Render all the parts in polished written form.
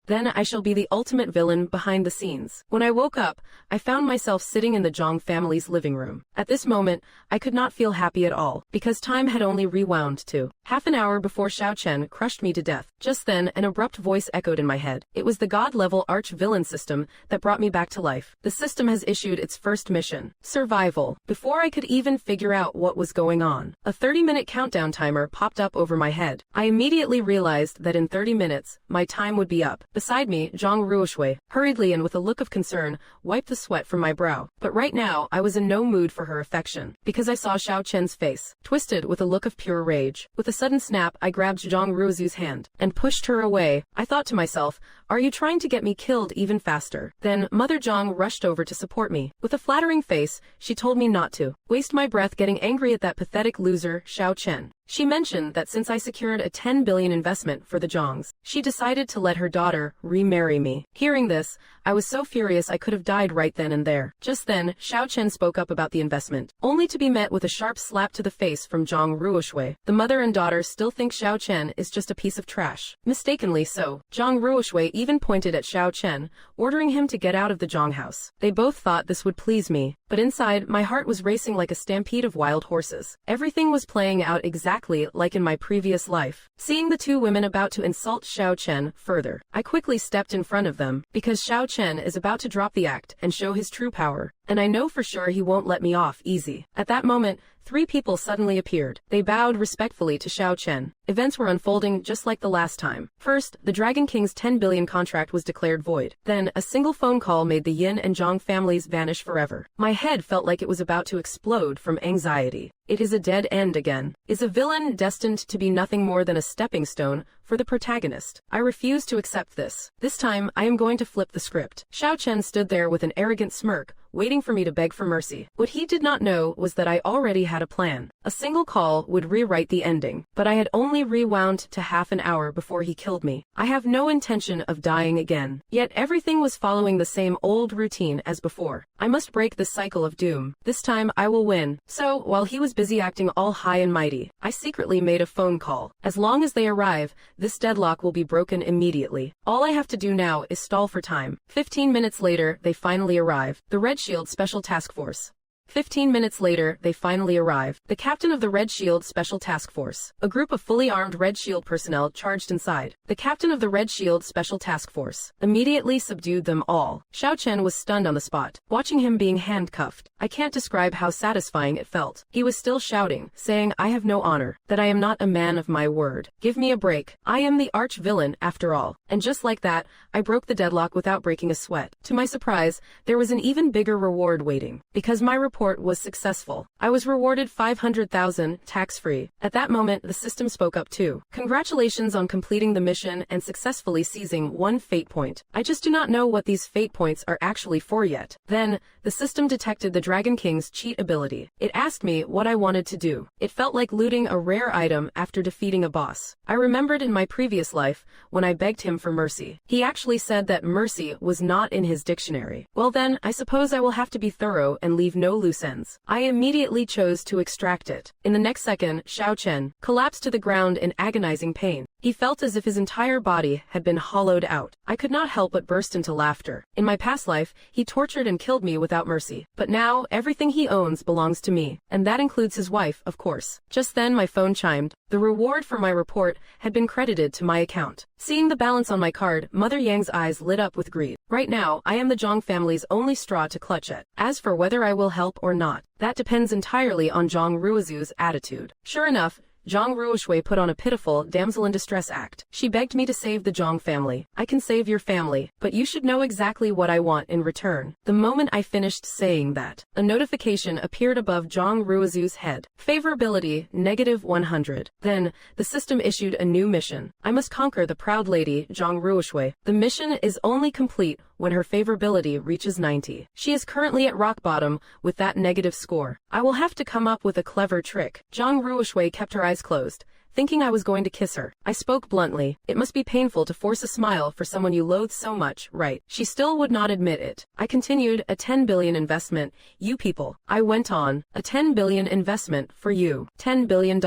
Then I shall be the ultimate villain behind the scenes. When I woke up, I found myself sitting in the Zhang family's living room. At this moment, I could not feel happy at all, because time had only rewound to half an hour before Xiao Chen crushed me to death. Just then, an abrupt voice echoed in my head. It was the god-level arch-villain system that brought me back to life. The system has issued its first mission, survival. Before I could even figure out what was going on, a 30-minute countdown timer popped up over my head. I immediately realized that in 30 minutes, my time would be up. Beside me, Zhang Ruoshui, hurriedly and with a look of concern, wiped the sweat from my brow. But right now, I was in no mood for her affection, because I saw Xiao Chen's face, twisted with a look of pure rage. With a sudden snap, I grabbed Zhang Ruozu's hand and pushed her away. I thought to myself, are you trying to get me killed even faster? Then, Mother Zhang rushed over to support me. With a flattering face, she told me not to waste my breath getting angry at that pathetic loser, Xiao Chen. She mentioned that since I secured a 10 billion investment for the Zhangs, she decided to let her daughter remarry me. Hearing this, I was so furious I could have died right then and there. Just then, Xiao Chen spoke up about the investment, only to be met with a sharp slap to the face from Zhang Ruoshui. The mother and daughter still think Xiao Chen is just a piece of trash. Mistakenly so. Zhang Ruoshui even pointed at Xiao Chen, ordering him to get out of the Zhang house. They both thought this would please me, but inside, my heart was racing like a stampede of wild horses. Everything was playing out exactly like in my previous life. Seeing the two women about to insult Xiao Chen further, I quickly stepped in front of them, because Xiao Chen is about to drop the act and show his true power, and I know for sure he won't let me off easy. At that moment, 3 people suddenly appeared. They bowed respectfully to Xiao Chen. Events were unfolding just like the last time. First, the Dragon King's 10 billion contract was declared void. Then, a single phone call made the Yin and Zhang families vanish forever. My head felt like it was about to explode from anxiety. It is a dead end again. Is a villain destined to be nothing more than a stepping stone for the protagonist? I refuse to accept this. This time, I am going to flip the script. Xiao Chen stood there with an arrogant smirk, waiting for me to beg for mercy. What he did not know was that I already had a plan. A single call would rewrite the ending, but I had only rewound to half an hour before he killed me. I have no intention of dying again. Yet everything was following the same old routine as before. I must break this cycle of doom. This time I will win. So, while he was busy acting all high and mighty, I secretly made a phone call. As long as they arrive, this deadlock will be broken immediately. All I have to do now is stall for time. 15 minutes later, they finally arrive. The Red Shield Special Task Force. 15 minutes later, they finally arrived. The captain of the Red Shield Special Task Force. A group of fully armed Red Shield personnel charged inside. The captain of the Red Shield Special Task Force immediately subdued them all. Xiao Chen was stunned on the spot, watching him being handcuffed. I can't describe how satisfying it felt. He was still shouting, saying, I have no honor, that I am not a man of my word. Give me a break. I am the arch-villain, after all. And just like that, I broke the deadlock without breaking a sweat. To my surprise, there was an even bigger reward waiting. Because my report was successful, I was rewarded 500,000, tax-free. At that moment, the system spoke up too. Congratulations on completing the mission and successfully seizing 1 fate point. I just do not know what these fate points are actually for yet. Then, the system detected the Dragon King's cheat ability. It asked me what I wanted to do. It felt like looting a rare item after defeating a boss. I remembered in my previous life, when I begged him for mercy. He actually said that mercy was not in his dictionary. Well then, I suppose I will have to be thorough and leave no loose ends. I immediately chose to extract it. In the next second, Xiao Chen collapsed to the ground in agonizing pain. He felt as if his entire body had been hollowed out. I could not help but burst into laughter. In my past life, he tortured and killed me without mercy. But now, everything he owns belongs to me. And that includes his wife, of course. Just then my phone chimed. The reward for my report had been credited to my account. Seeing the balance on my card, Mother Yang's eyes lit up with greed. Right now, I am the Zhang family's only straw to clutch at. As for whether I will help or not, that depends entirely on Zhang Ruozu's attitude. Sure enough, Zhang Ruoshui put on a pitiful damsel-in-distress act. She begged me to save the Zhang family. I can save your family, but you should know exactly what I want in return. The moment I finished saying that, a notification appeared above Zhang Ruozu's head. Favorability, -100. Then, the system issued a new mission. I must conquer the proud lady, Zhang Ruoshui. The mission is only complete when her favorability reaches 90. She is currently at rock bottom with that negative score. I will have to come up with a clever trick. Zhang Ruoshui kept her eyes closed, thinking I was going to kiss her. I spoke bluntly. It must be painful to force a smile for someone you loathe so much, right? She still would not admit it. I continued, a 10 billion investment, you people. I went on, a 10 billion investment for you. $10 billion.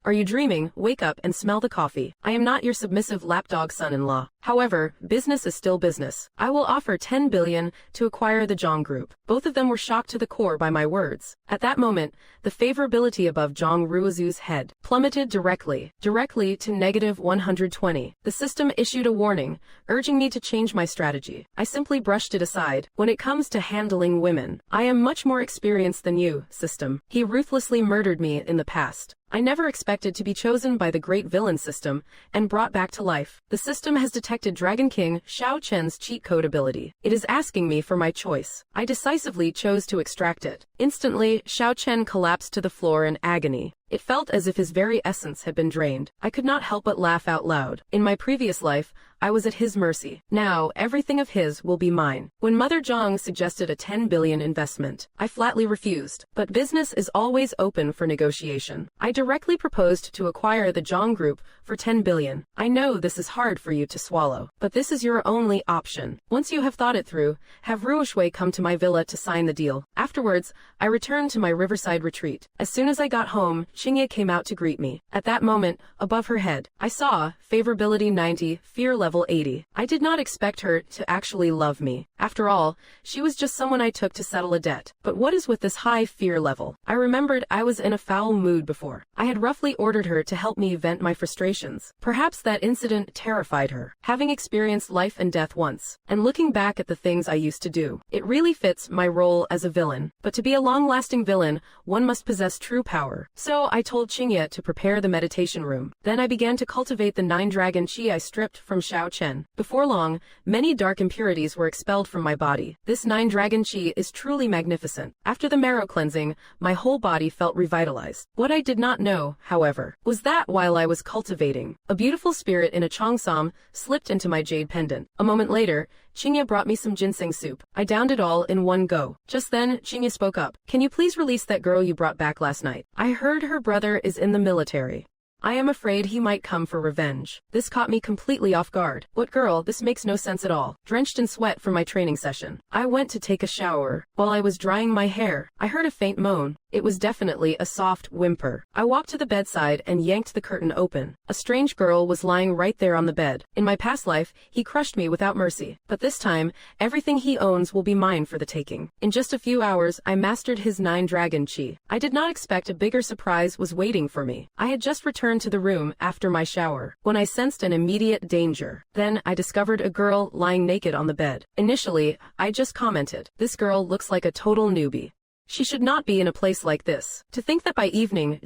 Are you dreaming? Wake up and smell the coffee. I am not your submissive lapdog son-in-law. However, business is still business. I will offer 10 billion to acquire the Zhang Group. Both of them were shocked to the core by my words. At that moment, the favorability above Zhang Ruozu's head plummeted directly to negative 120. The system issued a warning, urging me to change my strategy. I simply brushed it aside. When it comes to handling women, I am much more experienced than you, system. He ruthlessly murdered me in the past. I never expected to be chosen by the great villain system and brought back to life. The system has detected Dragon King Xiao Chen's cheat code ability. It is asking me for my choice. I decisively chose to extract it. Instantly, Xiao Chen collapsed to the floor in agony. It felt as if his very essence had been drained. I could not help but laugh out loud. In my previous life, I was at his mercy. Now, everything of his will be mine. When Mother Zhang suggested a 10 billion investment, I flatly refused. But business is always open for negotiation. I directly proposed to acquire the Zhang Group for 10 billion. I know this is hard for you to swallow, but this is your only option. Once you have thought it through, have Ruoshui come to my villa to sign the deal. Afterwards, I returned to my riverside retreat. As soon as I got home, Xingye came out to greet me. At that moment, above her head, I saw favorability 90, fear level 80. I did not expect her to actually love me. After all, she was just someone I took to settle a debt. But what is with this high fear level? I remembered I was in a foul mood before. I had roughly ordered her to help me vent my frustrations. Perhaps that incident terrified her. Having experienced life and death once, and looking back at the things I used to do, it really fits my role as a villain. But to be a long-lasting villain, one must possess true power. So I told Xingye to prepare the meditation room. Then I began to cultivate the 9 dragon chi I stripped from Xiao Chen. Before long, many dark impurities were expelled from my body. This 9 dragon chi is truly magnificent. After the marrow cleansing, my whole body felt revitalized. What I did not know, however, was that while I was cultivating, a beautiful spirit in a cheongsam slipped into my jade pendant. A moment later, Xingye brought me some ginseng soup. I downed it all in one go. Just then, Xingye spoke up. Can you please release that girl you brought back last night? I heard her brother is in the military. I am afraid he might come for revenge. This caught me completely off guard. What girl? This makes no sense at all. Drenched in sweat from my training session, I went to take a shower. While I was drying my hair, I heard a faint moan. It was definitely a soft whimper. I walked to the bedside and yanked the curtain open. A strange girl was lying right there on the bed. In my past life, he crushed me without mercy. But this time, everything he owns will be mine for the taking. In just a few hours, I mastered his 9 dragon chi. I did not expect a bigger surprise was waiting for me. I had just returned to the room after my shower, when I sensed an immediate danger. Then I discovered a girl lying naked on the bed. Initially, I just commented, "This girl looks like a total newbie. She should not be in a place like this." To think that by evening,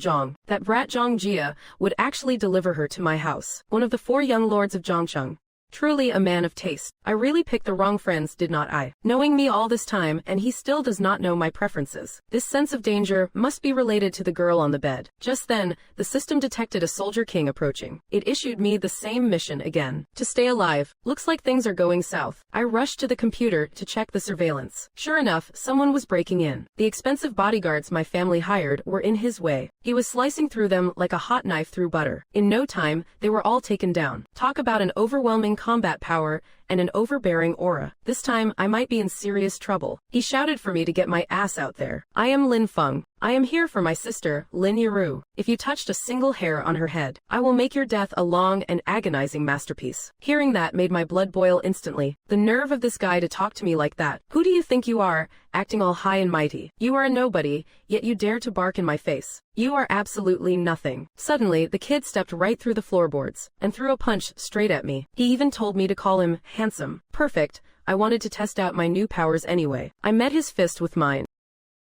that brat Zhang Jia, would actually deliver her to my house. One of the 4 young lords of Zhongcheng. Truly a man of taste. I really picked the wrong friends, did not I? Knowing me all this time, and he still does not know my preferences. This sense of danger must be related to the girl on the bed. Just then, the system detected a soldier king approaching. It issued me the same mission again. To stay alive. Looks like things are going south. I rushed to the computer to check the surveillance. Sure enough, someone was breaking in. The expensive bodyguards my family hired were in his way. He was slicing through them like a hot knife through butter. In no time, they were all taken down. Talk about an overwhelming combat power and an overbearing aura. This time, I might be in serious trouble. He shouted for me to get my ass out there. I am Lin Feng. I am here for my sister, Lin Yiru. If you touched a single hair on her head, I will make your death a long and agonizing masterpiece. Hearing that made my blood boil instantly. The nerve of this guy to talk to me like that. Who do you think you are, acting all high and mighty? You are a nobody, yet you dare to bark in my face. You are absolutely nothing. Suddenly, the kid stepped right through the floorboards and threw a punch straight at me. He even told me to call him handsome. Perfect. I wanted to test out my new powers anyway. I met his fist with mine.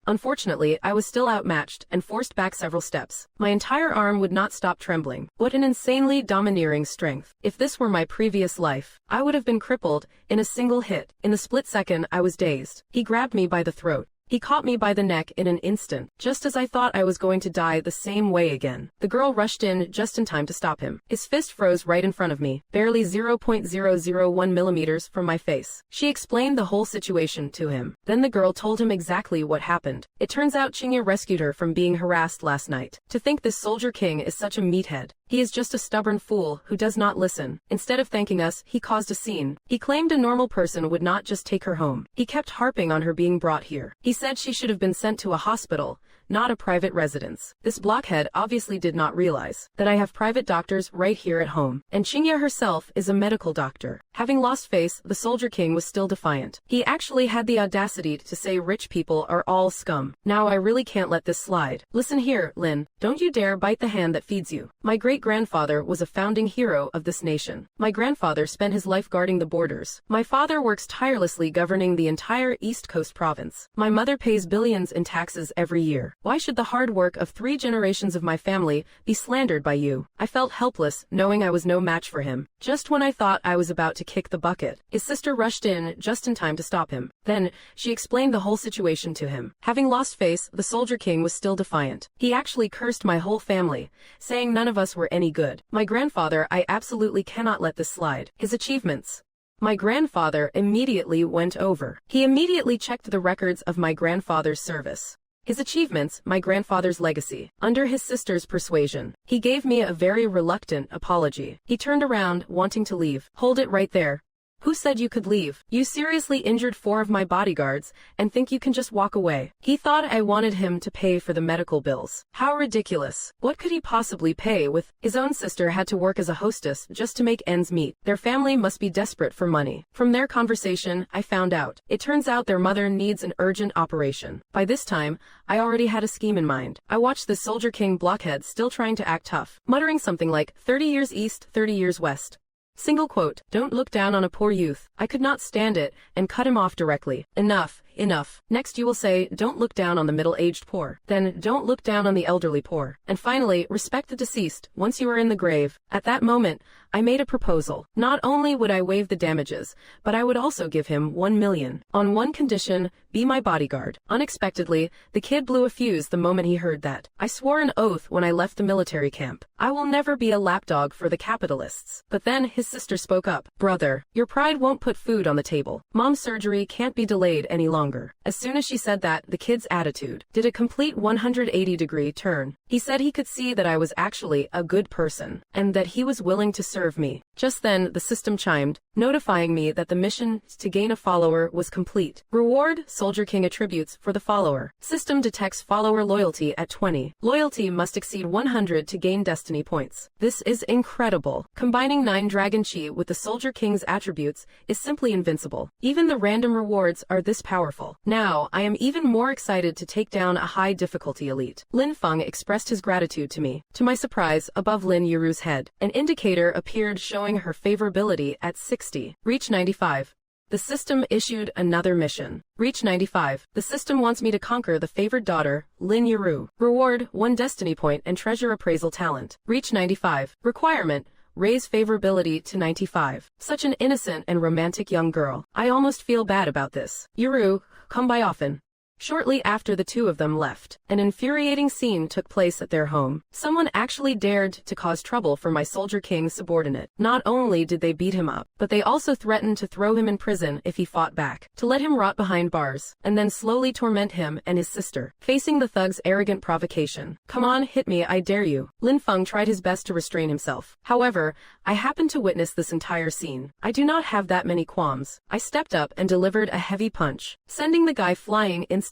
Unfortunately, I was still outmatched and forced back several steps. My entire arm would not stop trembling. What an insanely domineering strength. If this were my previous life, I would have been crippled in a single hit. In the split second, I was dazed. He grabbed me by the throat. He caught me by the neck in an instant, just as I thought I was going to die the same way again. The girl rushed in just in time to stop him. His fist froze right in front of me, barely 0.001 millimeters from my face. She explained the whole situation to him. Then the girl told him exactly what happened. It turns out Qingye rescued her from being harassed last night. To think this soldier king is such a meathead. He is just a stubborn fool who does not listen. Instead of thanking us, he caused a scene. He claimed a normal person would not just take her home. He kept harping on her being brought here. He said she should have been sent to a hospital, not a private residence. This blockhead obviously did not realize that I have private doctors right here at home. And Qingye herself is a medical doctor. Having lost face, the Soldier King was still defiant. He actually had the audacity to say rich people are all scum. Now I really can't let this slide. Listen here, Lin. Don't you dare bite the hand that feeds you. My great-grandfather was a founding hero of this nation. My grandfather spent his life guarding the borders. My father works tirelessly governing the entire East Coast province. My mother pays billions in taxes every year. Why should the hard work of 3 generations of my family be slandered by you? I felt helpless, knowing I was no match for him. Just when I thought I was about to kick the bucket, his sister rushed in just in time to stop him. Then, she explained the whole situation to him. Having lost face, the Soldier King was still defiant. He actually cursed my whole family, saying none of us were any good. My grandfather, I absolutely cannot let this slide. His achievements. My grandfather immediately went over. He immediately checked the records of my grandfather's service. His achievements, my grandfather's legacy. Under his sister's persuasion, he gave me a very reluctant apology. He turned around, wanting to leave. Hold it right there. Who said you could leave? You seriously injured 4 of my bodyguards and think you can just walk away. He thought I wanted him to pay for the medical bills. How ridiculous. What could he possibly pay with? His own sister had to work as a hostess just to make ends meet. Their family must be desperate for money. From their conversation, I found out. It turns out their mother needs an urgent operation. By this time, I already had a scheme in mind. I watched the Soldier King blockhead still trying to act tough, muttering something like, 30 years east, 30 years west. Single quote, don't look down on a poor youth. I could not stand it, and cut him off directly. Enough. Enough. Next you will say, don't look down on the middle-aged poor. Then, don't look down on the elderly poor. And finally, respect the deceased, once you are in the grave. At that moment, I made a proposal. Not only would I waive the damages, but I would also give him 1 million. On one condition, be my bodyguard. Unexpectedly, the kid blew a fuse the moment he heard that. I swore an oath when I left the military camp. I will never be a lapdog for the capitalists. But then, his sister spoke up. Brother, your pride won't put food on the table. Mom's surgery can't be delayed any longer. As soon as she said that, the kid's attitude did a complete 180-degree turn. He said he could see that I was actually a good person, and that he was willing to serve me. Just then, the system chimed, notifying me that the mission to gain a follower was complete. Reward, Soldier King attributes for the follower. System detects follower loyalty at 20. Loyalty must exceed 100 to gain destiny points. This is incredible. Combining 9 Dragon Chi with the Soldier King's attributes is simply invincible. Even the random rewards are this powerful. Now, I am even more excited to take down a high difficulty elite. Lin Feng expressed his gratitude to me. To my surprise, above Lin Yiru's head, an indicator appeared showing her favorability at 60. Reach 95. The system issued another mission. Reach 95. The system wants me to conquer the favored daughter, Lin Yiru. Reward, 1 destiny point and treasure appraisal talent. Reach 95. Requirement, raise favorability to 95. Such an innocent and romantic young girl. I almost feel bad about this. Yiru, come by often. Shortly after the two of them left, an infuriating scene took place at their home. Someone actually dared to cause trouble for my Soldier King subordinate. Not only did they beat him up, but they also threatened to throw him in prison if he fought back, to let him rot behind bars, and then slowly torment him and his sister. Facing the thug's arrogant provocation, "Come on, hit me, I dare you." Lin Feng tried his best to restrain himself. However, I happened to witness this entire scene. I do not have that many qualms. I stepped up and delivered a heavy punch, sending the guy flying instantly.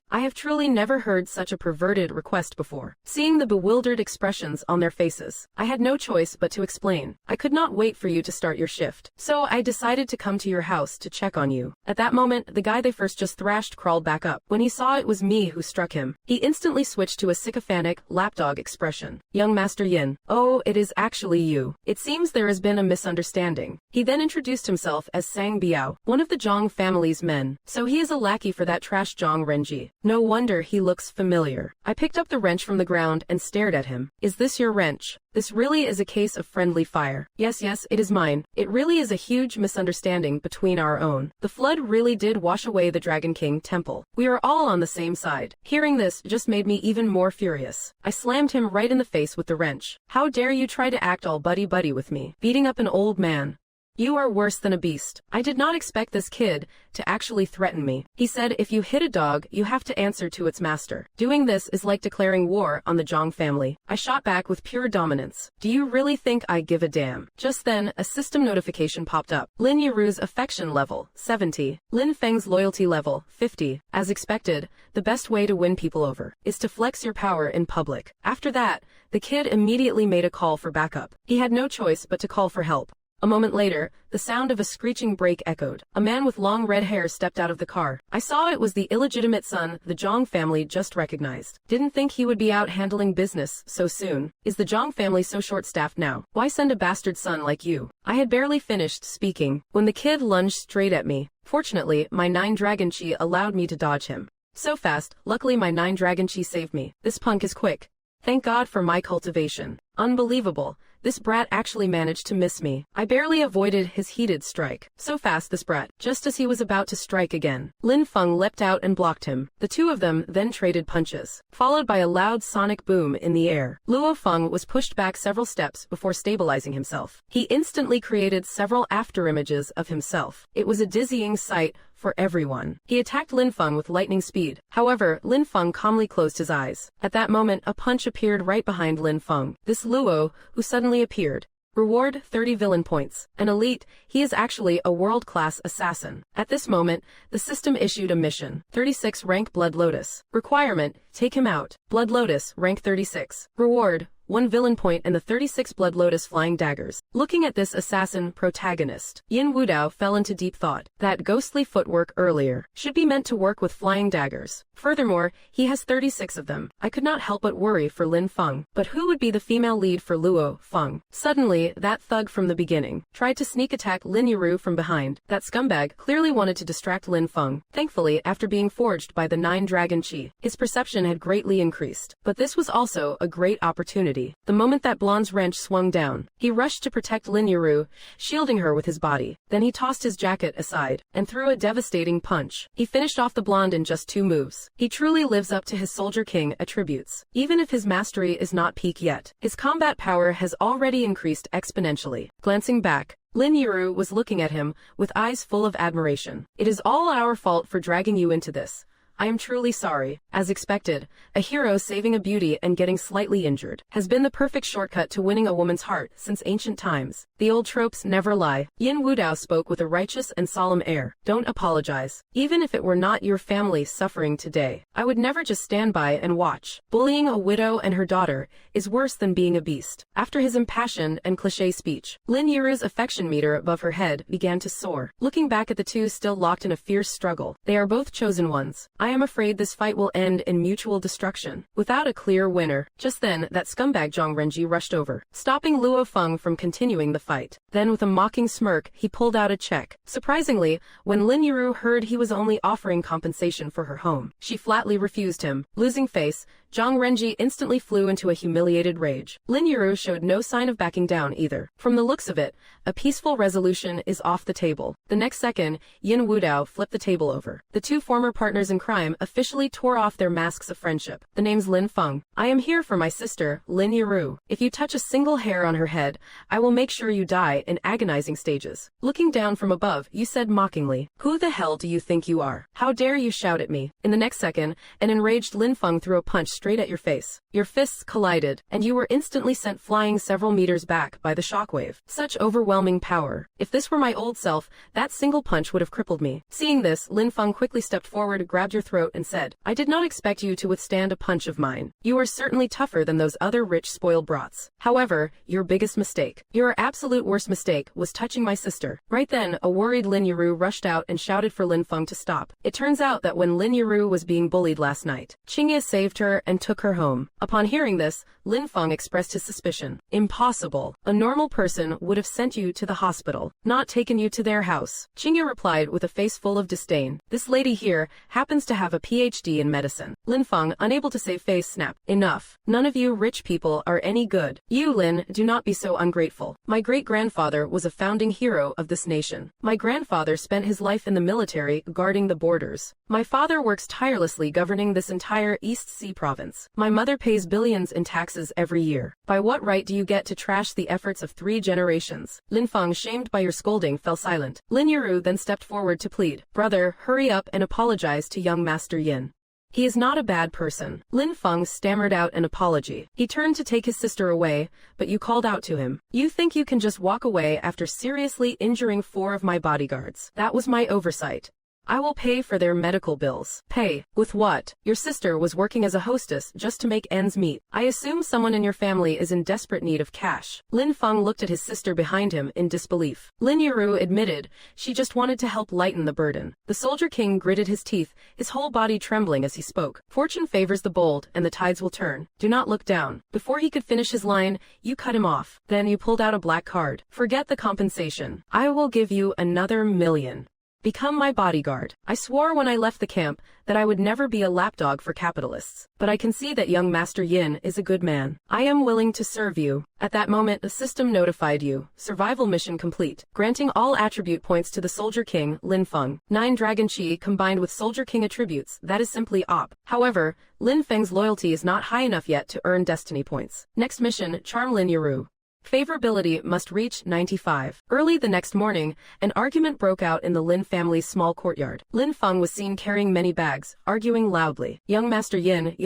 I have truly never heard such a perverted request before. Seeing the bewildered expressions on their faces, I had no choice but to explain. I could not wait for you to start your shift, so I decided to come to your house to check on you. At that moment, the guy they first just thrashed crawled back up. When he saw it was me who struck him, he instantly switched to a sycophantic, lapdog expression. "Young Master Yin, oh, it is actually you. It seems there has been a misunderstanding." He then introduced himself as Sang Biao, one of the Zhang family's men, so he is a lackey for that trash Zhang Renji. No wonder he looks familiar. I picked up the wrench from the ground and stared at him. "Is this your wrench? This really is a case of friendly fire." Yes, it is mine. It really is a huge misunderstanding between our own. The flood really did wash away the Dragon King temple. We are all on the same side. Hearing this just made me even more furious. I slammed him right in the face with the wrench. "How dare you try to act all buddy-buddy with me, beating up an old man? You are worse than a beast." I did not expect this kid to actually threaten me. He said, "If you hit a dog, you have to answer to its master. Doing this is like declaring war on the Zhang family." I shot back with pure dominance. "Do you really think I give a damn?" Just then, a system notification popped up. Lin Yiru's affection level, 70. Lin Feng's loyalty level, 50. As expected, the best way to win people over is to flex your power in public. After that, the kid immediately made a call for backup. He had no choice but to call for help. A moment later, the sound of a screeching brake echoed. A man with long red hair stepped out of the car. I saw it was the illegitimate son the Zhang family just recognized. Didn't think he would be out handling business so soon. Is the Zhang family so short-staffed now? Why send a bastard son like you? I had barely finished speaking when the kid lunged straight at me. Fortunately, my 9-dragon chi allowed me to dodge him. So fast, luckily my 9-dragon chi saved me. This punk is quick. Thank God for my cultivation. Unbelievable. This brat actually managed to miss me. I barely avoided his heated strike. So fast this brat. Just as he was about to strike again, Lin Feng leapt out and blocked him. The two of them then traded punches, followed by a loud sonic boom in the air. Luo Feng was pushed back several steps before stabilizing himself. He instantly created several afterimages of himself. It was a dizzying sight for everyone. He attacked Lin Feng with lightning speed. However, Lin Feng calmly closed his eyes. At that moment, a punch appeared right behind Lin Feng. This Luo, who suddenly appeared. Reward 30 villain points. An elite, he is actually a world-class assassin. At this moment, the system issued a mission. 36 rank Blood Lotus. Requirement, take him out. Blood Lotus, rank 36. Reward, 1 villain point and the 36 Blood Lotus flying daggers. Looking at this assassin protagonist, Yin Wudao fell into deep thought. That ghostly footwork earlier should be meant to work with flying daggers. Furthermore, he has 36 of them. I could not help but worry for Lin Feng. But who would be the female lead for Luo Feng? Suddenly, that thug from the beginning tried to sneak attack Lin Yiru from behind. That scumbag clearly wanted to distract Lin Feng. Thankfully, after being forged by the 9-dragon chi, his perception had greatly increased. But this was also a great opportunity. The moment that blonde's wrench swung down, he rushed to protect Lin Yiru, shielding her with his body. Then he tossed his jacket aside and threw a devastating punch. He finished off the blonde in just 2 moves. He truly lives up to his Soldier King attributes. Even if his mastery is not peak yet, his combat power has already increased exponentially. Glancing back, Lin Yiru was looking at him with eyes full of admiration. It is all our fault for dragging you into this. I am truly sorry. As expected, a hero saving a beauty and getting slightly injured has been the perfect shortcut to winning a woman's heart since ancient times. The old tropes never lie. Yin Wudao spoke with a righteous and solemn air. Don't apologize. Even if it were not your family suffering today, I would never just stand by and watch. Bullying a widow and her daughter is worse than being a beast. After his impassioned and cliché speech, Lin Yiru's affection meter above her head began to soar. Looking back at the two still locked in a fierce struggle, they are both chosen ones. I am afraid this fight will end in mutual destruction, without a clear winner. Just then, that scumbag Zhang Renji rushed over, stopping Luo Feng from continuing the fight. Then with a mocking smirk, he pulled out a check. Surprisingly, when Lin Yiru heard he was only offering compensation for her home, she flatly refused him. Losing face, Zhang Renji instantly flew into a humiliated rage. Lin Yiru showed no sign of backing down either. From the looks of it, a peaceful resolution is off the table. The next second, Yin Wudao flipped the table over. The two former partners in crime officially tore off their masks of friendship. The name's Lin Feng. I am here for my sister, Lin Yiru. If you touch a single hair on her head, I will make sure you die in agonizing stages. Looking down from above, you said mockingly, "Who the hell do you think you are? How dare you shout at me?" In the next second, an enraged Lin Feng threw a punch straight at your face. Your fists collided, and you were instantly sent flying several meters back by the shockwave. Such overwhelming power. If this were my old self, that single punch would have crippled me. Seeing this, Lin Feng quickly stepped forward, grabbed your throat, and said, "I did not expect you to withstand a punch of mine. You are certainly tougher than those other rich spoiled brats. However, your biggest mistake, your absolute worst mistake, was touching my sister." Right then, a worried Lin Yiru rushed out and shouted for Lin Feng to stop. It turns out that when Lin Yiru was being bullied last night, Qingye saved her and took her home. Upon hearing this, Lin Feng expressed his suspicion. Impossible. A normal person would have sent you to the hospital, not taken you to their house. Qingye replied with a face full of disdain. This lady here happens to have a PhD in medicine. Lin Feng, unable to save face, snapped. Enough. None of you rich people are any good. You, Lin, do not be so ungrateful. My great-grandfather was a founding hero of this nation. My grandfather spent his life in the military guarding the borders. My father works tirelessly governing this entire East Sea province. My mother pays billions in taxes every year. By what right do you get to trash the efforts of 3 generations? Lin Feng, shamed by your scolding, fell silent. Lin Yiru then stepped forward to plead. Brother, hurry up and apologize to young Master Yin. He is not a bad person. Lin Feng stammered out an apology. He turned to take his sister away, but you called out to him. You think you can just walk away after seriously injuring 4 of my bodyguards? That was my oversight. I will pay for their medical bills. Pay? With what? Your sister was working as a hostess just to make ends meet. I assume someone in your family is in desperate need of cash. Lin Feng looked at his sister behind him in disbelief. Lin Yuru admitted she just wanted to help lighten the burden. The Soldier King gritted his teeth, his whole body trembling as he spoke. Fortune favors the bold, and the tides will turn. Do not look down. Before he could finish his line, you cut him off. Then you pulled out a black card. Forget the compensation. I will give you another $1,000,000. Become my bodyguard. I swore when I left the camp that I would never be a lapdog for capitalists. But I can see that young Master Yin is a good man. I am willing to serve you. At that moment, the system notified you. Survival mission complete. Granting all attribute points to the Soldier King, Lin Feng. 9 Dragon Chi combined with Soldier King attributes. That is simply op. However, Lin Feng's loyalty is not high enough yet to earn destiny points. Next mission, Charm Lin Yuru. Favorability must reach 95. Early the next morning, an argument broke out in the Lin family's small courtyard. Lin Feng was seen carrying many bags, arguing loudly. Young Master Yin,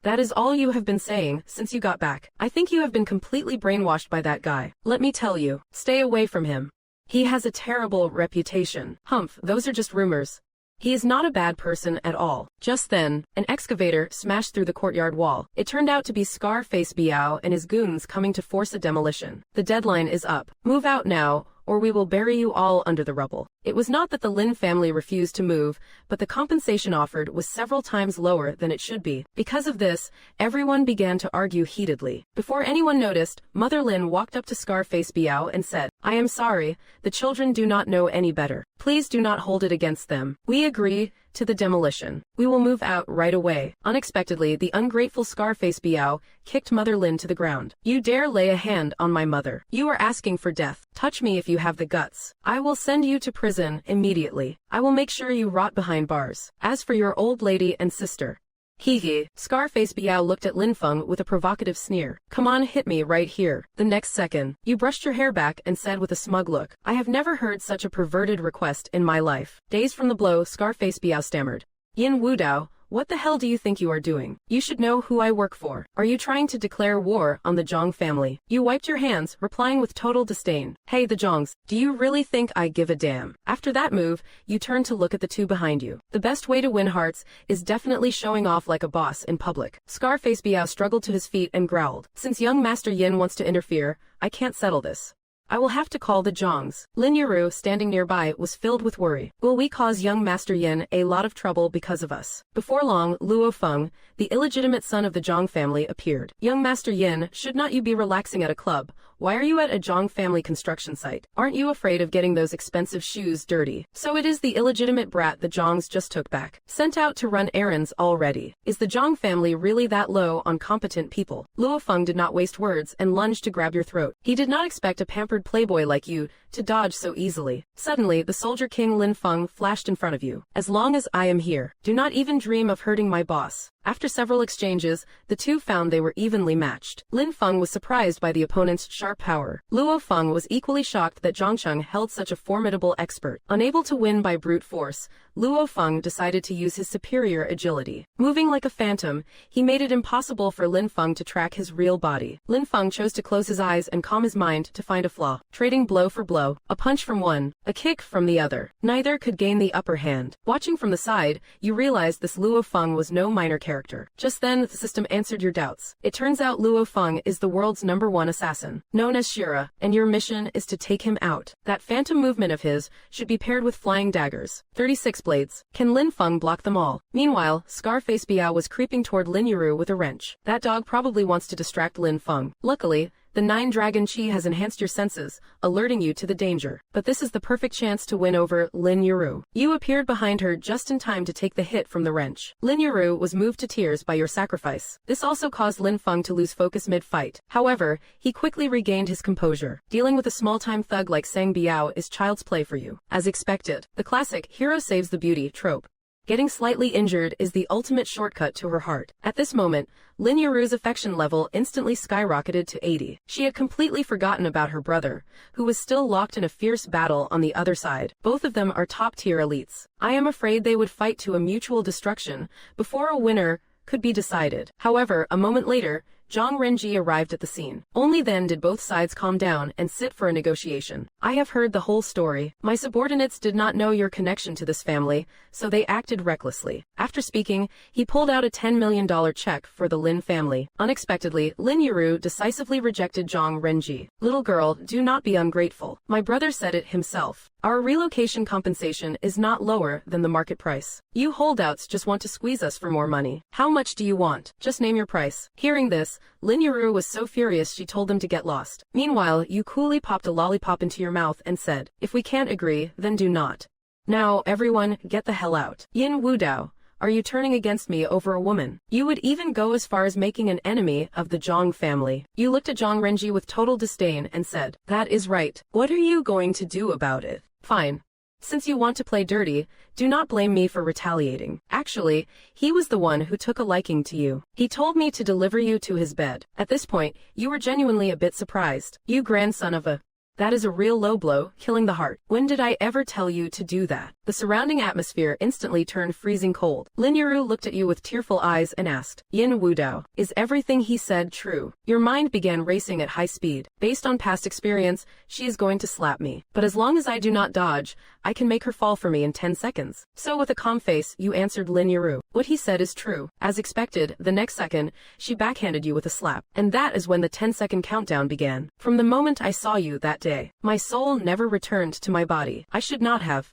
that is all you have been saying since you got back. I think you have been completely brainwashed by that guy. Let me tell you, stay away from him. He has a terrible reputation. Humph, those are just rumors. He is not a bad person at all. Just then, an excavator smashed through the courtyard wall. It turned out to be Scarface Biao and his goons coming to force a demolition. The deadline is up. Move out now, or we will bury you all under the rubble. It was not that the Lin family refused to move, but the compensation offered was several times lower than it should be. Because of this, everyone began to argue heatedly. Before anyone noticed, Mother Lin walked up to Scarface Biao and said, I am sorry, the children do not know any better. Please do not hold it against them. We agree to the demolition. We will move out right away. Unexpectedly, the ungrateful Scarface Biao kicked Mother Lin to the ground. You dare lay a hand on my mother. You are asking for death. Touch me if you have the guts. I will send you to prison immediately. I will make sure you rot behind bars. As for your old lady and sister. Hee hee. Scarface Biao looked at Lin Feng with a provocative sneer. Come on, hit me right here. The next second, you brushed your hair back and said with a smug look, I have never heard such a perverted request in my life. Dazed from the blow, Scarface Biao stammered. Yin Wudao, what the hell do you think you are doing? You should know who I work for. Are you trying to declare war on the Zhang family? You wiped your hands, replying with total disdain. Hey the Zhangs, do you really think I give a damn? After that move, you turned to look at the two behind you. The best way to win hearts is definitely showing off like a boss in public. Scarface Biao struggled to his feet and growled. Since young Master Yin wants to interfere, I can't settle this. I will have to call the Zhangs. Lin Yuru, standing nearby, was filled with worry. Will we cause young Master Yin a lot of trouble because of us? Before long, Luo Feng, the illegitimate son of the Zhang family, appeared. Young Master Yin, should not you be relaxing at a club? Why are you at a Zhang family construction site? Aren't you afraid of getting those expensive shoes dirty? So it is the illegitimate brat the Zhangs just took back. Sent out to run errands already. Is the Zhang family really that low on competent people? Luo Feng did not waste words and lunged to grab your throat. He did not expect a pampered playboy like you to dodge so easily. Suddenly, the Soldier King Lin Feng flashed in front of you. As long as I am here, do not even dream of hurting my boss. After several exchanges, the two found they were evenly matched. Lin Feng was surprised by the opponent's sharp power. Luo Feng was equally shocked that Zhang Cheng held such a formidable expert. Unable to win by brute force, Luo Feng decided to use his superior agility. Moving like a phantom, he made it impossible for Lin Feng to track his real body. Lin Feng chose to close his eyes and calm his mind to find a flaw. Trading blow for blow, a punch from one, a kick from the other. Neither could gain the upper hand. Watching from the side, you realized this Luo Feng was no minor character. Just then, the system answered your doubts. It turns out Luo Feng is the world's #1 assassin, known as Shira, and your mission is to take him out. That phantom movement of his should be paired with flying daggers. 36 blades. Can Lin Feng block them all? Meanwhile, Scarface Biao was creeping toward Lin Yuru with a wrench. That dog probably wants to distract Lin Feng. Luckily, the 9 Dragon Chi has enhanced your senses, alerting you to the danger. But this is the perfect chance to win over Lin Yuru. You appeared behind her just in time to take the hit from the wrench. Lin Yuru was moved to tears by your sacrifice. This also caused Lin Feng to lose focus mid-fight. However, he quickly regained his composure. Dealing with a small-time thug like Sang Biao is child's play for you. As expected, the classic hero saves the beauty trope. Getting slightly injured is the ultimate shortcut to her heart. At this moment, Lin Yuru's affection level instantly skyrocketed to 80. She had completely forgotten about her brother, who was still locked in a fierce battle on the other side. Both of them are top-tier elites. I am afraid they would fight to a mutual destruction before a winner could be decided. However, a moment later, Zhang Renji arrived at the scene. Only then did both sides calm down and sit for a negotiation. I have heard the whole story. My subordinates did not know your connection to this family, so they acted recklessly. After speaking, he pulled out a $10 million check for the Lin family. Unexpectedly, Lin Yuru decisively rejected Zhang Renji. Little girl, do not be ungrateful. My brother said it himself. Our relocation compensation is not lower than the market price. You holdouts just want to squeeze us for more money. How much do you want? Just name your price. Hearing this, Lin Yuru was so furious she told them to get lost. Meanwhile, you coolly popped a lollipop into your mouth and said, if we can't agree, then do not. Now, everyone, get the hell out. Yin Wudao, are you turning against me over a woman? You would even go as far as making an enemy of the Zhang family. You looked at Zhang Renji with total disdain and said, that is right. What are you going to do about it? Fine. Since you want to play dirty, do not blame me for retaliating. Actually, he was the one who took a liking to you. He told me to deliver you to his bed. At this point, you were genuinely a bit surprised. You grandson of a... That is a real low blow, killing the heart. When did I ever tell you to do that? The surrounding atmosphere instantly turned freezing cold. Lin Yuru looked at you with tearful eyes and asked, Yin Wudao, is everything he said true? Your mind began racing at high speed. Based on past experience, she is going to slap me. But as long as I do not dodge, I can make her fall for me in 10 seconds. So with a calm face, you answered Lin Yuru. What he said is true. As expected, the next second, she backhanded you with a slap. And that is when the 10-second countdown began. From the moment I saw you that day, my soul never returned to my body. I should not have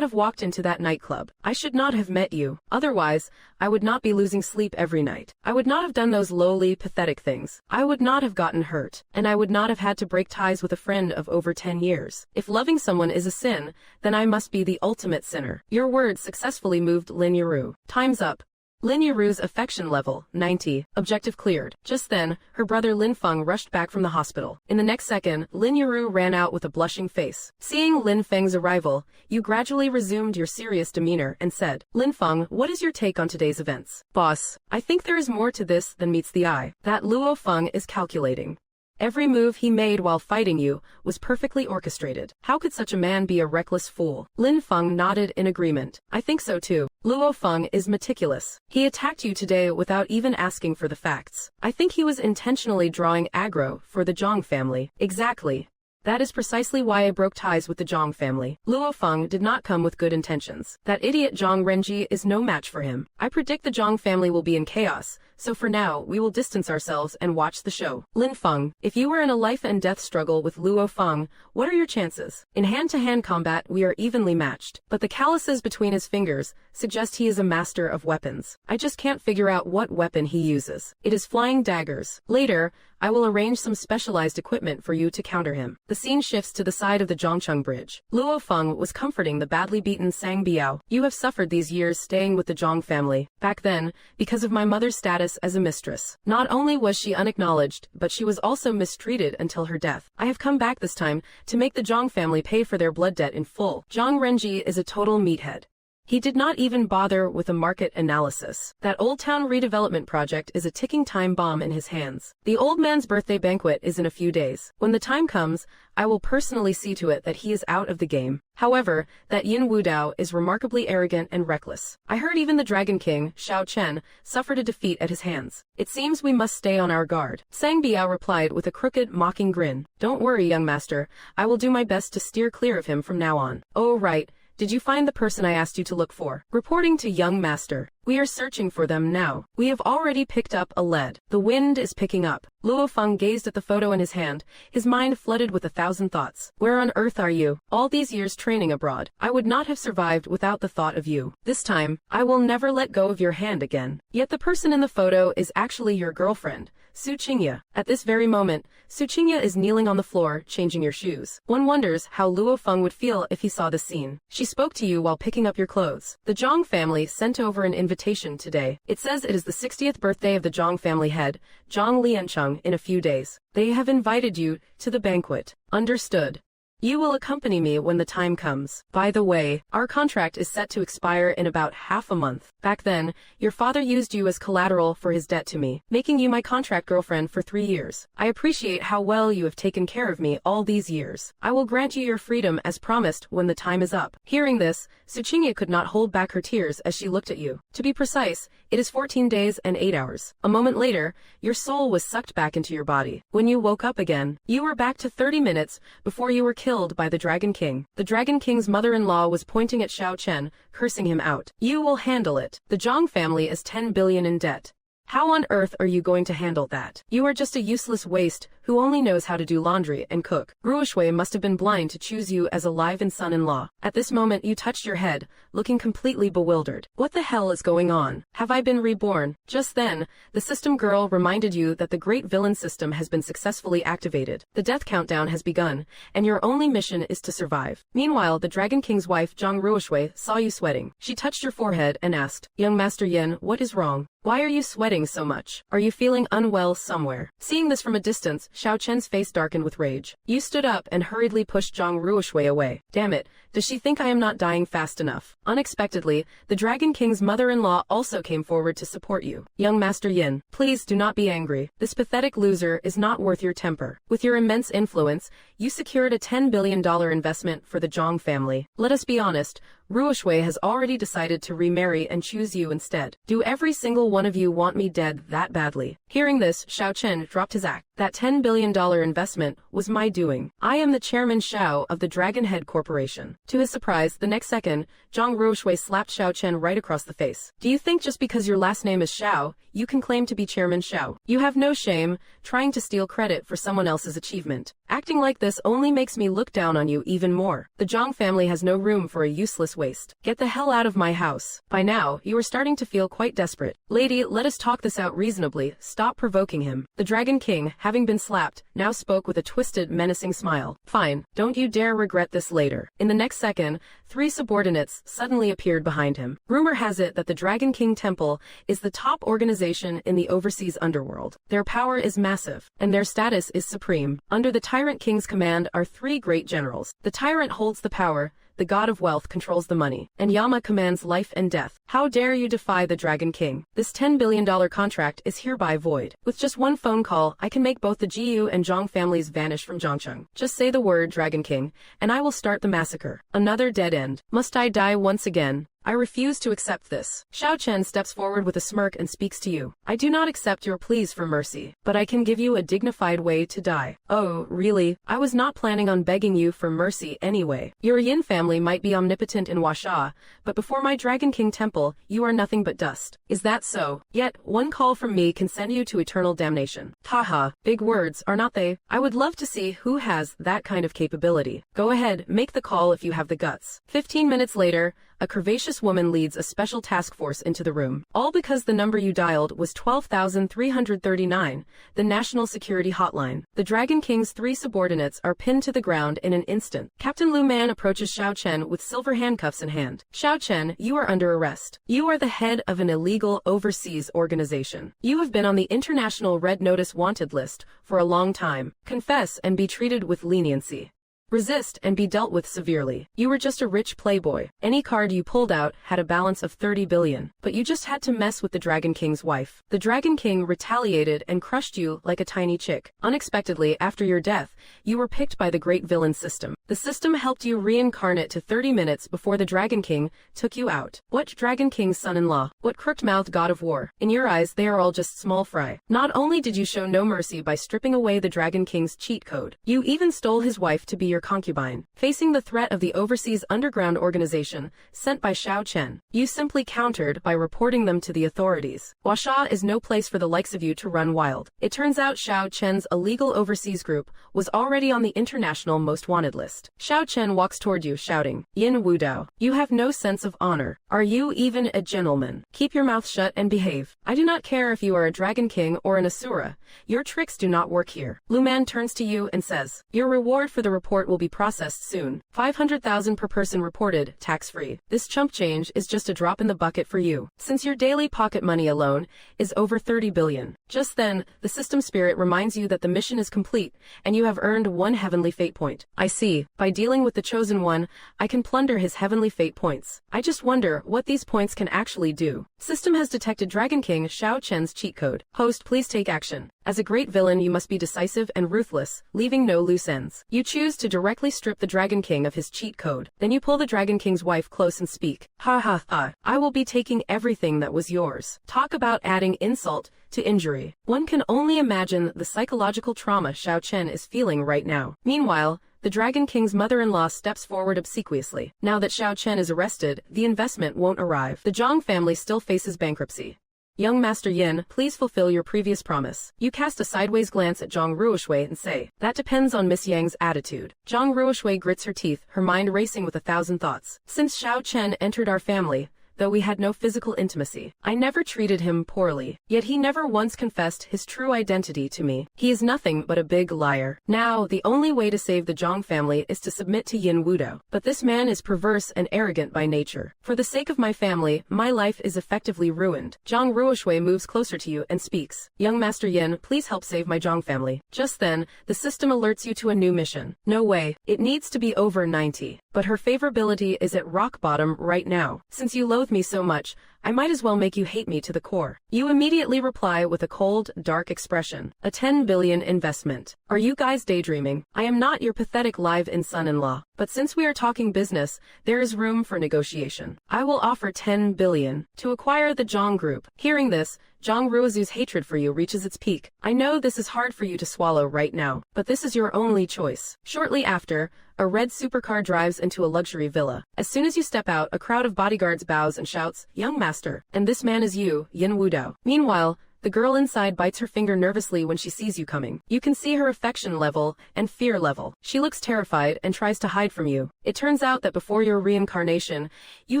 walked into that nightclub. I should not have met you. Otherwise, I would not be losing sleep every night. I would not have done those lowly, pathetic things. I would not have gotten hurt. And I would not have had to break ties with a friend of over 10 years. If loving someone is a sin, then I must be the ultimate sinner. Your words successfully moved Lin Yuru. Time's up. Lin Yuru's affection level, 90. Objective cleared. Just then, her brother Lin Feng rushed back from the hospital. In the next second, Lin Yuru ran out with a blushing face. Seeing Lin Feng's arrival, you gradually resumed your serious demeanor and said, Lin Feng, what is your take on today's events? Boss, I think there is more to this than meets the eye. That Luo Feng is calculating. Every move he made while fighting you was perfectly orchestrated. How could such a man be a reckless fool? Lin Feng nodded in agreement. I think so too. Luo Feng is meticulous. He attacked you today without even asking for the facts. I think he was intentionally drawing aggro for the Zhang family. Exactly. That is precisely why I broke ties with the Zhang family. Luo Feng did not come with good intentions. That idiot Zhang Renji is no match for him. I predict the Zhang family will be in chaos, so for now, we will distance ourselves and watch the show. Lin Feng, if you were in a life and death struggle with Luo Feng, what are your chances? In hand-to-hand combat, we are evenly matched, but the calluses between his fingers suggest he is a master of weapons. I just can't figure out what weapon he uses. It is flying daggers. Later, I will arrange some specialized equipment for you to counter him. The scene shifts to the side of the Zhongcheng Bridge. Luo Feng was comforting the badly beaten Sang Biao. You have suffered these years staying with the Zhang family. Back then, because of my mother's status as a mistress. Not only was she unacknowledged, but she was also mistreated until her death. I have come back this time to make the Zhang family pay for their blood debt in full. Zhang Renji is a total meathead. He did not even bother with a market analysis. That Old Town redevelopment project is a ticking time bomb in his hands. The old man's birthday banquet is in a few days. When the time comes, I will personally see to it that he is out of the game. However, that Yin Wudao is remarkably arrogant and reckless. I heard even the Dragon King, Xiao Chen, suffered a defeat at his hands. It seems we must stay on our guard. Sang Biao replied with a crooked, mocking grin. Don't worry, young master. I will do my best to steer clear of him from now on. Oh, right. Did you find the person I asked you to look for? Reporting to young master. We are searching for them now. We have already picked up a lead. The wind is picking up. Luo Feng gazed at the photo in his hand, his mind flooded with 1,000 thoughts. Where on earth are you? All these years training abroad. I would not have survived without the thought of you. This time, I will never let go of your hand again. Yet the person in the photo is actually your girlfriend, Su Qingya. At this very moment, Su Qingya is kneeling on the floor, changing your shoes. One wonders how Luo Feng would feel if he saw this scene. She spoke to you while picking up your clothes. The Zhang family sent over an invitation today. It says it is the 60th birthday of the Zhang family head, Zhang Liancheng, in a few days. They have invited you to the banquet. Understood. You will accompany me when the time comes. By the way, our contract is set to expire in about half a month. Back then, your father used you as collateral for his debt to me, making you my contract girlfriend for 3 years. I appreciate how well you have taken care of me all these years. I will grant you your freedom as promised when the time is up. Hearing this, Suchinya could not hold back her tears as she looked at you. To be precise, it is 14 days and 8 hours. A moment later, your soul was sucked back into your body. When you woke up again, you were back to 30 minutes before you were killed by the Dragon King. The Dragon King's mother-in-law was pointing at Xiao Chen, cursing him out. You will handle it. The Zhang family is 10 billion in debt. How on earth are you going to handle that? You are just a useless waste who only knows how to do laundry and cook. Ruoshui must have been blind to choose you as a live-in son-in-law. At this moment you touched your head, looking completely bewildered. What the hell is going on? Have I been reborn? Just then, the system girl reminded you that the great villain system has been successfully activated. The death countdown has begun, and your only mission is to survive. Meanwhile, the Dragon King's wife, Zhang Ruoshui, saw you sweating. She touched your forehead and asked, "Young Master Yin, what is wrong? Why are you sweating so much? Are you feeling unwell somewhere?" Seeing this from a distance, Xiao Chen's face darkened with rage. You stood up and hurriedly pushed Zhang Ruoshui away. Damn it, does she think I am not dying fast enough? Unexpectedly, the Dragon King's mother-in-law also came forward to support you. Young Master Yin, please do not be angry. This pathetic loser is not worth your temper. With your immense influence, you secured a $10 billion investment for the Zhang family. Let us be honest, Ruoshui has already decided to remarry and choose you instead. Do every single one of you want me dead that badly? Hearing this, Xiao Chen dropped his act. That $10 billion investment was my doing. I am the chairman Xiao of the Dragon Head Corporation. To his surprise, the next second, Zhang Ruoshui slapped Xiao Chen right across the face. Do you think just because your last name is Xiao, you can claim to be Chairman Xiao? You have no shame, trying to steal credit for someone else's achievement. Acting like this only makes me look down on you even more. The Zhang family has no room for a useless waste. Get the hell out of my house. By now, you are starting to feel quite desperate. Lady, let us talk this out reasonably. Stop provoking him. The Dragon King, having been slapped, now spoke with a twisted, menacing smile. Fine, don't you dare regret this later. In the next second, 3 subordinates suddenly appeared behind him. Rumor has it that the Dragon King Temple is the top organization in the overseas underworld. Their power is massive, and their status is supreme. Under the Tyrant King's command are 3 great generals. The Tyrant holds the power, the god of wealth controls the money, and Yama commands life and death. How dare you defy the Dragon King? This $10 billion contract is hereby void. With just one phone call, I can make both the Jiyu and Zhang families vanish from Zhangcheng. Just say the word, Dragon King, and I will start the massacre. Another dead end. Must I die once again? I refuse to accept this. Xiao Chen steps forward with a smirk and speaks to you. I do not accept your pleas for mercy, but I can give you a dignified way to die. Oh, really? I was not planning on begging you for mercy anyway. Your Yin family might be omnipotent in Huaxia, but before my Dragon King temple, you are nothing but dust. Is that so? Yet, one call from me can send you to eternal damnation. Haha, big words, are not they? I would love to see who has that kind of capability. Go ahead, make the call if you have the guts. 15 minutes later, a curvaceous woman leads a special task force into the room. All because the number you dialed was 12,339, the National Security Hotline. The Dragon King's 3 subordinates are pinned to the ground in an instant. Captain Lu Man approaches Xiao Chen with silver handcuffs in hand. Xiao Chen, you are under arrest. You are the head of an illegal overseas organization. You have been on the International Red Notice Wanted list for a long time. Confess and be treated with leniency. Resist and be dealt with severely. You were just a rich playboy. Any card you pulled out had a balance of 30 billion, but you just had to mess with the Dragon King's wife. The Dragon King retaliated and crushed you like a tiny chick. Unexpectedly, after your death, you were picked by the great villain system. The system helped you reincarnate to 30 minutes before the Dragon King took you out. What Dragon King's son-in-law? What crooked-mouthed god of war? In your eyes, they are all just small fry. Not only did you show no mercy by stripping away the Dragon King's cheat code, you even stole his wife to be your concubine. Facing the threat of the overseas underground organization sent by Xiao Chen, you simply countered by reporting them to the authorities. Huaxia is no place for the likes of you to run wild. It turns out Xiao Chen's illegal overseas group was already on the international most wanted list. Xiao Chen walks toward you, shouting, "Yin Wudao, you have no sense of honor. Are you even a gentleman? Keep your mouth shut and behave. I do not care if you are a Dragon King or an Asura. Your tricks do not work here." Lu Man turns to you and says, "Your reward for the report report will be processed soon. 500,000 per person reported, tax-free. This chump change is just a drop in the bucket for you, since your daily pocket money alone is over 30 billion. Just then, the system spirit reminds you that the mission is complete, and you have earned one heavenly fate point. I see. By dealing with the chosen one, I can plunder his heavenly fate points. I just wonder what these points can actually do. System has detected Dragon King Xiao Chen's cheat code. Host, please take action. As a great villain, you must be decisive and ruthless, leaving no loose ends. You choose to directly strip the Dragon King of his cheat code. Then you pull the Dragon King's wife close and speak. Ha ha ha. I will be taking everything that was yours. Talk about adding insult to injury. One can only imagine the psychological trauma Xiao Chen is feeling right now. Meanwhile, the Dragon King's mother-in-law steps forward obsequiously. Now that Xiao Chen is arrested, the investment won't arrive. The Zhang family still faces bankruptcy. Young Master Yin, please fulfill your previous promise. You cast a sideways glance at Zhang Ruoshui and say, that depends on Miss Yang's attitude. Zhang Ruoshui grits her teeth, her mind racing with 1,000 thoughts. Since Xiao Chen entered our family, though we had no physical intimacy, I never treated him poorly. Yet he never once confessed his true identity to me. He is nothing but a big liar. Now, the only way to save the Zhang family is to submit to Yin Wudo. But this man is perverse and arrogant by nature. For the sake of my family, my life is effectively ruined. Zhang Ruoshui moves closer to you and speaks. Young Master Yin, please help save my Zhang family. Just then, the system alerts you to a new mission. No way. It needs to be over 90. But her favorability is at rock bottom right now. Since you loathe me so much, I might as well make you hate me to the core. You immediately reply with a cold, dark expression. A 10 billion investment. Are you guys daydreaming? I am not your pathetic live-in son-in-law. But since we are talking business, there is room for negotiation. I will offer 10 billion to acquire the Zhang Group. Hearing this, Zhang Ruozu's hatred for you reaches its peak. I know this is hard for you to swallow right now, but this is your only choice. Shortly after, a red supercar drives into a luxury villa. As soon as you step out, a crowd of bodyguards bows and shouts, Young Master, and this man is you, Yin Wudao. Meanwhile, the girl inside bites her finger nervously when she sees you coming. You can see her affection level and fear level. She looks terrified and tries to hide from you. It turns out that before your reincarnation, you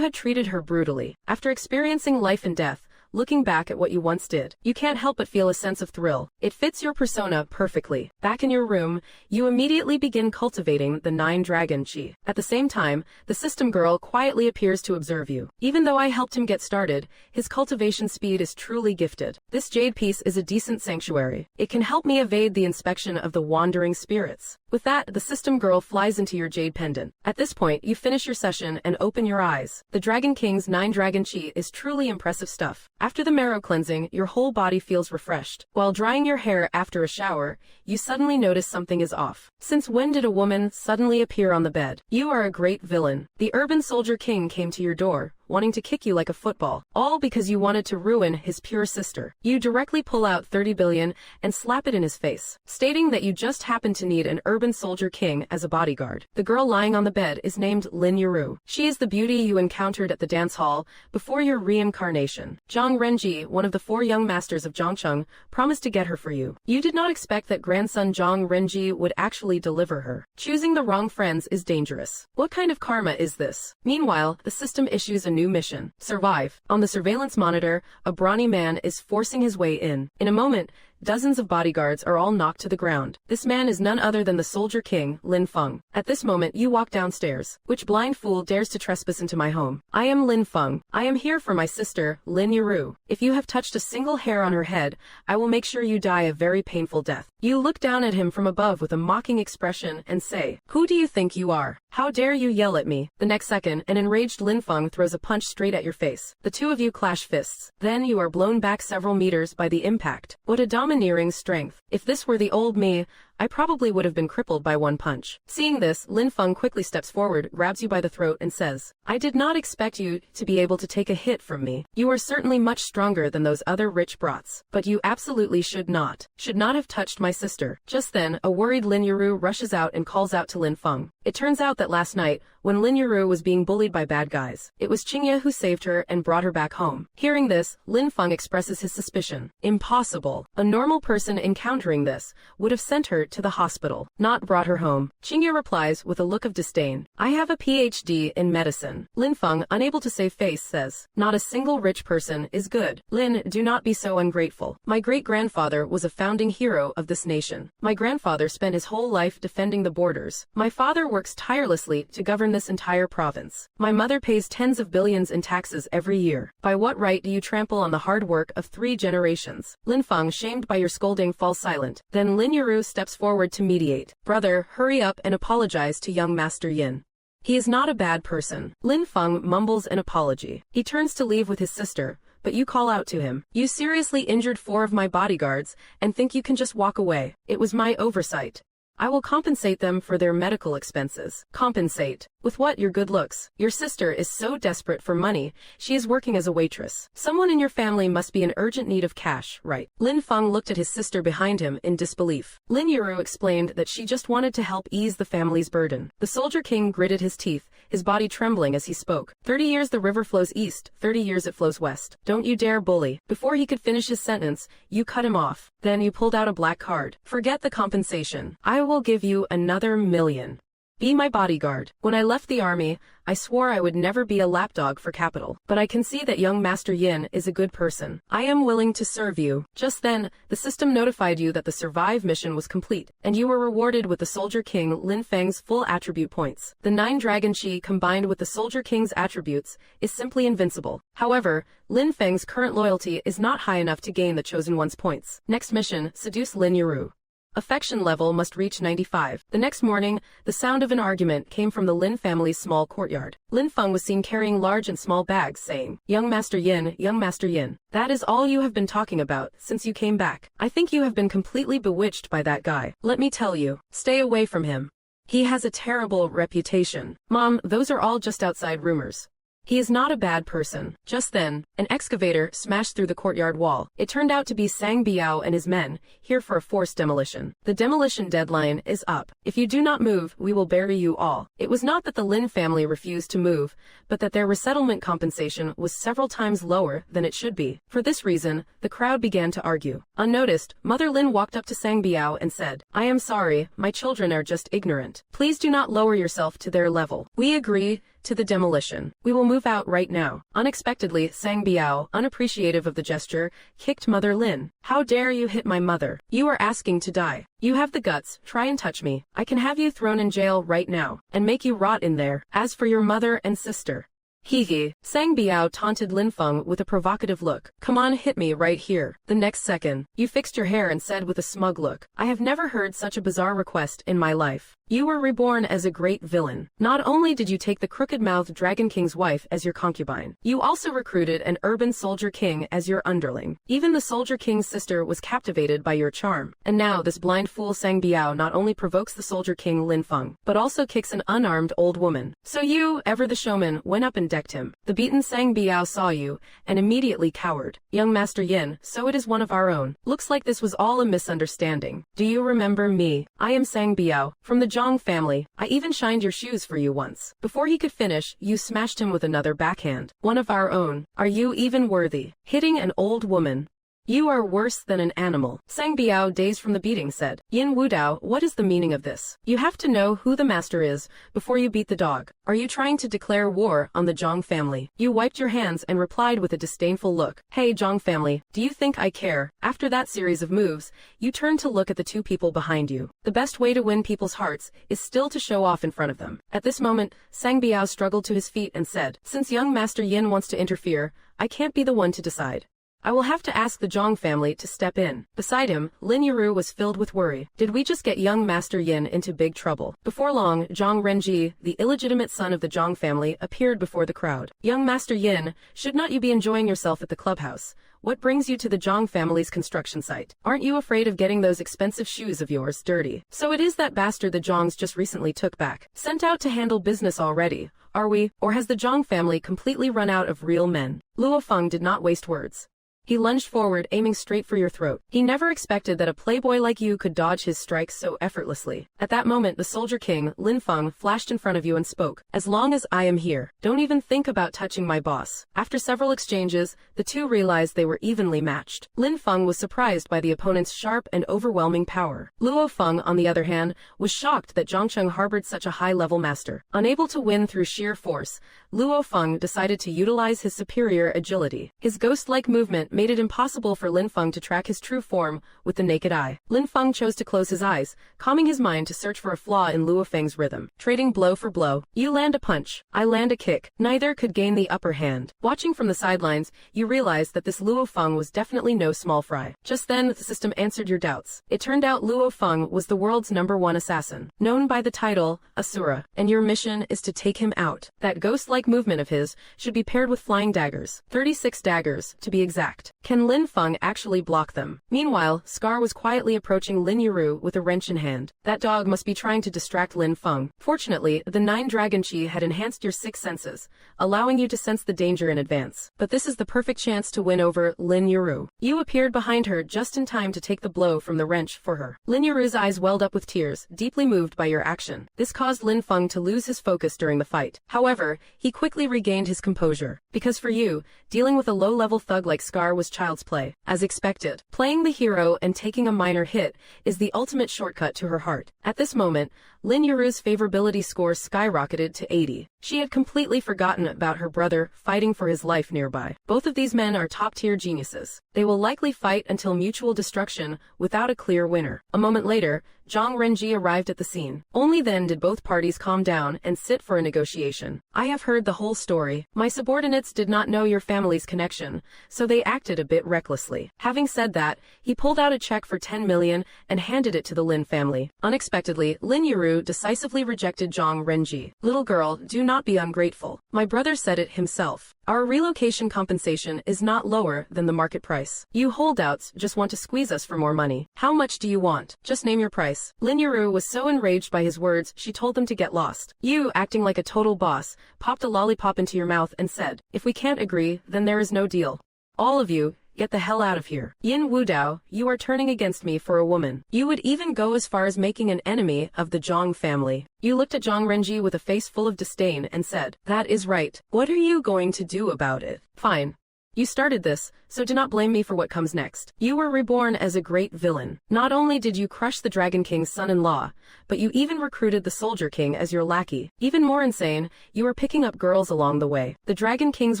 had treated her brutally. After experiencing life and death, looking back at what you once did, you can't help but feel a sense of thrill. It fits your persona perfectly. Back in your room, you immediately begin cultivating the 9 dragon chi. At the same time, the system girl quietly appears to observe you. Even though I helped him get started, his cultivation speed is truly gifted. This jade piece is a decent sanctuary. It can help me evade the inspection of the wandering spirits. With that, the system girl flies into your jade pendant. At this point, you finish your session and open your eyes. The Dragon King's 9 dragon chi is truly impressive stuff. After the marrow cleansing, your whole body feels refreshed. While drying your hair after a shower, you suddenly notice something is off. Since when did a woman suddenly appear on the bed? You are a great villain. The urban soldier king came to your door, wanting to kick you like a football, all because you wanted to ruin his pure sister. You directly pull out 30 billion and slap it in his face, stating that you just happen to need an urban soldier king as a bodyguard. The girl lying on the bed is named Lin Yuru. She is the beauty you encountered at the dance hall before your reincarnation. Zhang Renji, one of the 4 young masters of Zhangcheng, promised to get her for you. You did not expect that grandson Zhang Renji would actually deliver her. Choosing the wrong friends is dangerous. What kind of karma is this? Meanwhile, the system issues a new mission. Survive. On the surveillance monitor, a brawny man is forcing his way in. In a moment, dozens of bodyguards are all knocked to the ground. This man is none other than the soldier king, Lin Feng. At this moment, you walk downstairs. Which blind fool dares to trespass into my home? I am Lin Feng. I am here for my sister, Lin Yuru. If you have touched a single hair on her head, I will make sure you die a very painful death. You look down at him from above with a mocking expression and say, Who do you think you are? How dare you yell at me? The next second, an enraged Lin Feng throws a punch straight at your face. The two of you clash fists. Then you are blown back several meters by the impact. What a domineering strength. If this were the old me, I probably would have been crippled by one punch. Seeing this, Lin Feng quickly steps forward, grabs you by the throat and says, I did not expect you to be able to take a hit from me. You are certainly much stronger than those other rich brats, but you absolutely should not have touched my sister. Just then, a worried Lin Yuru rushes out and calls out to Lin Feng. It turns out that last night, when Lin Yuru was being bullied by bad guys, it was Qingye who saved her and brought her back home. Hearing this, Lin Feng expresses his suspicion. Impossible. A normal person encountering this would have sent her her to the hospital, not brought her home. Qingye replies with a look of disdain. I have a PhD in medicine. Lin Feng, unable to save face, says, not a single rich person is good. Lin, do not be so ungrateful. My great-grandfather was a founding hero of this nation. My grandfather spent his whole life defending the borders. My father works tirelessly to govern this entire province. My mother pays tens of billions in taxes every year. By what right do you trample on the hard work of 3 generations? Lin Feng, shamed by your scolding, falls silent. Then Lin Yuru steps forward to mediate. Brother, hurry up and apologize to young Master Yin. He is not a bad person. Lin Feng mumbles an apology. He turns to leave with his sister, but you call out to him. You seriously injured 4 of my bodyguards and think you can just walk away. It was my oversight. I will compensate them for their medical expenses. Compensate? With what? Your good looks. Your sister is so desperate for money, she is working as a waitress. Someone in your family must be in urgent need of cash, right? Lin Feng looked at his sister behind him in disbelief. Lin Yuru explained that she just wanted to help ease the family's burden. The Soldier King gritted his teeth, his body trembling as he spoke. 30 years the river flows east, 30 years it flows west. Don't you dare bully. Before he could finish his sentence, you cut him off. Then you pulled out a black card. Forget the compensation. I will give you another 1,000,000. Be my bodyguard. When I left the army, I swore I would never be a lapdog for capital. But I can see that young Master Yin is a good person. I am willing to serve you. Just then, the system notified you that the survive mission was complete, and you were rewarded with the Soldier King Lin Feng's full attribute points. The 9 Dragon Chi combined with the Soldier King's attributes is simply invincible. However, Lin Feng's current loyalty is not high enough to gain the Chosen One's points. Next mission, seduce Lin Yuru. Affection level must reach 95. The next morning, the sound of an argument came from the Lin family's small courtyard. Lin Feng was seen carrying large and small bags, saying, young Master Yin, that is all you have been talking about since you came back. I think you have been completely bewitched by that guy. Let me tell you, stay away from him. He has a terrible reputation. Mom, those are all just outside rumors. He is not a bad person. Just then, an excavator smashed through the courtyard wall. It turned out to be Sang Biao and his men, here for a forced demolition. The demolition deadline is up. If you do not move, we will bury you all. It was not that the Lin family refused to move, but that their resettlement compensation was several times lower than it should be. For this reason, the crowd began to argue. Unnoticed, Mother Lin walked up to Sang Biao and said, I am sorry, my children are just ignorant. Please do not lower yourself to their level. We agree to the demolition. We will move out right now. Unexpectedly, Sang Biao, unappreciative of the gesture, kicked Mother Lin. How dare you hit my mother? You are asking to die. You have the guts, try and touch me. I can have you thrown in jail right now, and make you rot in there. As for your mother and sister. Hee. Sang Biao taunted Lin Feng with a provocative look. Come on, hit me right here. The next second, you fixed your hair and said with a smug look, I have never heard such a bizarre request in my life. You were reborn as a great villain. Not only did you take the crooked-mouthed Dragon King's wife as your concubine, you also recruited an urban Soldier King as your underling. Even the Soldier King's sister was captivated by your charm. And now this blind fool Sang Biao not only provokes the Soldier King Lin Feng, but also kicks an unarmed old woman. So you, ever the showman, went up and decked him. The beaten Sang Biao saw you, and immediately cowered. Young Master Yin, so it is one of our own. Looks like this was all a misunderstanding. Do you remember me? I am Sang Biao, from the Zhang family. I even shined your shoes for you once. Before he could finish, you smashed him with another backhand. One of our own. Are you even worthy? Hitting an old woman. You are worse than an animal. Sang Biao, dazed from the beating, said, Yin Wudao, what is the meaning of this? You have to know who the master is before you beat the dog. Are you trying to declare war on the Zhang family? You wiped your hands and replied with a disdainful look. Hey Zhang family, do you think I care? After that series of moves, you turned to look at the 2 people behind you. The best way to win people's hearts is still to show off in front of them. At this moment, Sang Biao struggled to his feet and said, since young Master Yin wants to interfere, I can't be the one to decide. I will have to ask the Zhang family to step in. Beside him, Lin Yuru was filled with worry. Did we just get young Master Yin into big trouble? Before long, Zhang Renji, the illegitimate son of the Zhang family, appeared before the crowd. Young Master Yin, should not you be enjoying yourself at the clubhouse? What brings you to the Zhang family's construction site? Aren't you afraid of getting those expensive shoes of yours dirty? So it is that bastard the Zhangs just recently took back. Sent out to handle business already, are we? Or has the Zhang family completely run out of real men? Luo Feng did not waste words. He lunged forward, aiming straight for your throat. He never expected that a playboy like you could dodge his strikes so effortlessly. At that moment, the Soldier King, Lin Feng, flashed in front of you and spoke. As long as I am here, don't even think about touching my boss. After several exchanges, the two realized they were evenly matched. Lin Feng was surprised by the opponent's sharp and overwhelming power. Luo Feng, on the other hand, was shocked that Zhang Cheng harbored such a high-level master. Unable to win through sheer force, Luo Feng decided to utilize his superior agility. His ghost-like movement made it impossible for Lin Feng to track his true form with the naked eye. Lin Feng chose to close his eyes, calming his mind to search for a flaw in Luo Feng's rhythm. Trading blow for blow. You land a punch, I land a kick. Neither could gain the upper hand. Watching from the sidelines, you realized that this Luo Feng was definitely no small fry. Just then, the system answered your doubts. It turned out Luo Feng was the world's #1 assassin, known by the title Asura, and your mission is to take him out. That ghost-like movement of his should be paired with flying daggers, 36 daggers, to be exact. Can Lin Feng actually block them? Meanwhile, Scar was quietly approaching Lin Yuru with a wrench in hand. That dog must be trying to distract Lin Feng. Fortunately, the 9 Dragon Chi had enhanced your 6 senses, allowing you to sense the danger in advance. But this is the perfect chance to win over Lin Yuru. You appeared behind her just in time to take the blow from the wrench for her. Lin Yuru's eyes welled up with tears, deeply moved by your action. This caused Lin Feng to lose his focus during the fight. However, he quickly regained his composure. Because for you, dealing with a low-level thug like Scar was child's play. As expected, playing the hero and taking a minor hit is the ultimate shortcut to her heart. At this moment, Lin Yuru's favorability score skyrocketed to 80. She had completely forgotten about her brother fighting for his life nearby. Both of these men are top-tier geniuses. They will likely fight until mutual destruction without a clear winner. A moment later, Zhang Renji arrived at the scene. Only then did both parties calm down and sit for a negotiation. I have heard the whole story. My subordinates did not know your family's connection, so they acted a bit recklessly. Having said that, he pulled out a check for 10 million and handed it to the Lin family. Unexpectedly, Lin Yuru decisively rejected Zhang Renji. Little girl, do not be ungrateful. My brother said it himself. Our relocation compensation is not lower than the market price. You holdouts just want to squeeze us for more money. How much do you want? Just name your price. Lin Yuru was so enraged by his words, she told them to get lost. You, acting like a total boss, popped a lollipop into your mouth and said, if we can't agree, then there is no deal. All of you, get the hell out of here. Yin Wudao, you are turning against me for a woman. You would even go as far as making an enemy of the Zhang family. You looked at Zhang Renji with a face full of disdain and said, that is right. What are you going to do about it? Fine. You started this, so do not blame me for what comes next. You were reborn as a great villain. Not only did you crush the Dragon King's son-in-law, but you even recruited the Soldier King as your lackey. Even more insane, you are picking up girls along the way. The Dragon King's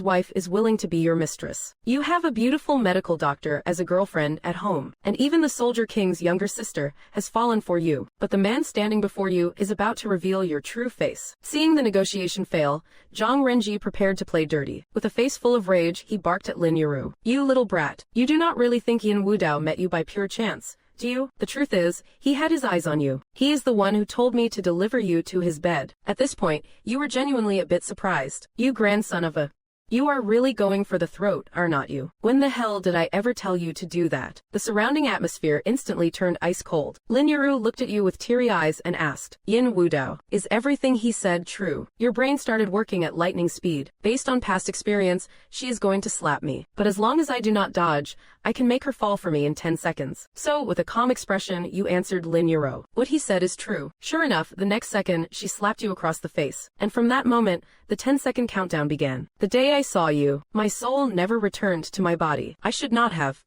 wife is willing to be your mistress. You have a beautiful medical doctor as a girlfriend at home, and even the Soldier King's younger sister has fallen for you. But the man standing before you is about to reveal your true face. Seeing the negotiation fail, Zhang Renji prepared to play dirty. With a face full of rage, he barked at Lin Yuru. You little brat. You do not really think Yin Wudao met you by pure chance, do you? The truth is, he had his eyes on you. He is the one who told me to deliver you to his bed. At this point, you were genuinely a bit surprised. You grandson of a... You are really going for the throat, are not you? When the hell did I ever tell you to do that? The surrounding atmosphere instantly turned ice cold. Lin Yuru looked at you with teary eyes and asked, Yin Wudao, is everything he said true? Your brain started working at lightning speed. Based on past experience, she is going to slap me. But as long as I do not dodge, I can make her fall for me in 10 seconds. So, with a calm expression, you answered Lin Yuru. What he said is true. Sure enough, the next second, she slapped you across the face. And from that moment, the 10-second countdown began. The day I saw you, my soul never returned to my body. I should not have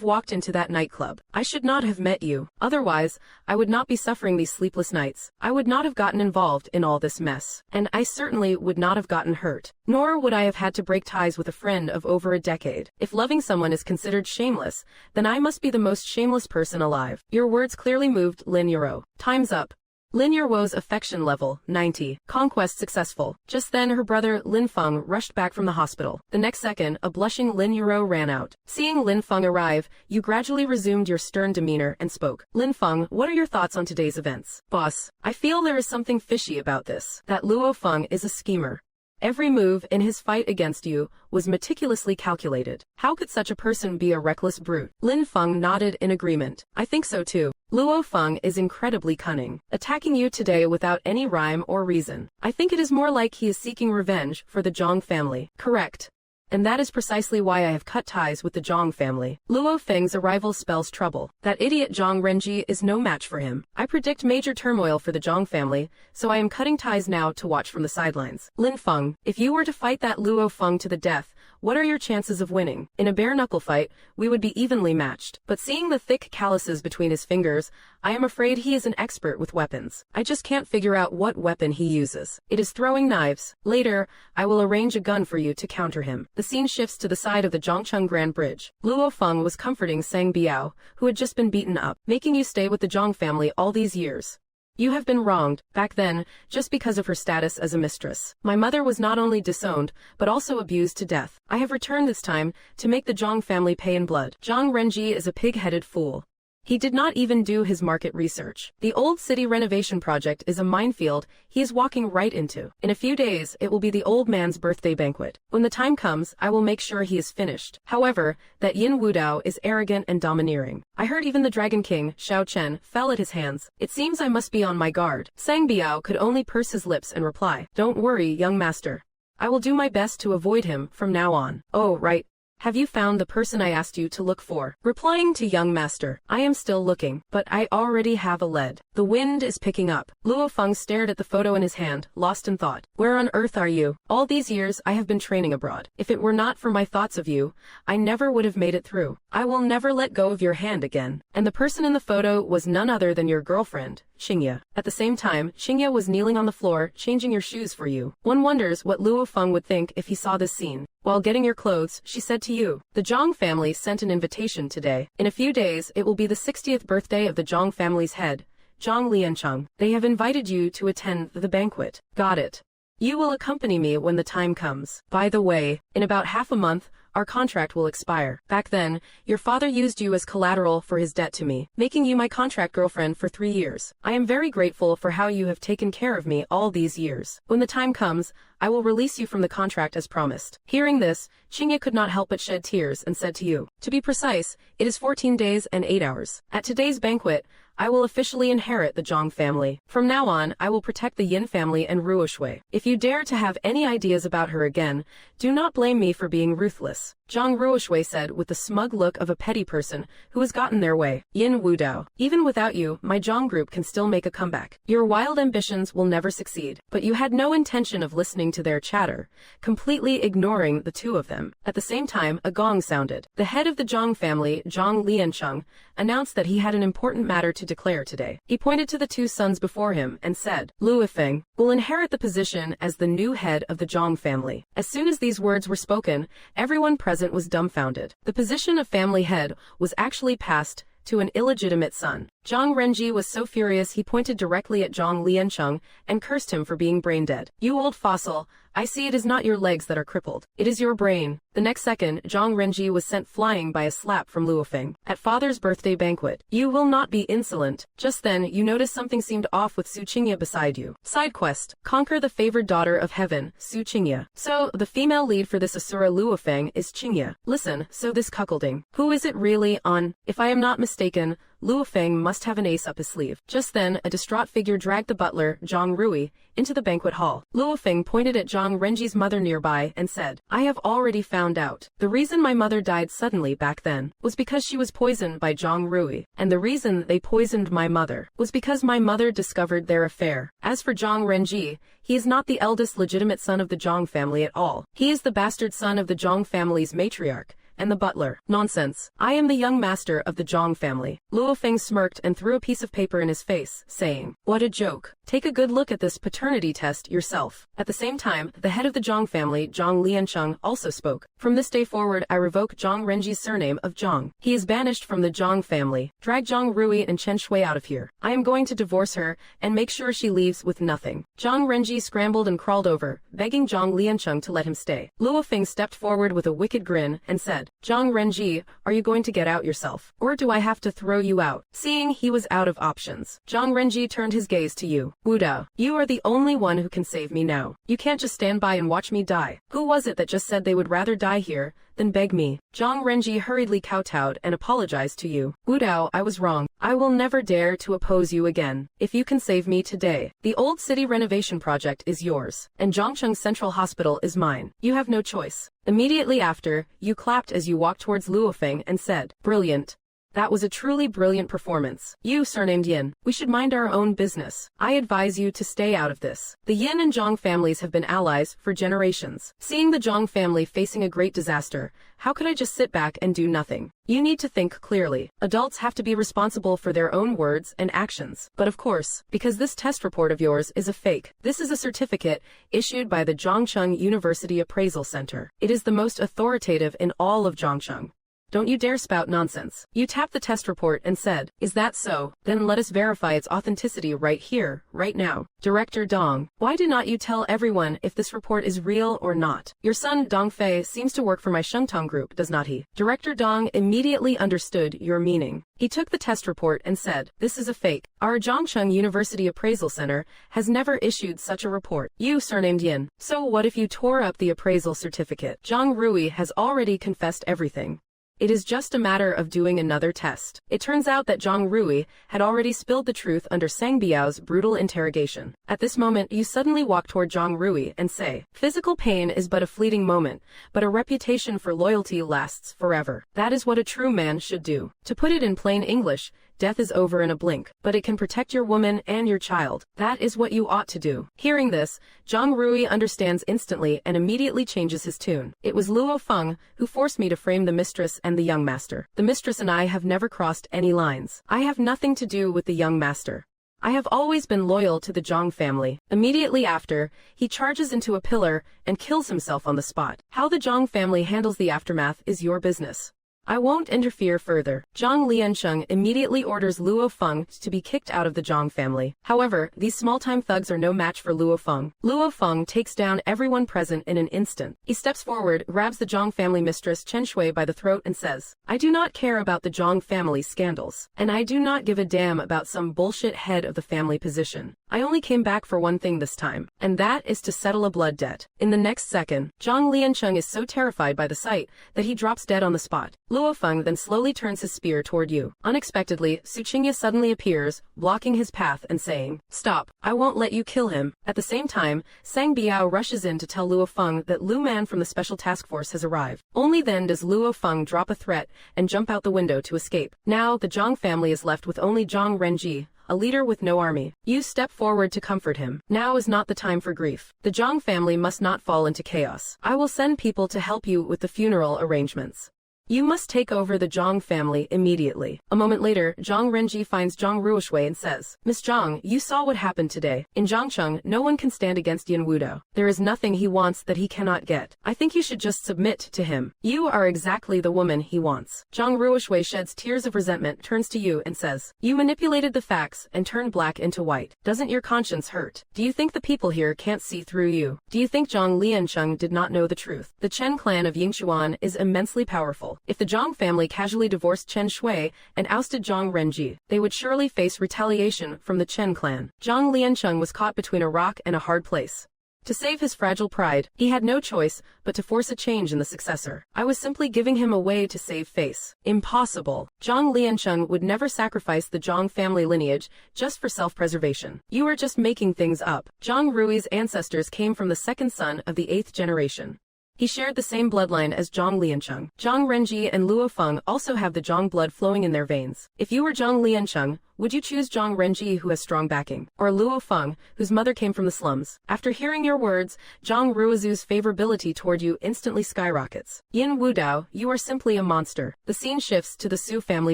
walked into that nightclub. I should not have met you. Otherwise, I would not be suffering these sleepless nights. I would not have gotten involved in all this mess. And I certainly would not have gotten hurt. Nor would I have had to break ties with a friend of over a decade. If loving someone is considered shameless, then I must be the most shameless person alive. Your words clearly moved Lin Yuru. Time's up. Lin Yuru's affection level, 90. Conquest successful. Just then her brother Lin Feng rushed back from the hospital. The next second, a blushing Lin Yuru ran out. Seeing Lin Feng arrive, you gradually resumed your stern demeanor and spoke. Lin Feng, what are your thoughts on today's events? Boss, I feel there is something fishy about this. That Luo Feng is a schemer. Every move in his fight against you was meticulously calculated. How could such a person be a reckless brute? Lin Feng nodded in agreement. I think so too. Luo Feng is incredibly cunning, attacking you today without any rhyme or reason. I think it is more like he is seeking revenge for the Zhang family. Correct. and that is precisely why I have cut ties with the Zhang family. Luo Feng's arrival spells trouble. That idiot Zhang Renji is no match for him. I predict major turmoil for the Zhang family, so I am cutting ties now to watch from the sidelines. Lin Feng, if you were to fight that Luo Feng to the death, what are your chances of winning? In a bare-knuckle fight, we would be evenly matched. But seeing the thick calluses between his fingers, I am afraid he is an expert with weapons. I just can't figure out what weapon he uses. It is throwing knives. Later, I will arrange a gun for you to counter him. The scene shifts to the side of the Zhongcheng Grand Bridge. Luo Feng was comforting Sang Biao, who had just been beaten up, making you stay with the Zhang family all these years. You have been wronged, back then, just because of her status as a mistress. My mother was not only disowned, but also abused to death. I have returned this time, to make the Zhang family pay in blood. Zhang Renji is a pig-headed fool. He did not even do his market research. The old city renovation project is a minefield he is walking right into. In a few days, it will be the old man's birthday banquet. When the time comes, I will make sure he is finished. However, that Yin Wudao is arrogant and domineering. I heard even the Dragon King, Xiao Chen, fell at his hands. It seems I must be on my guard. Sang Biao could only purse his lips and reply, "Don't worry, young master. I will do my best to avoid him from now on." Oh, right. Have you found the person I asked you to look for? Replying to young master, I am still looking, but I already have a lead. The wind is picking up. Luo Feng stared at the photo in his hand, lost in thought. Where on earth are you? All these years I have been training abroad. If it were not for my thoughts of you, I never would have made it through. I will never let go of your hand again. And the person in the photo was none other than your girlfriend, Xingye. At the same time, Xingye was kneeling on the floor, changing your shoes for you. One wonders what Luo Feng would think if he saw this scene. While getting your clothes, she said to you, "The Zhang family sent an invitation today. In a few days, it will be the 60th birthday of the Zhang family's head, Zhang Liancheng. They have invited you to attend the banquet." Got it. You will accompany me when the time comes. By the way, in about half a month, our contract will expire. Back then, your father used you as collateral for his debt to me, making you my contract girlfriend for 3 years. I am very grateful for how you have taken care of me all these years. When the time comes, I will release you from the contract as promised. Hearing this, Xingye could not help but shed tears and said to you, "To be precise, it is 14 days and 8 hours. At today's banquet, I will officially inherit the Zhang family. From now on, I will protect the Yin family and Ruoshui. If you dare to have any ideas about her again, do not blame me for being ruthless." Zhang Ruoshui said with the smug look of a petty person who has gotten their way. Yin Wudao, even without you, my Zhang group can still make a comeback. Your wild ambitions will never succeed. But you had no intention of listening to their chatter, completely ignoring the two of them. At the same time, a gong sounded. The head of the Zhang family, Zhang Liancheng, announced that he had an important matter to declare today. He pointed to the two sons before him and said, "Luo Feng will inherit the position as the new head of the Zhang family." As soon as these words were spoken, everyone present was dumbfounded. The position of family head was actually passed to an illegitimate son. Zhang Renji was so furious he pointed directly at Zhang Liancheng and cursed him for being brain dead. "You old fossil, I see it is not your legs that are crippled. It is your brain." The next second, Zhang Renji was sent flying by a slap from Luo Feng. At father's birthday banquet, "You will not be insolent." Just then, you noticed something seemed off with Su Qingye beside you. Side quest, conquer the favored daughter of heaven, Su Qingye. So, the female lead for this Asura Luo Feng is Qingye. Listen, so this cuckolding. Who is it really on? If I am not mistaken, Luo Feng must have an ace up his sleeve. Just then, a distraught figure dragged the butler, Zhang Rui, into the banquet hall. Luo Feng pointed at Zhang Renji's mother nearby and said, "I have already found out. The reason my mother died suddenly back then was because she was poisoned by Zhang Rui, and the reason they poisoned my mother was because my mother discovered their affair. As for Zhang Renji, he is not the eldest legitimate son of the Zhang family at all. He is the bastard son of the Zhang family's matriarch, and the butler." Nonsense. I am the young master of the Zhang family. Luo Feng smirked and threw a piece of paper in his face, saying, "What a joke. Take a good look at this paternity test yourself." At the same time, the head of the Zhang family, Zhang Liancheng, also spoke. "From this day forward, I revoke Zhang Renji's surname of Zhang. He is banished from the Zhang family. Drag Zhang Rui and Chen Shui out of here. I am going to divorce her and make sure she leaves with nothing." Zhang Renji scrambled and crawled over, begging Zhang Liancheng to let him stay. Luo Feng stepped forward with a wicked grin and said, "Zhang Renji, are you going to get out yourself? Or do I have to throw you out?" Seeing he was out of options, Zhang Renji turned his gaze to you. "Wudao, you are the only one who can save me now. You can't just stand by and watch me die. Who was it that just said they would rather die here than beg me?" Zhang Renji hurriedly kowtowed and apologized to you. "Wudao, I was wrong. I will never dare to oppose you again. If you can save me today, the old city renovation project is yours, and Zhongcheng Central Hospital is mine. You have no choice." Immediately after, you clapped as you walked towards Luofeng and said, "Brilliant. That was a truly brilliant performance. You, surnamed Yin, we should mind our own business. I advise you to stay out of this." The Yin and Zhang families have been allies for generations. Seeing the Zhang family facing a great disaster, how could I just sit back and do nothing? You need to think clearly. Adults have to be responsible for their own words and actions. But of course, because this test report of yours is a fake, this is a certificate issued by the Zhongcheng University Appraisal Center. It is the most authoritative in all of Zhongcheng. Don't you dare spout nonsense. You tapped the test report and said, "Is that so? Then let us verify its authenticity right here, right now." Director Dong, why do not you tell everyone if this report is real or not? Your son Dong Fei seems to work for my Shengtong group, does not he? Director Dong immediately understood your meaning. He took the test report and said, "This is a fake. Our Zhongcheng University Appraisal Center has never issued such a report." You, surnamed Yin. So what if you tore up the appraisal certificate? Zhang Rui has already confessed everything. It is just a matter of doing another test. It turns out that Zhang Rui had already spilled the truth under Sang Biao's brutal interrogation. At this moment, you suddenly walk toward Zhang Rui and say, "Physical pain is but a fleeting moment, but a reputation for loyalty lasts forever. That is what a true man should do." To put it in plain English, death is over in a blink, but it can protect your woman and your child. That is what you ought to do. Hearing this, Zhang Rui understands instantly and immediately changes his tune. "It was Luo Feng who forced me to frame the mistress and the young master. The mistress and I have never crossed any lines. I have nothing to do with the young master. I have always been loyal to the Zhang family." Immediately after, he charges into a pillar and kills himself on the spot. How the Zhang family handles the aftermath is your business. I won't interfere further. Zhang Liansheng immediately orders Luo Feng to be kicked out of the Zhang family. However, these small-time thugs are no match for Luo Feng. Luo Feng takes down everyone present in an instant. He steps forward, grabs the Zhang family mistress Chen Shui by the throat and says, "I do not care about the Zhang family scandals, and I do not give a damn about some bullshit head of the family position. I only came back for one thing this time, and that is to settle a blood debt." In the next second, Zhang Liansheng is so terrified by the sight that he drops dead on the spot. Luo Feng then slowly turns his spear toward you. Unexpectedly, Su Qingye suddenly appears, blocking his path and saying, "Stop, I won't let you kill him." At the same time, Sang Biao rushes in to tell Luo Feng that Lu Man from the Special Task Force has arrived. Only then does Luo Feng drop a threat and jump out the window to escape. Now, the Zhang family is left with only Zhang Renji, a leader with no army. You step forward to comfort him. Now is not the time for grief. The Zhang family must not fall into chaos. I will send people to help you with the funeral arrangements. You must take over the Zhang family immediately. A moment later, Zhang Renji finds Zhang Ruoshui and says, "Miss Zhang, you saw what happened today. In Zhangcheng, no one can stand against Yin Wudao. There is nothing he wants that he cannot get. I think you should just submit to him. You are exactly the woman he wants." Zhang Ruoshui sheds tears of resentment, turns to you and says, "You manipulated the facts and turned black into white. Doesn't your conscience hurt? Do you think the people here can't see through you? Do you think Zhang Liansheng did not know the truth? The Chen clan of Yingxuan is immensely powerful. If the Zhang family casually divorced Chen Shui and ousted Zhang Renji, they would surely face retaliation from the Chen clan." Zhang Liansheng was caught between a rock and a hard place. To save his fragile pride, he had no choice but to force a change in the successor. I was simply giving him a way to save face. Impossible. Zhang Liansheng would never sacrifice the Zhang family lineage just for self-preservation. You are just making things up. Zhang Rui's ancestors came from the second son of the 8th generation. He shared the same bloodline as Zhang Liansheng. Zhang Renji and Luo Feng also have the Zhang blood flowing in their veins. If you were Zhang Liansheng, would you choose Zhang Renji, who has strong backing, or Luo Feng, whose mother came from the slums? After hearing your words, Zhang Ruozu's favorability toward you instantly skyrockets. Yin Wudao, you are simply a monster. The scene shifts to the Su family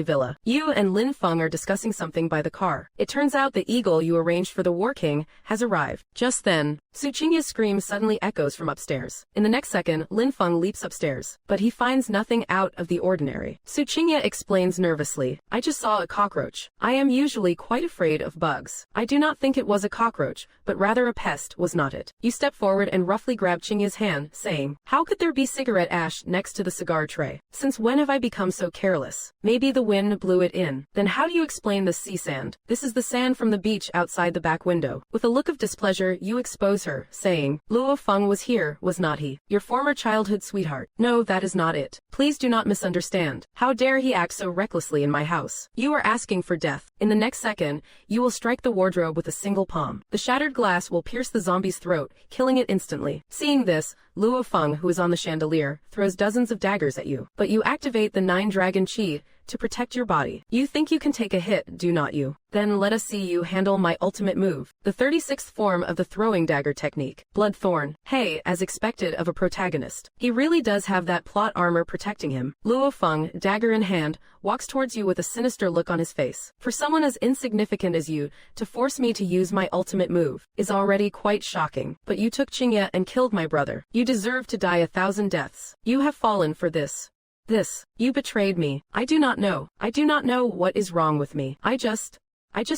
villa. You and Lin Feng are discussing something by the car. It turns out the eagle you arranged for the War King has arrived. Just then, Su Qingye's scream suddenly echoes from upstairs. In the next second, Lin Feng leaps upstairs, but he finds nothing out of the ordinary. Su Qingye explains nervously, "I just saw a cockroach. I am usually quite afraid of bugs. I do not think it was a cockroach, but rather a pest, was not it?" You step forward and roughly grab Qingye's hand, saying, "How could there be cigarette ash next to the cigar tray? Since when have I become so careless? Maybe the wind blew it in. Then how do you explain the sea sand? This is the sand from the beach outside the back window." With a look of displeasure, you expose her, saying, "Luo Feng was here, was not he? Your former childhood sweetheart." "No, that is not it. Please do not misunderstand. How dare he act so recklessly in my house? You are asking for death. In the next second, you will strike the wardrobe with a single palm. The shattered glass will pierce the zombie's throat, killing it instantly. Seeing this, Luo Feng, who is on the chandelier, throws dozens of daggers at you. But you activate the 9-dragon chi to protect your body. You think you can take a hit, do not you? Then let us see you handle my ultimate move. The 36th form of the throwing dagger technique. Bloodthorn. Hey, as expected of a protagonist. He really does have that plot armor protecting him. Luo Feng, dagger in hand, walks towards you with a sinister look on his face. For someone as insignificant as you, to force me to use my ultimate move is already quite shocking. But you took Qingye and killed my brother. You deserve to die 1,000 deaths. You have fallen for this. You betrayed me. I do not know. I do not know what is wrong with me. I just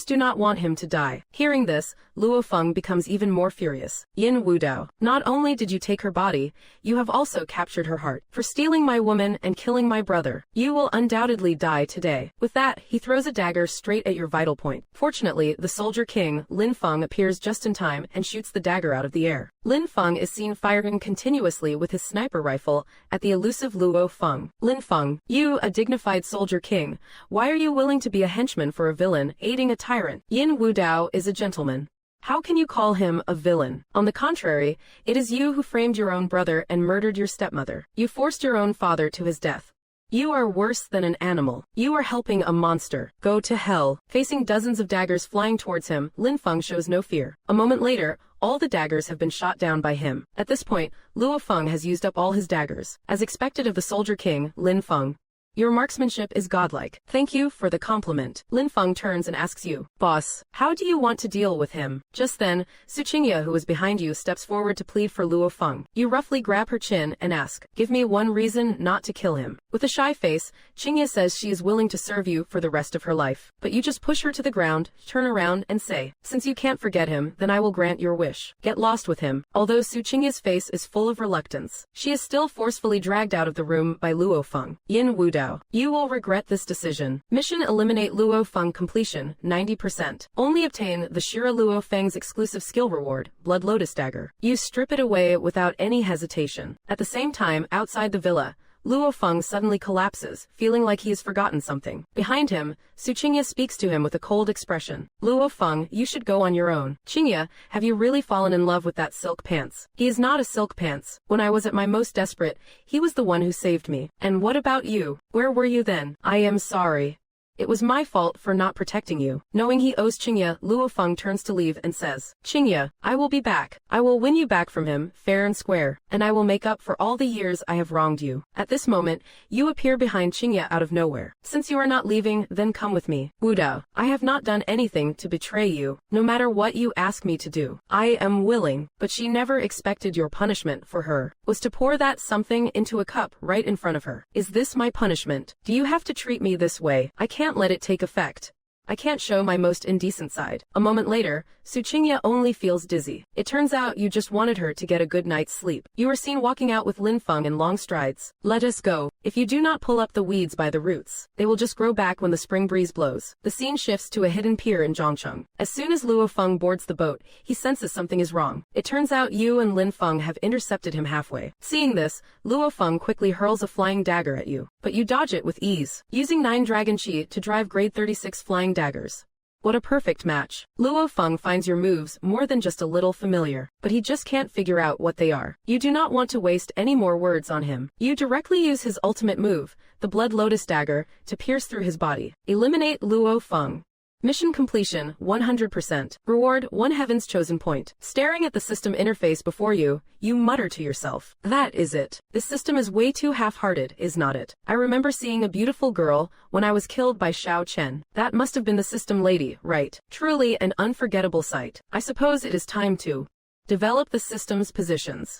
do not want him to die. Hearing this, Luo Feng becomes even more furious. Yin Wudao, not only did you take her body, you have also captured her heart. For stealing my woman and killing my brother, you will undoubtedly die today. With that, he throws a dagger straight at your vital point. Fortunately, the soldier king, Lin Feng, appears just in time and shoots the dagger out of the air. Lin Feng is seen firing continuously with his sniper rifle at the elusive Luo Feng. Lin Feng, you, a dignified soldier king, why are you willing to be a henchman for a villain, aiding a tyrant? Yin Wudao is a gentleman. How can you call him a villain? On the contrary, it is you who framed your own brother and murdered your stepmother. You forced your own father to his death. You are worse than an animal. You are helping a monster. Go to hell. Facing dozens of daggers flying towards him, Lin Feng shows no fear. A moment later, all the daggers have been shot down by him. At this point, Luo Feng has used up all his daggers. As expected of the soldier king, Lin Feng, your marksmanship is godlike. Thank you for the compliment. Lin Feng turns and asks you, boss, how do you want to deal with him? Just then, Su Qingye, who is behind you, steps forward to plead for Luo Feng. You roughly grab her chin and ask, give me one reason not to kill him. With a shy face, Qingye says she is willing to serve you for the rest of her life. But you just push her to the ground, turn around and say, since you can't forget him, then I will grant your wish. Get lost with him. Although Su Qingye's face is full of reluctance, she is still forcefully dragged out of the room by Luo Feng. Yin Wudao. You will regret this decision. Mission eliminate Luo Feng completion, 90%. Only obtain the Shira Luo Feng's exclusive skill reward, Blood Lotus Dagger. You strip it away without any hesitation. At the same time, outside the villa, Luo Feng suddenly collapses, feeling like he has forgotten something. Behind him, Su Qingye speaks to him with a cold expression. Luo Feng, you should go on your own. Qingye, have you really fallen in love with that silk pants? He is not a silk pants. When I was at my most desperate, he was the one who saved me. And what about you? Where were you then? I am sorry. It was my fault for not protecting you. Knowing he owes Qingye, Luo Feng turns to leave and says, Qingye, I will be back. I will win you back from him, fair and square, and I will make up for all the years I have wronged you. At this moment, you appear behind Qingye out of nowhere. Since you are not leaving, then come with me. Wudao, I have not done anything to betray you. No matter what you ask me to do, I am willing. But she never expected your punishment for her was to pour that something into a cup right in front of her. Is this my punishment? Do you have to treat me this way? I can't let it take effect. I can't show my most indecent side. A moment later, Su Qingye only feels dizzy. It turns out you just wanted her to get a good night's sleep. You are seen walking out with Lin Feng in long strides. Let us go. If you do not pull up the weeds by the roots, they will just grow back when the spring breeze blows. The scene shifts to a hidden pier in Zhongcheng. As soon as Luo Feng boards the boat, he senses something is wrong. It turns out you and Lin Feng have intercepted him halfway. Seeing this, Luo Feng quickly hurls a flying dagger at you, but you dodge it with ease, using 9 dragon chi to drive grade 36 flying daggers. What a perfect match. Luo Feng finds your moves more than just a little familiar, but he just can't figure out what they are. You do not want to waste any more words on him. You directly use his ultimate move, the Blood Lotus Dagger, to pierce through his body. Eliminate Luo Feng. Mission completion, 100%. Reward, 1 Heaven's Chosen Point. Staring at the system interface before you, you mutter to yourself. That is it. This system is way too half-hearted, is not it? I remember seeing a beautiful girl when I was killed by Xiao Chen. That must have been the system lady, right? Truly an unforgettable sight. I suppose it is time to develop the system's positions.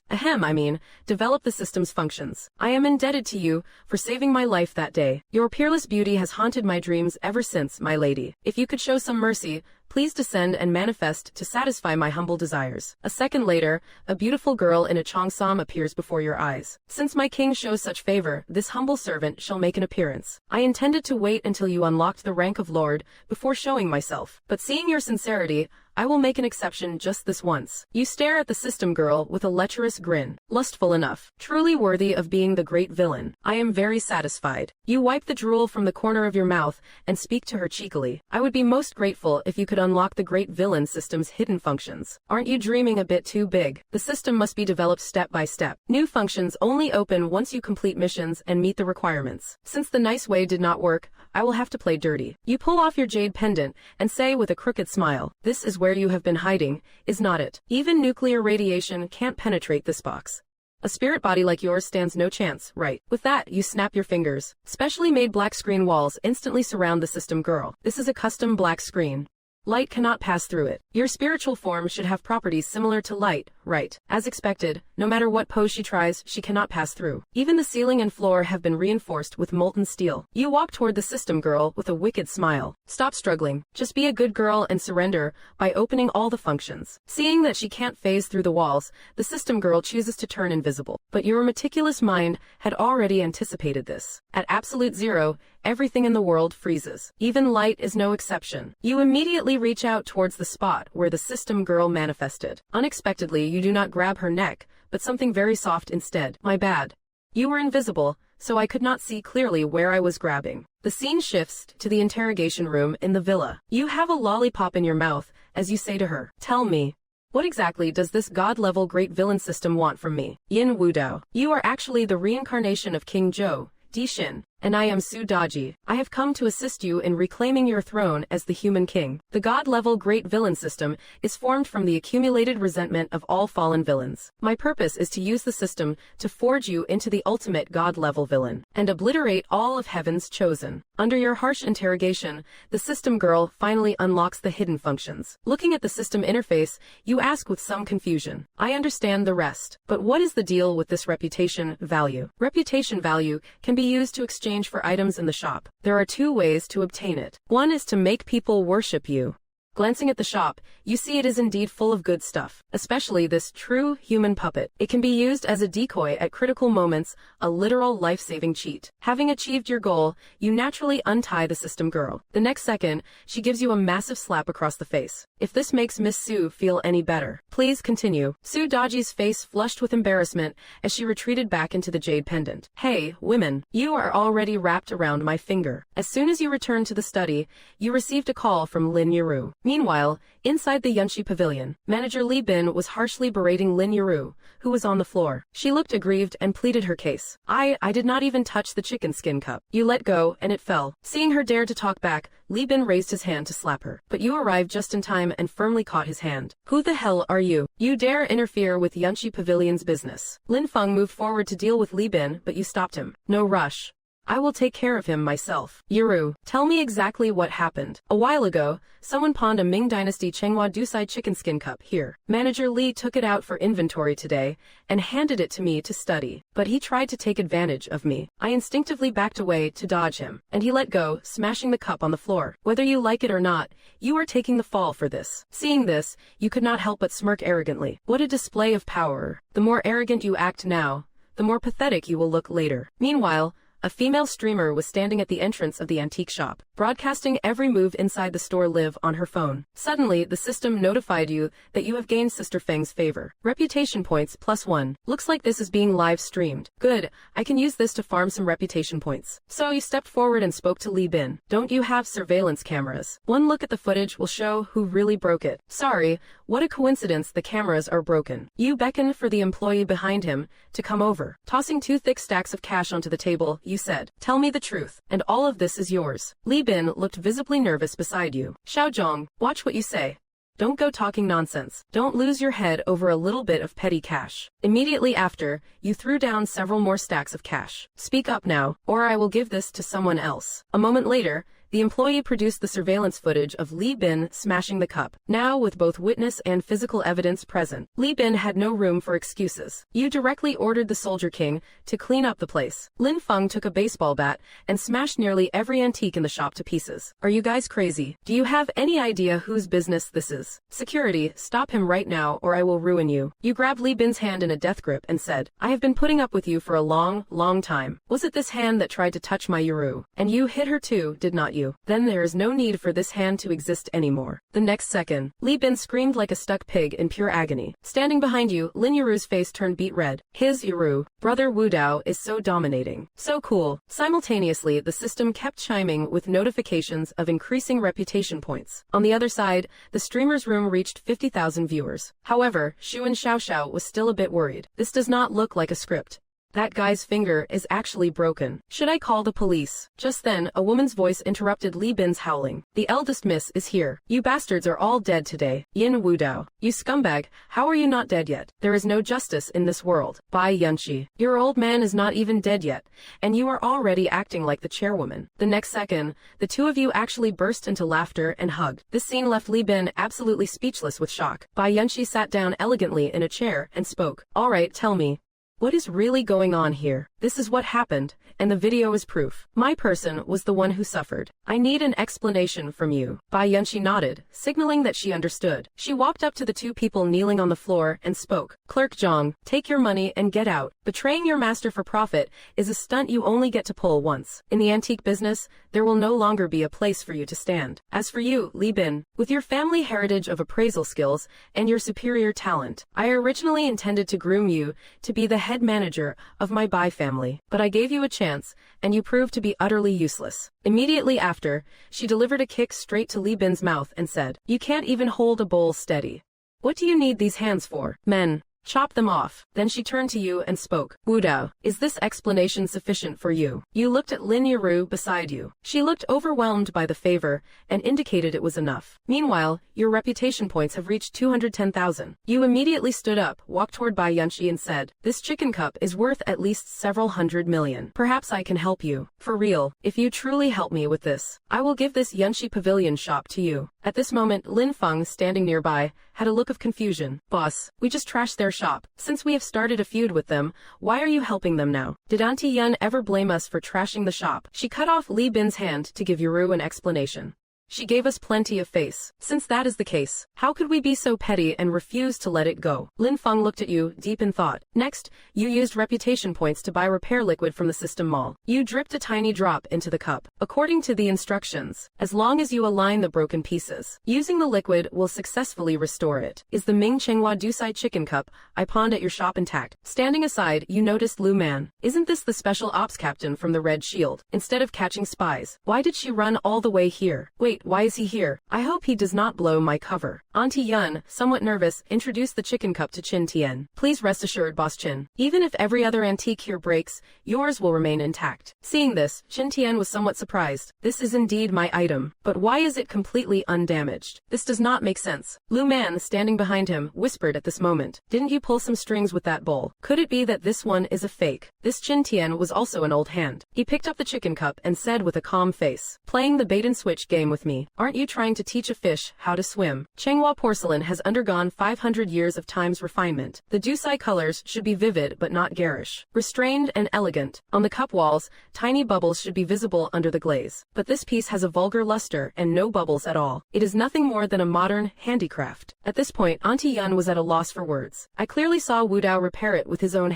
Develop the system's functions. I am indebted to you for saving my life that day. Your peerless beauty has haunted my dreams ever since, my lady. If you could show some mercy, Please descend and manifest to satisfy my humble desires. A second later, a beautiful girl in a cheongsam appears before your eyes. Since my king shows such favor, this humble servant shall make an appearance. I intended to wait until you unlocked the rank of lord before showing myself, but seeing your sincerity, I will make an exception just this once. You stare at the system girl with a lecherous grin. Lustful enough. Truly worthy of being the great villain. I am very satisfied. You wipe the drool from the corner of your mouth and speak to her cheekily. I would be most grateful if you could unlock the great villain system's hidden functions. Aren't you dreaming a bit too big? The system must be developed step by step. New functions only open once you complete missions and meet the requirements. Since the nice way did not work, I will have to play dirty. You pull off your jade pendant and say with a crooked smile, "This is where you have been hiding, is not it? Even nuclear radiation can't penetrate this box. A spirit body like yours stands no chance, right?" With that, you snap your fingers. Specially made black screen walls instantly surround the system girl. This is a custom black screen. Light cannot pass through it. Your spiritual form should have properties similar to light, right? As expected, no matter what pose she tries, she cannot pass through. Even the ceiling and floor have been reinforced with molten steel. You walk toward the system girl with a wicked smile. Stop struggling. Just be a good girl and surrender by opening all the functions. Seeing that she can't phase through the walls, the system girl chooses to turn invisible. But your meticulous mind had already anticipated this. At absolute zero, everything in the world freezes. Even light is no exception. You immediately reach out towards the spot where the system girl manifested. Unexpectedly, you do not grab her neck, but something very soft instead. My bad. You were invisible, so I could not see clearly where I was grabbing. The scene shifts to the interrogation room in the villa. You have a lollipop in your mouth as you say to her, "Tell me, what exactly does this god-level great villain system want from me?" Yin Wudao. You are actually the reincarnation of King Zhou, Di Xin, and I am Su Daji. I have come to assist you in reclaiming your throne as the human king. The god-level great villain system is formed from the accumulated resentment of all fallen villains. My purpose is to use the system to forge you into the ultimate god-level villain, and obliterate all of heaven's chosen. Under your harsh interrogation, the system girl finally unlocks the hidden functions. Looking at the system interface, you ask with some confusion, "I understand the rest, but what is the deal with this reputation value?" Reputation value can be used to exchange for items in the shop. There are two ways to obtain it. One is to make people worship you. Glancing at the shop, you see it is indeed full of good stuff, especially this true human puppet. It can be used as a decoy at critical moments, a literal life-saving cheat. Having achieved your goal, you naturally untie the system girl. The next second, she gives you a massive slap across the face. If this makes Miss Su feel any better, please continue. Su Daji's face flushed with embarrassment as she retreated back into the jade pendant. "Hey, women, you are already wrapped around my finger." As soon as you returned to the study, you received a call from Lin Yaru. Meanwhile, inside the Yunshi pavilion, manager Li Bin was harshly berating Lin Yaru, who was on the floor. She looked aggrieved and pleaded her case. I did not even touch the chicken skin cup. You let go, and it fell." Seeing her dare to talk back, Li Bin raised his hand to slap her. But you arrived just in time and firmly caught his hand. "Who the hell are you? You dare interfere with Yunshi Pavilion's business." Lin Feng moved forward to deal with Li Bin, but you stopped him. "No rush. I will take care of him myself." "Yaru, tell me exactly what happened." "A while ago, someone pawned a Ming Dynasty Chenghua Dusai chicken skin cup here. Manager Li took it out for inventory today and handed it to me to study. But he tried to take advantage of me. I instinctively backed away to dodge him, and he let go, smashing the cup on the floor. Whether you like it or not, you are taking the fall for this." Seeing this, you could not help but smirk arrogantly. What a display of power. The more arrogant you act now, the more pathetic you will look later. Meanwhile, a female streamer was standing at the entrance of the antique shop, broadcasting every move inside the store live on her phone. Suddenly, the system notified you that you have gained Sister Feng's favor. Reputation points +1. Looks like this is being live streamed. Good, I can use this to farm some reputation points. So you stepped forward and spoke to Li Bin. "Don't you have surveillance cameras? One look at the footage will show who really broke it." "Sorry, what a coincidence the cameras are broken." You beckoned for the employee behind him to come over. Tossing 2 thick stacks of cash onto the table, you said, "Tell me the truth, and all of this is yours." Li Bin looked visibly nervous beside you. "Xiaozhong, watch what you say. Don't go talking nonsense. Don't lose your head over a little bit of petty cash." Immediately after, you threw down several more stacks of cash. "Speak up now, or I will give this to someone else." A moment later, the employee produced the surveillance footage of Li Bin smashing the cup. Now, with both witness and physical evidence present, Li Bin had no room for excuses. You directly ordered the Soldier King to clean up the place. Lin Feng took a baseball bat and smashed nearly every antique in the shop to pieces. Are you guys crazy? Do you have any idea whose business this is? Security, stop him right now or I will ruin you. You grabbed Li Bin's hand in a death grip and said, I have been putting up with you for a long, long time. Was it this hand that tried to touch my Yuru? And you hit her too, did not you? Then there is no need for this hand to exist anymore. The next second, Li Bin screamed like a stuck pig in pure agony. Standing behind you, Lin Yuru's face turned beet red. His Yuru, brother Wu Dao, is so dominating. So cool. Simultaneously, the system kept chiming with notifications of increasing reputation points. On the other side, the streamer's room reached 50,000 viewers. However, Xuan Xiaoxiao was still a bit worried. This does not look like a script. That guy's finger is actually broken. Should I call the police? Just then, a woman's voice interrupted Li Bin's howling. The eldest miss is here. You bastards are all dead today. Yin Wudao. You scumbag, how are you not dead yet? There is no justice in this world. Bai Yunqi. Your old man is not even dead yet, and you are already acting like the chairwoman. The next second, the two of you actually burst into laughter and hugged. This scene left Li Bin absolutely speechless with shock. Bai Yunqi sat down elegantly in a chair and spoke. All right, tell me. What is really going on here? This is what happened, and the video is proof. My person was the one who suffered. I need an explanation from you. Bai Yunqi nodded, signaling that she understood. She walked up to the two people kneeling on the floor and spoke. Clerk Zhang, take your money and get out. Betraying your master for profit is a stunt you only get to pull once. In the antique business, there will no longer be a place for you to stand. As for you, Li Bin, with your family heritage of appraisal skills and your superior talent, I originally intended to groom you to be the head manager of my Bai family, but I gave you a chance, and you proved to be utterly useless. Immediately after, she delivered a kick straight to Li Bin's mouth and said, You can't even hold a bowl steady. What do you need these hands for? Men. Chop them off. Then she turned to you and spoke. Wu Dao, is this explanation sufficient for you? You looked at Lin Yuru beside you. She looked overwhelmed by the favor and indicated it was enough. Meanwhile, your reputation points have reached 210,000. You immediately stood up, walked toward Bai Yunqi and said, This chicken cup is worth at least several hundred million. Perhaps I can help you. For real, if you truly help me with this, I will give this Yunqi pavilion shop to you. At this moment, Lin Feng, standing nearby, had a look of confusion. Boss, we just trashed their shop. Since we have started a feud with them, why are you helping them now? Did Auntie Yun ever blame us for trashing the shop? She cut off Li Bin's hand to give Yuru an explanation. She gave us plenty of face. Since that is the case, how could we be so petty and refuse to let it go? Lin Feng looked at you, deep in thought. Next, you used reputation points to buy repair liquid from the system mall. You dripped a tiny drop into the cup. According to the instructions, as long as you align the broken pieces, using the liquid will successfully restore it. Is the Ming Chenghua Dusai chicken cup I pawned at your shop intact? Standing aside, you noticed Lu Man. Isn't this the special ops captain from the Red Shield? Instead of catching spies, why did she run all the way here? Wait, why is he here? I hope he does not blow my cover. Auntie Yun, somewhat nervous, introduced the chicken cup to Qin Tian. Please rest assured, Boss Qin. Even if every other antique here breaks, yours will remain intact. Seeing this, Qin Tian was somewhat surprised. This is indeed my item. But why is it completely undamaged? This does not make sense. Lu Man, standing behind him, whispered at this moment. Didn't you pull some strings with that bowl? Could it be that this one is a fake? This Qin Tian was also an old hand. He picked up the chicken cup and said with a calm face, Playing the bait and switch game with me. Aren't you trying to teach a fish how to swim? Chenghua porcelain has undergone 500 years of time's refinement. The Dusai colors should be vivid but not garish. Restrained and elegant. On the cup walls, tiny bubbles should be visible under the glaze. But this piece has a vulgar luster and no bubbles at all. It is nothing more than a modern handicraft. At this point, Auntie Yun was at a loss for words. I clearly saw Wu Dao repair it with his own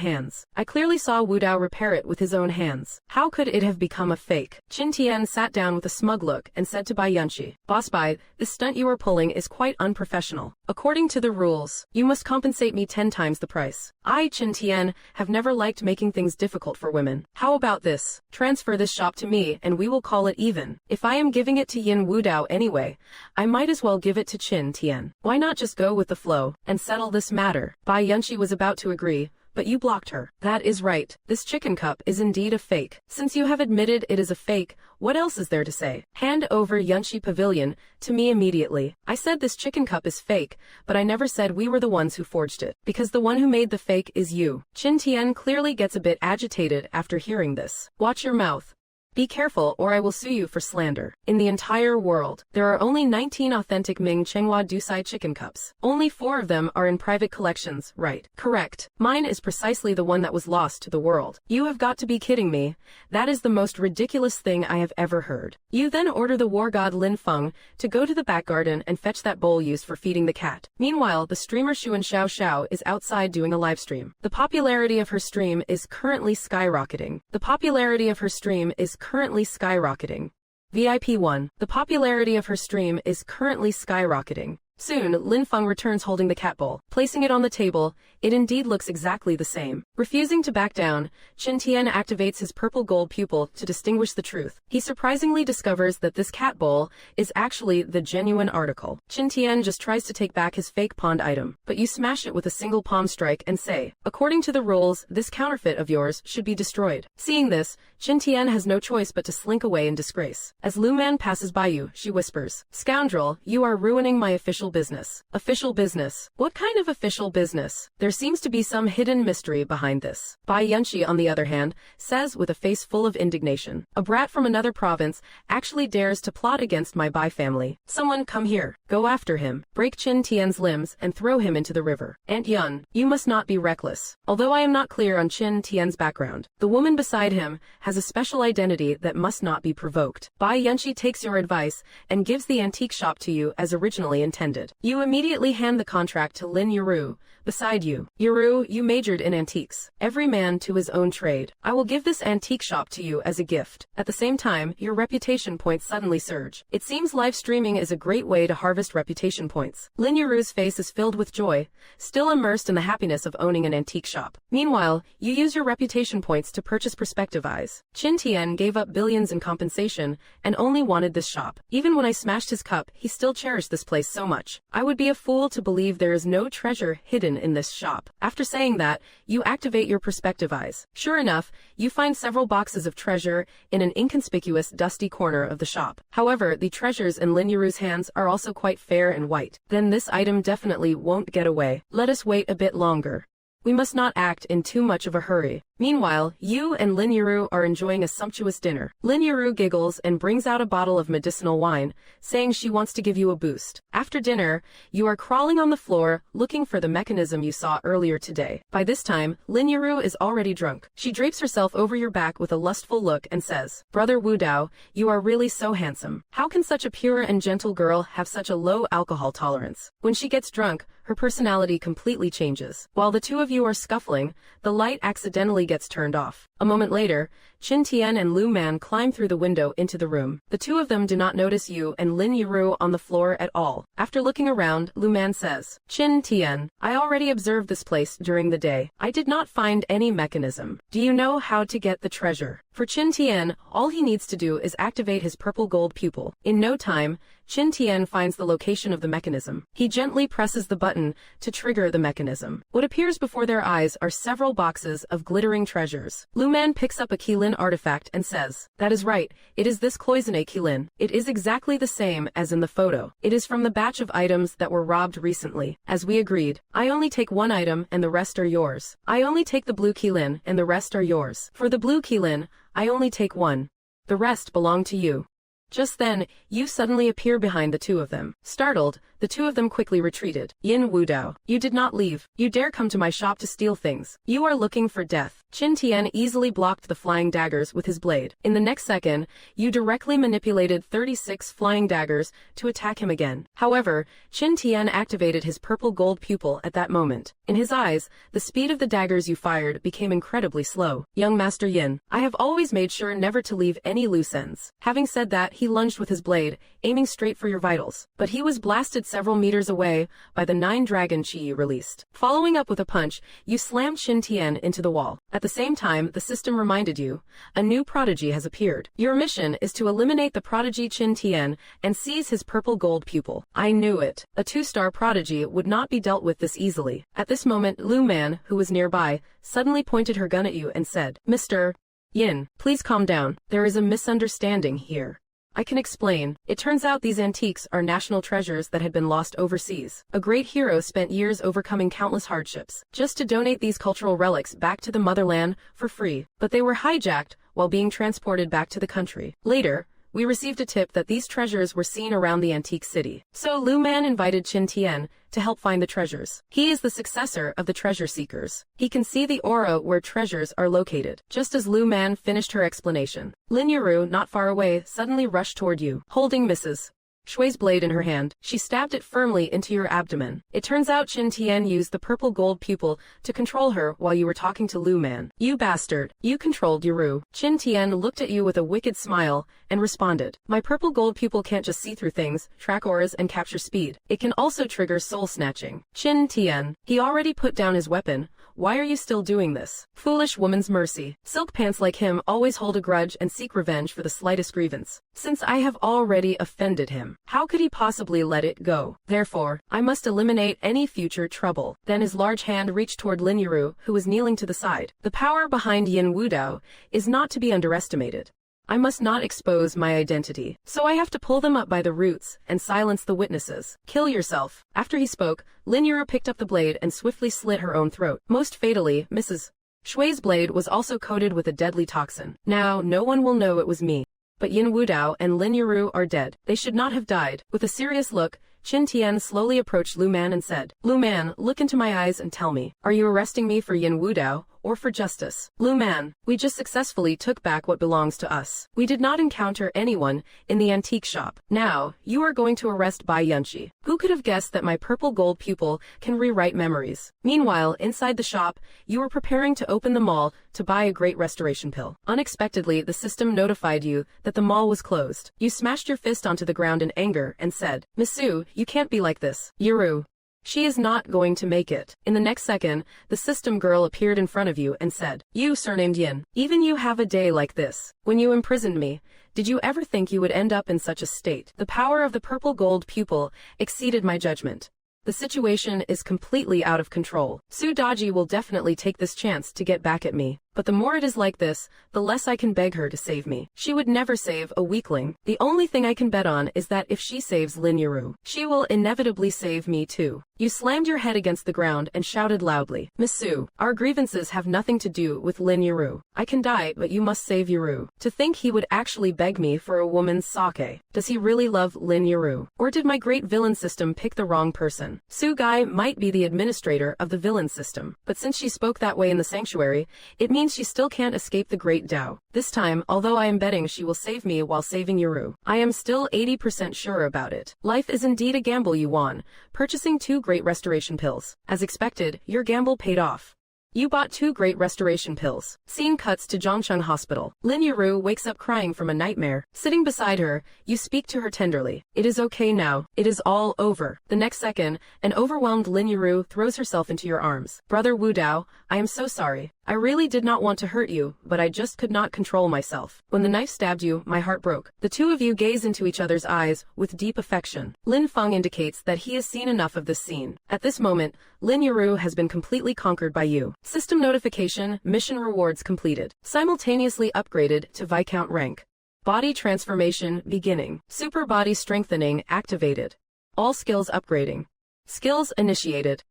hands. How could it have become a fake? Qin Tian sat down with a smug look and said to Bai Yunqi, Boss Bai, this stunt you are pulling is quite unprofessional. According to the rules, you must compensate me 10 times the price. I, Qin Tian, have never liked making things difficult for women. How about this? Transfer this shop to me and we will call it even. If I am giving it to Yin Wudao anyway, I might as well give it to Qin Tian. Why not just go with the flow and settle this matter? Bai Yunqi was about to agree, but you blocked her. That is right. This chicken cup is indeed a fake. Since you have admitted it is a fake, what else is there to say? Hand over Yunqi Pavilion to me immediately. I said this chicken cup is fake, but I never said we were the ones who forged it. Because the one who made the fake is you. Qin Tian clearly gets a bit agitated after hearing this. Watch your mouth. Be careful or I will sue you for slander. In the entire world, there are only 19 authentic Ming Chenghua Dusai chicken cups. Only 4 of them are in private collections, right? Correct. Mine is precisely the one that was lost to the world. You have got to be kidding me. That is the most ridiculous thing I have ever heard. You then order the war god Lin Feng to go to the back garden and fetch that bowl used for feeding the cat. Meanwhile, the streamer Xuan Xiao Xiao is outside doing a live stream. The popularity of her stream is currently skyrocketing. The popularity of her stream is currently skyrocketing. VIP 1. The popularity of her stream is currently skyrocketing. Soon, Lin Feng returns holding the cat bowl. Placing it on the table, it indeed looks exactly the same. Refusing to back down, Qin Tian activates his purple gold pupil to distinguish the truth. He surprisingly discovers that this cat bowl is actually the genuine article. Qin Tian just tries to take back his fake pawned item, but you smash it with a single palm strike and say, according to the rules, this counterfeit of yours should be destroyed. Seeing this, Qin Tian has no choice but to slink away in disgrace. As Lu Man passes by you, she whispers, scoundrel, you are ruining my official business. Official business? What kind of official business? There seems to be some hidden mystery behind this. Bai Yunxi, on the other hand, says with a face full of indignation, a brat from another province actually dares to plot against my Bai family. Someone come here. Go after him. Break Qin Tian's limbs and throw him into the river. Aunt Yun, you must not be reckless. Although I am not clear on Qin Tian's background, the woman beside him has a special identity that must not be provoked. Bai Yunxi takes your advice and gives the antique shop to you as originally intended. You immediately hand the contract to Lin Yuru. Beside you. Yuru, you majored in antiques. Every man to his own trade. I will give this antique shop to you as a gift. At the same time, your reputation points suddenly surge. It seems live streaming is a great way to harvest reputation points. Lin Yuru's face is filled with joy, still immersed in the happiness of owning an antique shop. Meanwhile, you use your reputation points to purchase perspective eyes. Qin Tian gave up billions in compensation and only wanted this shop. Even when I smashed his cup, he still cherished this place so much. I would be a fool to believe there is no treasure hidden in this shop. After saying that, you activate your perspective eyes. Sure enough, you find several boxes of treasure in an inconspicuous, dusty corner of the shop. However, the treasures in Lin Yuru's hands are also quite fair and white. Then this item definitely won't get away. Let us wait a bit longer. We must not act in too much of a hurry. Meanwhile, you and Lin Yuru are enjoying a sumptuous dinner. Lin Yuru giggles and brings out a bottle of medicinal wine, saying she wants to give you a boost. After dinner, you are crawling on the floor, looking for the mechanism you saw earlier today. By this time, Lin Yuru is already drunk. She drapes herself over your back with a lustful look and says, Brother Wu Dao, you are really so handsome. How can such a pure and gentle girl have such a low alcohol tolerance? When she gets drunk, her personality completely changes. While the two of you are scuffling, the light accidentally gets turned off. A moment later, Qin Tian and Lu Man climb through the window into the room. The two of them do not notice you and Lin Yuru on the floor at all. After looking around, Lu Man says, Qin Tian, I already observed this place during the day. I did not find any mechanism. Do you know how to get the treasure? For Qin Tian, all he needs to do is activate his purple gold pupil. In no time, Qin Tian finds the location of the mechanism. He gently presses the button to trigger the mechanism. What appears before their eyes are several boxes of glittering treasures. Lu Man picks up a Qilin artifact and says, that is right, it is this cloisonné Qilin. It is exactly the same as in the photo. It is from the batch of items that were robbed recently. As we agreed, I only take one item and the rest are yours. I only take the blue Qilin and the rest are yours. For the blue Qilin, I only take one. The rest belong to you. Just then, you suddenly appear behind the two of them. Startled, the two of them quickly retreated. Yin Wudao, you did not leave. You dare come to my shop to steal things. You are looking for death. Qin Tian easily blocked the flying daggers with his blade. In the next second, you directly manipulated 36 flying daggers to attack him again. However, Qin Tian activated his purple gold pupil at that moment. In his eyes, the speed of the daggers you fired became incredibly slow. Young Master Yin, I have always made sure never to leave any loose ends. Having said that, he lunged with his blade, aiming straight for your vitals. But he was blasted several meters away by the 9 dragon chi you released. Following up with a punch, you slammed Qin Tian into the wall. At the same time, the system reminded you, a new prodigy has appeared. Your mission is to eliminate the prodigy Qin Tian and seize his purple gold pupil. I knew it. A 2-star prodigy would not be dealt with this easily. At this moment, Lu Man, who was nearby, suddenly pointed her gun at you and said, Mr. Yin, please calm down. There is a misunderstanding here. I can explain. It turns out these antiques are national treasures that had been lost overseas. A great hero spent years overcoming countless hardships just to donate these cultural relics back to the motherland for free. But they were hijacked while being transported back to the country. Later, we received a tip that these treasures were seen around the antique city. So Lu Man invited Qin Tian to help find the treasures. He is the successor of the treasure seekers. He can see the aura where treasures are located. Just as Lu Man finished her explanation, Lin Yuru, not far away, suddenly rushed toward you, holding Mrs. Shui's blade in her hand. She stabbed it firmly into your abdomen. It turns out Qin Tian used the purple gold pupil to control her while you were talking to Lu Man. You bastard. You controlled Yuru. Qin Tian looked at you with a wicked smile and responded. My purple gold pupil can't just see through things, track auras, and capture speed. It can also trigger soul snatching. Qin Tian. He already put down his weapon. Why are you still doing this? Foolish woman's mercy. Silk pants like him always hold a grudge and seek revenge for the slightest grievance. Since I have already offended him, how could he possibly let it go? Therefore, I must eliminate any future trouble. Then his large hand reached toward Lin Yuru, who was kneeling to the side. The power behind Yin Wudao is not to be underestimated. I must not expose my identity, so I have to pull them up by the roots and silence the witnesses. Kill yourself. After he spoke, Lin Yuru picked up the blade and swiftly slit her own throat. Most fatally, Mrs. Shui's blade was also coated with a deadly toxin. Now, no one will know it was me. But Yin Wudao and Lin Yuru are dead. They should not have died. With a serious look, Qin Tian slowly approached Lu Man and said, Lu Man, look into my eyes and tell me, are you arresting me for Yin Wudao or for justice? Lu Man, we just successfully took back what belongs to us. We did not encounter anyone in the antique shop. Now, you are going to arrest Bai Yunqi. Who could have guessed that my purple gold pupil can rewrite memories? Meanwhile, inside the shop, you were preparing to open the mall to buy a great restoration pill. Unexpectedly, the system notified you that the mall was closed. You smashed your fist onto the ground in anger and said, Miss Su, you can't be like this. Yuru. She is not going to make it. In the next second, the system girl appeared in front of you and said, You, surnamed Yin, even you have a day like this. When you imprisoned me, did you ever think you would end up in such a state? The power of the purple gold pupil exceeded my judgment. The situation is completely out of control. Su Daji will definitely take this chance to get back at me. But the more it is like this, the less I can beg her to save me. She would never save a weakling. The only thing I can bet on is that if she saves Lin Yuru, she will inevitably save me too. You slammed your head against the ground and shouted loudly, Miss Su, our grievances have nothing to do with Lin Yuru. I can die, but you must save Yuru. To think he would actually beg me for a woman's sake. Does he really love Lin Yuru? Or did my great villain system pick the wrong person? Su Gai might be the administrator of the villain system, but since she spoke that way in the sanctuary, it means she still can't escape the great Dao. This time, although I am betting she will save me while saving Yuru, I am still 80% sure about it. Life is indeed a gamble, you won, purchasing 2 great restoration pills. As expected, your gamble paid off. You bought 2 great restoration pills. Scene cuts to Zhongcheng Hospital. Lin Yuru wakes up crying from a nightmare. Sitting beside her, you speak to her tenderly. It is okay now. It is all over. The next second, an overwhelmed Lin Yuru throws herself into your arms. Brother Wu Dao, I am so sorry. I really did not want to hurt you, but I just could not control myself. When the knife stabbed you, my heart broke. The two of you gaze into each other's eyes with deep affection. Lin Feng indicates that he has seen enough of this scene. At this moment, Lin Yuru has been completely conquered by you. System notification, mission rewards completed. Simultaneously upgraded to Viscount rank. Body transformation beginning. Super body strengthening activated. All skills upgrading. Skills initiated.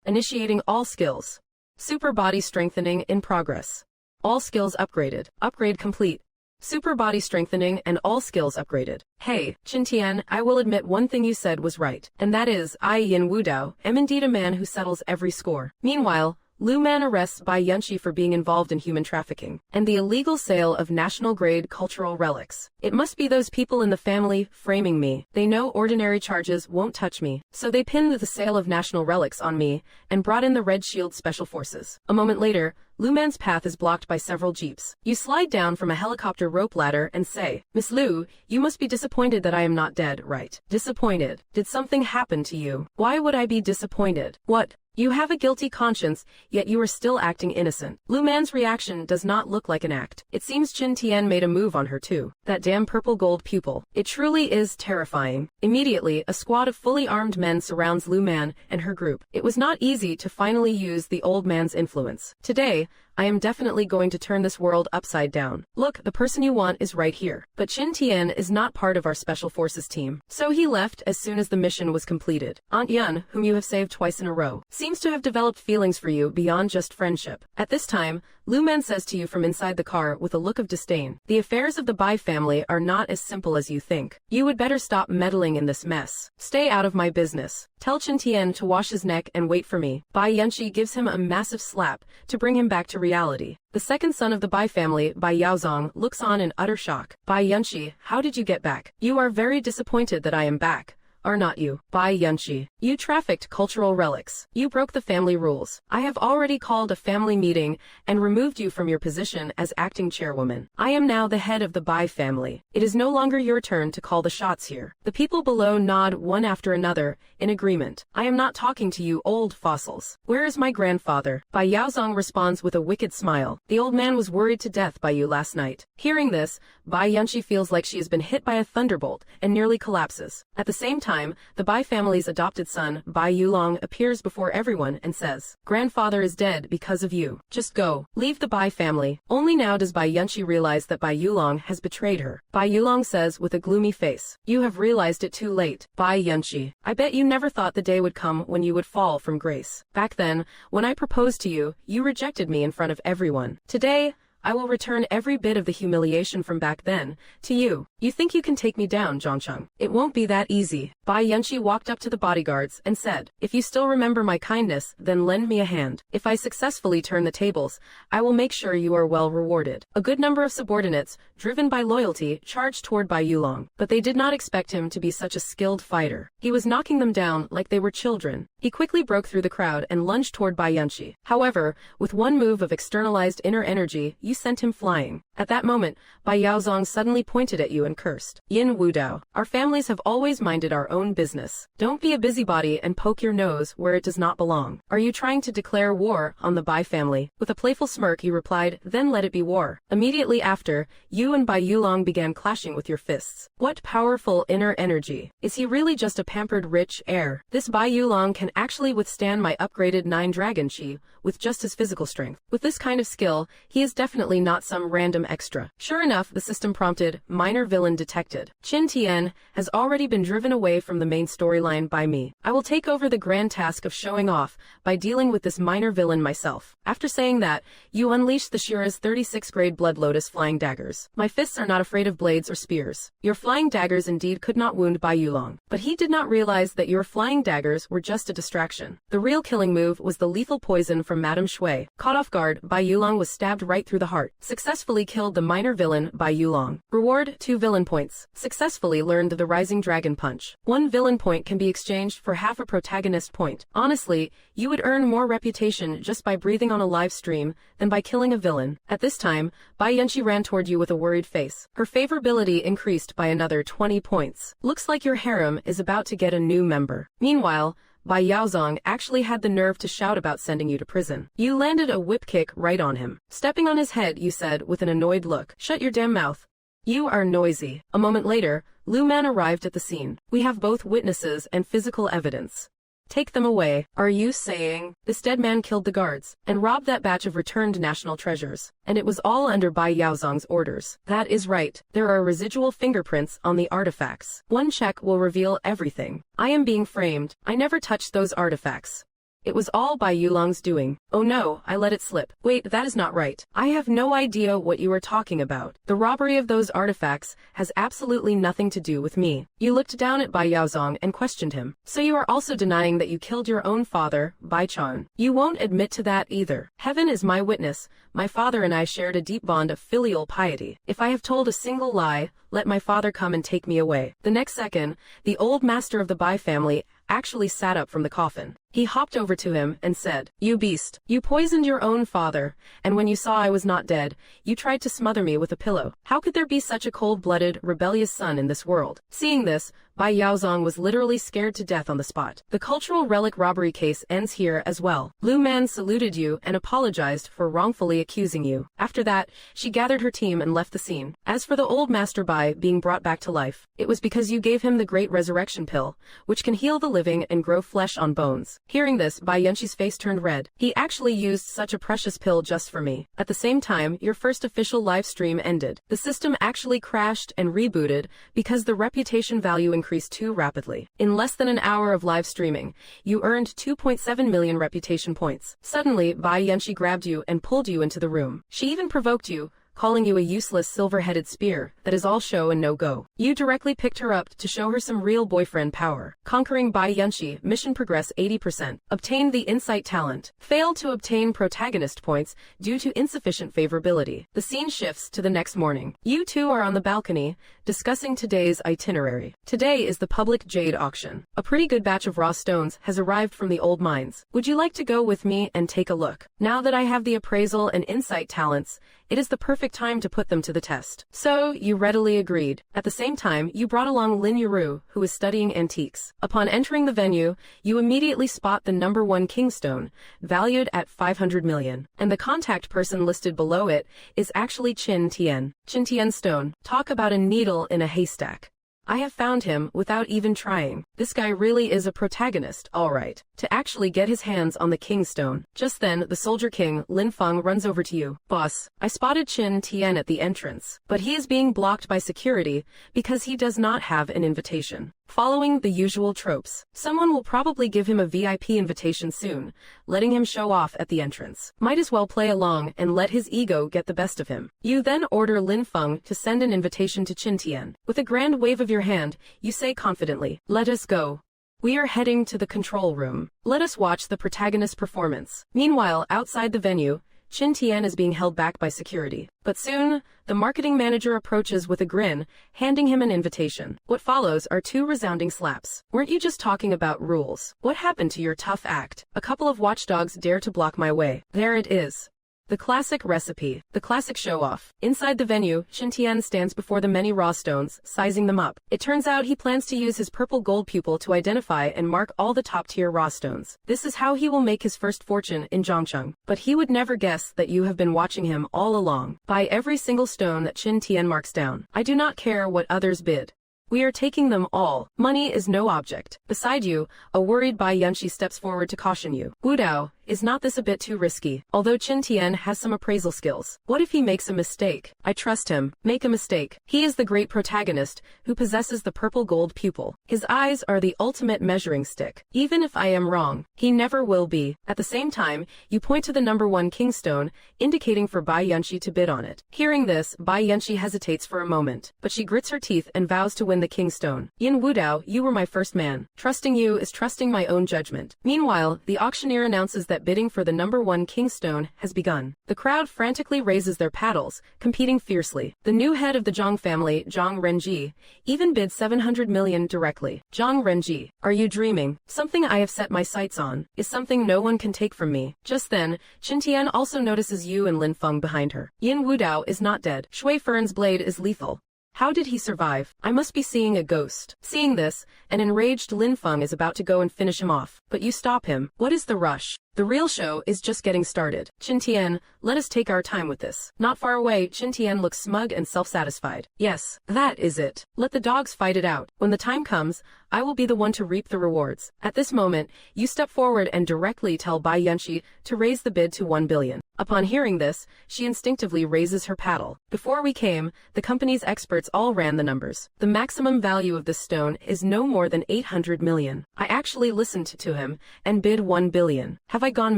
Initiating all skills. Super body strengthening in progress. All skills upgraded. Upgrade complete. Super body strengthening and all skills upgraded. Hey, Qin Tian, I will admit one thing you said was right. And that is, I, Yin Wudao, am indeed a man who settles every score. Meanwhile, Lu Man arrests Bai Yunqi for being involved in human trafficking and the illegal sale of national-grade cultural relics. It must be those people in the family framing me. They know ordinary charges won't touch me, so they pinned the sale of national relics on me and brought in the Red Shield Special Forces. A moment later, Lu Man's path is blocked by several jeeps. You slide down from a helicopter rope ladder and say, Miss Lu, you must be disappointed that I am not dead, right? Disappointed? Did something happen to you? Why would I be disappointed? What? You have a guilty conscience, yet you are still acting innocent. Lu Man's reaction does not look like an act. It seems Qin Tian made a move on her too. That damn purple gold pupil. It truly is terrifying. Immediately, a squad of fully armed men surrounds Lu Man and her group. It was not easy to finally use the old man's influence. Today, I am definitely going to turn this world upside down. Look, the person you want is right here. But Qin Tian is not part of our special forces team. So he left as soon as the mission was completed. Aunt Yun, whom you have saved twice in a row, seems to have developed feelings for you beyond just friendship. At this time, Lu Man says to you from inside the car with a look of disdain, the affairs of the Bai family are not as simple as you think. You would better stop meddling in this mess. Stay out of my business. Tell Qin Tian to wash his neck and wait for me. Bai Yanqi gives him a massive slap to bring him back to reality. The second son of the Bai family, Bai Yaozong, looks on in utter shock. Bai Yanqi, how did you get back? You are very disappointed that I am back. Are not you? Bai Yanqi. You trafficked cultural relics. You broke the family rules. I have already called a family meeting and removed you from your position as acting chairwoman. I am now the head of the Bai family. It is no longer your turn to call the shots here. The people below nod one after another in agreement. I am not talking to you old fossils. Where is my grandfather? Bai Yaozong responds with a wicked smile. The old man was worried to death by you last night. Hearing this, Bai Yanqi feels like she has been hit by a thunderbolt and nearly collapses. At the same time, the Bai family's adopted son, Bai Yulong, appears before everyone and says, "Grandfather is dead because of you. Just go. Leave the Bai family." Only now does Bai Yanqi realize that Bai Yulong has betrayed her. Bai Yulong says with a gloomy face, "You have realized it too late, Bai Yanqi. I bet you never thought the day would come when you would fall from grace. Back then, when I proposed to you, you rejected me in front of everyone. Today, I will return every bit of the humiliation from back then to you. You think you can take me down, Zhongcheng? It won't be that easy." Bai Yanqi walked up to the bodyguards and said, "If you still remember my kindness, then lend me a hand. If I successfully turn the tables, I will make sure you are well rewarded." A good number of subordinates, driven by loyalty, charged toward Bai Yulong, but they did not expect him to be such a skilled fighter. He was knocking them down like they were children. He quickly broke through the crowd and lunged toward Bai Yanqi. However, with one move of externalized inner energy, you sent him flying. At that moment, Bai Yaozong suddenly pointed at you and cursed. "Yin Wudao, our families have always minded our own business. Don't be a busybody and poke your nose where it does not belong. Are you trying to declare war on the Bai family?" With a playful smirk he replied, "Then let it be war." Immediately after, you and Bai Yulong began clashing with your fists. What powerful inner energy. Is he really just a pampered rich heir? This Bai Yulong can actually withstand my upgraded 9 dragon chi with just his physical strength. With this kind of skill, he is definitely not some random extra. Sure enough, the system prompted, "Minor villain detected. Qin Tian has already been driven away from the main storyline by me. I will take over the grand task of showing off by dealing with this minor villain myself." After saying that, you unleash the Shira's 36th grade Blood Lotus flying daggers. My fists are not afraid of blades or spears. Your flying daggers indeed could not wound Bai Yulong, but he did not realize that your flying daggers were just a distraction. The real killing move was the lethal poison from Madame Shui. Caught off guard, Bai Yulong was stabbed right through the heart. Successfully killed the minor villain Bai Yulong. Reward: 2 villain points. Successfully learned the Rising Dragon Punch. 1 villain point can be exchanged for half a protagonist point. Honestly, you would earn more reputation just by breathing on a live stream than by killing a villain. At this time, Bai Yanqi ran toward you with a worried face. Her favorability increased by another 20 points. Looks like your harem is about to get a new member. Meanwhile, Bai Yaozong actually had the nerve to shout about sending you to prison. You landed a whip kick right on him. Stepping on his head, you said with an annoyed look, "Shut your damn mouth. You are noisy." A moment later, Lu Man arrived at the scene. "We have both witnesses and physical evidence. Take them away." Are you saying this dead man killed the guards and robbed that batch of returned national treasures? And it was all under Bai Yaozong's orders. That is right. There are residual fingerprints on the artifacts. One check will reveal everything. I am being framed. I never touched those artifacts. It was all by Yulong's doing. Oh no, I let it slip. Wait, that is not right. I have no idea what you are talking about. The robbery of those artifacts has absolutely nothing to do with me. You looked down at Bai Yaozong and questioned him. So you are also denying that you killed your own father, Bai Chan. You won't admit to that either. Heaven is my witness. My father and I shared a deep bond of filial piety. If I have told a single lie, let my father come and take me away. The next second, the old master of the Bai family actually sat up from the coffin. He hopped over to him and said, "You beast, you poisoned your own father, and when you saw I was not dead, you tried to smother me with a pillow. How could there be such a cold-blooded, rebellious son in this world?" Seeing this, Bai Yaozong was literally scared to death on the spot. The cultural relic robbery case ends here as well. Lu Man saluted you and apologized for wrongfully accusing you. After that, she gathered her team and left the scene. As for the old Master Bai being brought back to life, it was because you gave him the great resurrection pill, which can heal the living and grow flesh on bones. Hearing this, Bai Yunshi's face turned red. He actually used such a precious pill just for me. At the same time, your first official live stream ended. The system actually crashed and rebooted because the reputation value increased too rapidly. In less than an hour of live streaming, you earned 2.7 million reputation points. Suddenly, Bai Yunshi grabbed you and pulled you into the room. She even provoked you, calling you a useless silver-headed spear that is all show and no go. You directly picked her up to show her some real boyfriend power. Conquering Bai Yunshi, mission progress 80%. Obtained the insight talent. Failed to obtain protagonist points due to insufficient favorability. The scene shifts to the next morning. You two are on the balcony, discussing today's itinerary. Today is the public jade auction. A pretty good batch of raw stones has arrived from the old mines. Would you like to go with me and take a look? Now that I have the appraisal and insight talents, it is the perfect time to put them to the test. So, you readily agreed. At the same time, you brought along Lin Yuru, who is studying antiques. Upon entering the venue, you immediately spot the number 1 kingstone, valued at 500 million. And the contact person listed below it is actually Qin Tian. Qin Tian stone. Talk about a needle in a haystack. I have found him without even trying. This guy really is a protagonist, alright. To actually get his hands on the kingstone. Just then, the soldier king, Lin Feng, runs over to you. Boss, I spotted Qin Tian at the entrance, but he is being blocked by security because he does not have an invitation. Following the usual tropes, someone will probably give him a VIP invitation soon, letting him show off at the entrance. Might as well play along and let his ego get the best of him. You then order Lin Feng to send an invitation to Qin Tian. With a grand wave of your hand, you say confidently, "Let us go. We are heading to the control room. Let us watch the protagonist's performance." Meanwhile, outside the venue, Qin Tian is being held back by security. But soon, the marketing manager approaches with a grin, handing him an invitation. What follows are 2 resounding slaps. Weren't you just talking about rules? What happened to your tough act? A couple of watchdogs dare to block my way. There it is. The classic recipe, the classic show-off. Inside the venue, Qin Tian stands before the many raw stones, sizing them up. It turns out he plans to use his purple gold pupil to identify and mark all the top-tier raw stones. This is how he will make his first fortune in Zhongcheng. But he would never guess that you have been watching him all along. Buy every single stone that Qin Tian marks down. I do not care what others bid. We are taking them all. Money is no object. Beside you, a worried Bai Yunshi steps forward to caution you. Wu Dao, is not this a bit too risky? Although Qin Tian has some appraisal skills. What if he makes a mistake? I trust him. Make a mistake. He is the great protagonist, who possesses the purple gold pupil. His eyes are the ultimate measuring stick. Even if I am wrong, he never will be. At the same time, you point to the number 1 kingstone, indicating for Bai Yunshi to bid on it. Hearing this, Bai Yunshi hesitates for a moment, but she grits her teeth and vows to win the kingstone. Yin Wudao, you were my first man. Trusting you is trusting my own judgment. Meanwhile, the auctioneer announces that bidding for the number 1 kingstone has begun. The crowd frantically raises their paddles, competing fiercely. The new head of the Zhang family, Zhang Renji, even bid 700 million directly. Zhang Renji, are you dreaming? Something I have set my sights on is something no one can take from me. Just then, Qin Tian also notices you and Lin Feng behind her. Yin Wudao is not dead. Shui Fern's blade is lethal. How did he survive? I must be seeing a ghost. Seeing this, an enraged Lin Feng is about to go and finish him off. But you stop him. What is the rush? The real show is just getting started. Qin Tian, let us take our time with this. Not far away, Qin Tian looks smug and self-satisfied. Yes, that is it. Let the dogs fight it out. When the time comes, I will be the one to reap the rewards. At this moment, you step forward and directly tell Bai Yunshi to raise the bid to 1 billion. Upon hearing this, she instinctively raises her paddle. Before we came, the company's experts all ran the numbers. The maximum value of this stone is no more than 800 million. I actually listened to him and bid 1 billion. Have I gone